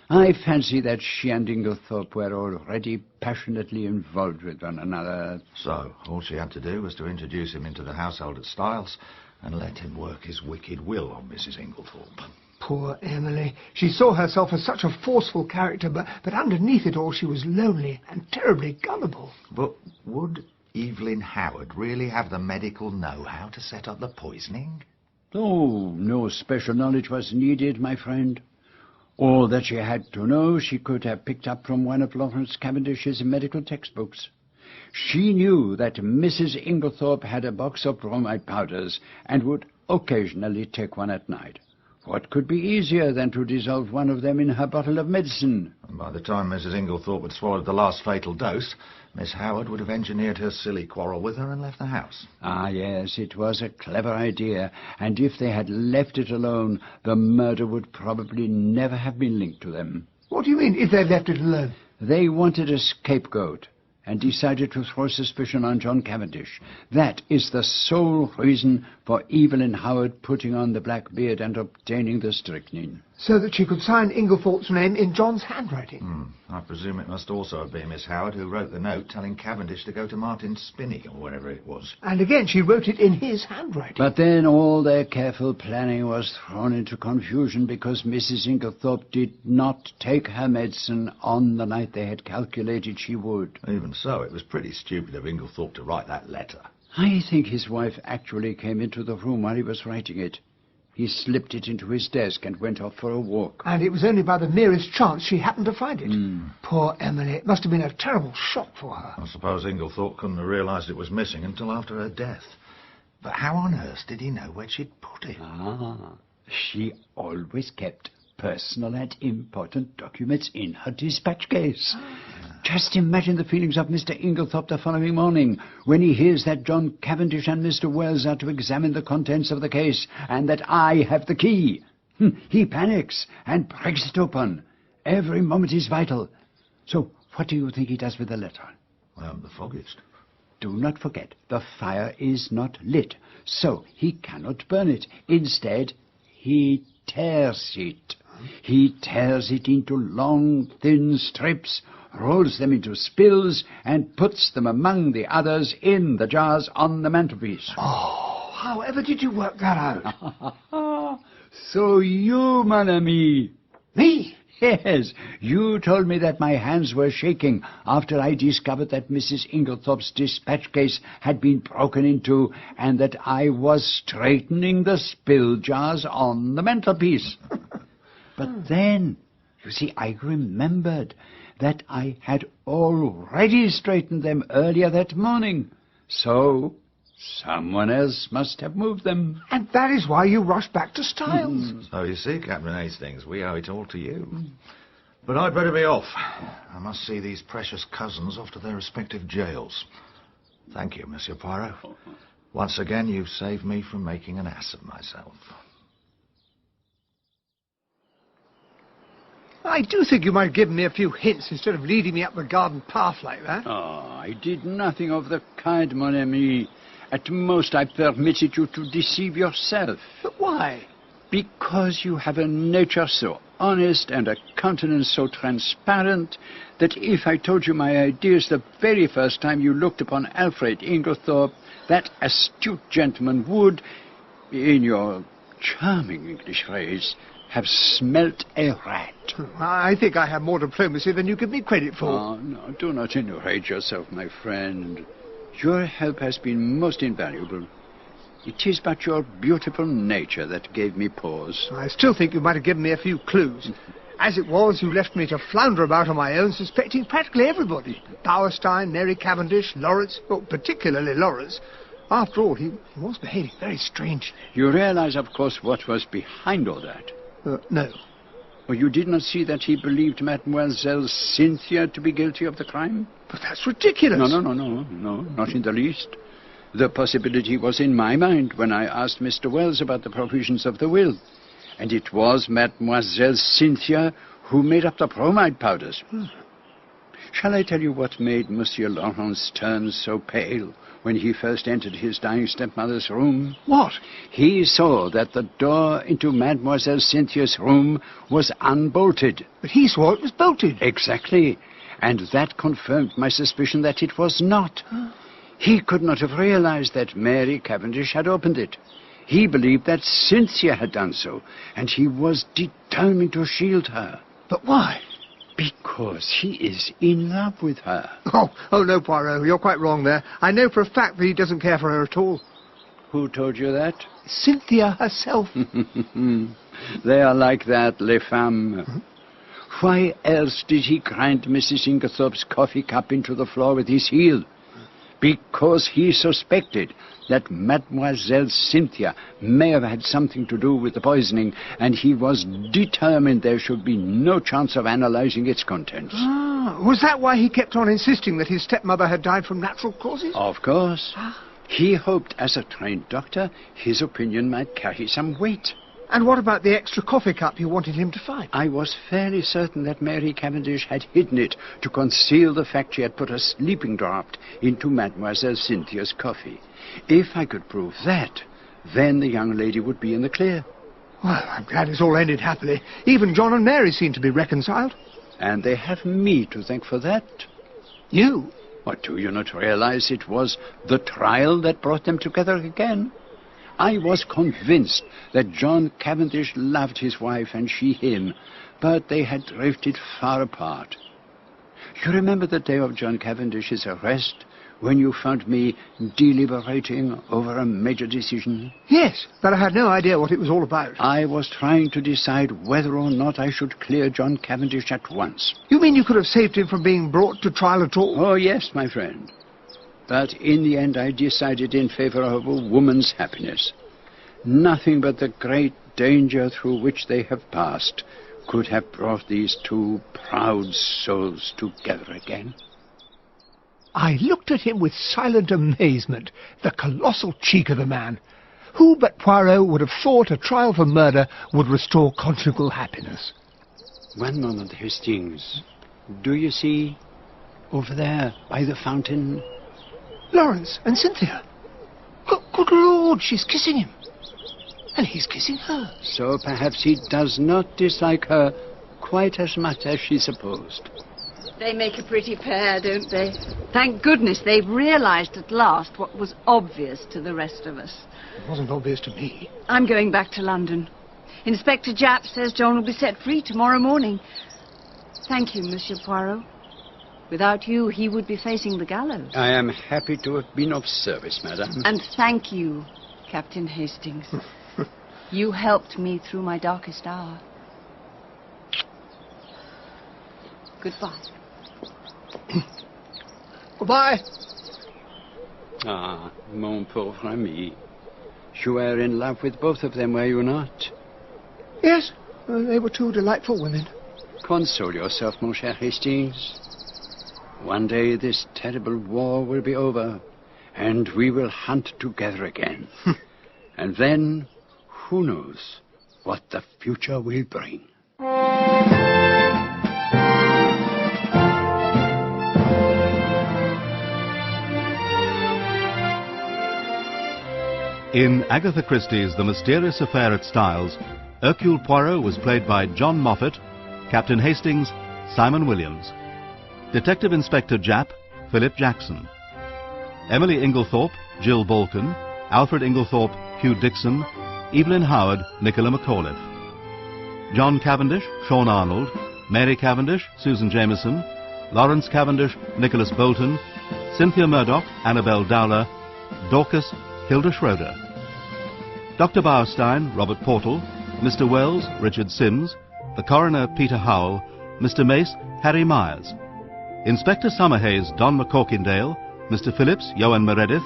I fancy that she and Inglethorpe were already passionately involved with one another. So, all she had to do was to introduce him into the household at Styles and let him work his wicked will on Mrs. Inglethorpe. Poor Emily. She saw herself as such a forceful character, but underneath it all she was lonely and terribly gullible. But would Evelyn Howard really have the medical know-how to set up the poisoning? Oh, no special knowledge was needed, my friend. All that she had to know she could have picked up from one of Lawrence Cavendish's medical textbooks. She knew that Mrs. Inglethorpe had a box of bromide powders and would occasionally take one at night. What could be easier than to dissolve one of them in her bottle of medicine? And by the time Mrs. Inglethorpe had swallowed the last fatal dose, Miss Howard would have engineered her silly quarrel with her and left the house. Ah, yes, it was a clever idea, and if they had left it alone, the murder would probably never have been linked to them. What do you mean, if they'd left it alone? They wanted a scapegoat, and decided to throw suspicion on John Cavendish. That is the sole reason for Evelyn Howard putting on the black beard and obtaining the strychnine. So that she could sign Inglethorpe's name in John's handwriting? I presume it must also have been Miss Howard who wrote the note telling Cavendish to go to Martin's Spinney, or wherever it was. And again, she wrote it in his handwriting. But then all their careful planning was thrown into confusion because Mrs. Inglethorpe did not take her medicine on the night they had calculated she would. Even so, it was pretty stupid of Inglethorpe to write that letter. I think his wife actually came into the room while he was writing it. He slipped it into his desk and went off for a walk. And it was only by the merest chance she happened to find it. Poor Emily. It must have been a terrible shock for her. I suppose Inglethorpe couldn't have realised it was missing until after her death. But how on earth did he know where she'd put it? She always kept personal and important documents in her dispatch case. Just imagine the feelings of Mr. Inglethorpe the following morning when he hears that John Cavendish and Mr. Wells are to examine the contents of the case and that I have the key. He panics and breaks it open. Every moment is vital. So what do you think he does with the letter? The foggiest. Do not forget, the fire is not lit, so he cannot burn it. Instead, he tears it. He tears it into long, thin strips, rolls them into spills, and puts them among the others in the jars on the mantelpiece. Oh, however did you work that out? So you, mon ami. Me? Yes, you told me that my hands were shaking after I discovered that Mrs. Inglethorpe's dispatch case had been broken into and that I was straightening the spill jars on the mantelpiece. But then, you see, I remembered that I had already straightened them earlier that morning. So, someone else must have moved them. And that is why you rushed back to Styles. So you see, Captain Hastings, we owe it all to you. But I'd better be off. I must see these precious cousins off to their respective jails. Thank you, Monsieur Poirot. Once again, you've saved me from making an ass of myself. I do think you might have given me a few hints instead of leading me up the garden path like that. Oh, I did nothing of the kind, mon ami. At most, I permitted you to deceive yourself. But why? Because you have a nature so honest and a countenance so transparent that if I told you my ideas the very first time you looked upon Alfred Inglethorpe, that astute gentleman would, in your charming English phrase, have smelt a rat. I think I have more diplomacy than you give me credit for. Oh, no, do not enrage yourself, my friend. Your help has been most invaluable. It is but your beautiful nature that gave me pause. I still think you might have given me a few clues. As it was, you left me to flounder about on my own, suspecting practically everybody. Bowerstein, Mary Cavendish, Lawrence, well, particularly Lawrence. After all, he was behaving very strangely. You realize, of course, what was behind all that? No. Well, you did not see that he believed Mademoiselle Cynthia to be guilty of the crime? But that's ridiculous. No, not in the least. The possibility was in my mind when I asked Mr. Wells about the provisions of the will. And it was Mademoiselle Cynthia who made up the bromide powders. Shall I tell you what made Monsieur Laurence turn so pale when he first entered his dying stepmother's room? What? He saw that the door into Mademoiselle Cynthia's room was unbolted. But he swore it was bolted. Exactly. And that confirmed my suspicion that it was not. He could not have realized that Mary Cavendish had opened it. He believed that Cynthia had done so, and he was determined to shield her. But why? Because he is in love with her. Oh, no, Poirot, you're quite wrong there. I know for a fact that he doesn't care for her at all. Who told you that? Cynthia herself. They are like that, les femmes. Why else did he grind Mrs. Inglethorpe's coffee cup into the floor with his heel? Because he suspected that Mademoiselle Cynthia may have had something to do with the poisoning, and he was determined there should be no chance of analyzing its contents. Ah, was that why he kept on insisting that his stepmother had died from natural causes? Of course. He hoped, as a trained doctor, his opinion might carry some weight. And what about the extra coffee cup you wanted him to find? I was fairly certain that Mary Cavendish had hidden it to conceal the fact she had put a sleeping draught into Mademoiselle Cynthia's coffee. If I could prove that, then the young lady would be in the clear. Well, I'm glad it's all ended happily. Even John and Mary seem to be reconciled. And they have me to thank for that. You? What, do you not realize it was the trial that brought them together again? I was convinced that John Cavendish loved his wife and she him, but they had drifted far apart. You remember the day of John Cavendish's arrest, when you found me deliberating over a major decision? Yes, but I had no idea what it was all about. I was trying to decide whether or not I should clear John Cavendish at once. You mean you could have saved him from being brought to trial at all? Oh, yes, my friend. But in the end I decided in favor of a woman's happiness. Nothing but the great danger through which they have passed could have brought these two proud souls together again. I looked at him with silent amazement. The colossal cheek of the man. Who but Poirot would have thought a trial for murder would restore conjugal happiness? One moment, Hastings. Do you see, over there, by the fountain? Lawrence and Cynthia. Good Lord, she's kissing him. And he's kissing her. So perhaps he does not dislike her quite as much as she supposed. They make a pretty pair, don't they? Thank goodness they've realized at last what was obvious to the rest of us. It wasn't obvious to me. I'm going back to London. Inspector Japp says John will be set free tomorrow morning. Thank you, Monsieur Poirot. Without you, he would be facing the gallows. I am happy to have been of service, madame. And thank you, Captain Hastings. You helped me through my darkest hour. Goodbye. Goodbye. Ah, mon pauvre ami. You were in love with both of them, were you not? Yes, they were two delightful women. Console yourself, mon cher Hastings. One day this terrible war will be over, and we will hunt together again. And then, who knows what the future will bring. In Agatha Christie's The Mysterious Affair at Styles, Hercule Poirot was played by John Moffatt, Captain Hastings, Simon Williams. Detective Inspector Japp, Philip Jackson. Emily Inglethorpe, Jill Balcon. Alfred Inglethorpe, Hugh Dickson. Evelyn Howard, Nichola McAuliffe. John Cavendish, Sean Arnold. Mary Cavendish, Susan Jameson. Lawrence Cavendish, Nicholas Boulton. Cynthia Murdoch, Annabelle Dowler. Dorcas, Hilda Schroder. Dr. Bauerstein, Robert Portal. Mr. Wells, Richard Sims. The coroner, Peter Howell. Mr. Mace, Harry Myers. Inspector Summerhays, Don McCorkindale. Mr. Phillips, Johan Meredith.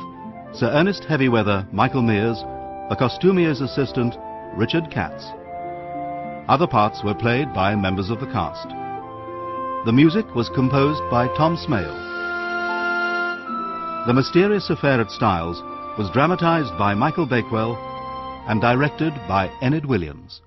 Sir Ernest Heavywether, Michael Mears. The costumier's assistant, Richard Katz. Other parts were played by members of the cast. The music was composed by Tom Smail. The Mysterious Affair at Styles was dramatised by Michael Bakewell and directed by Enid Williams.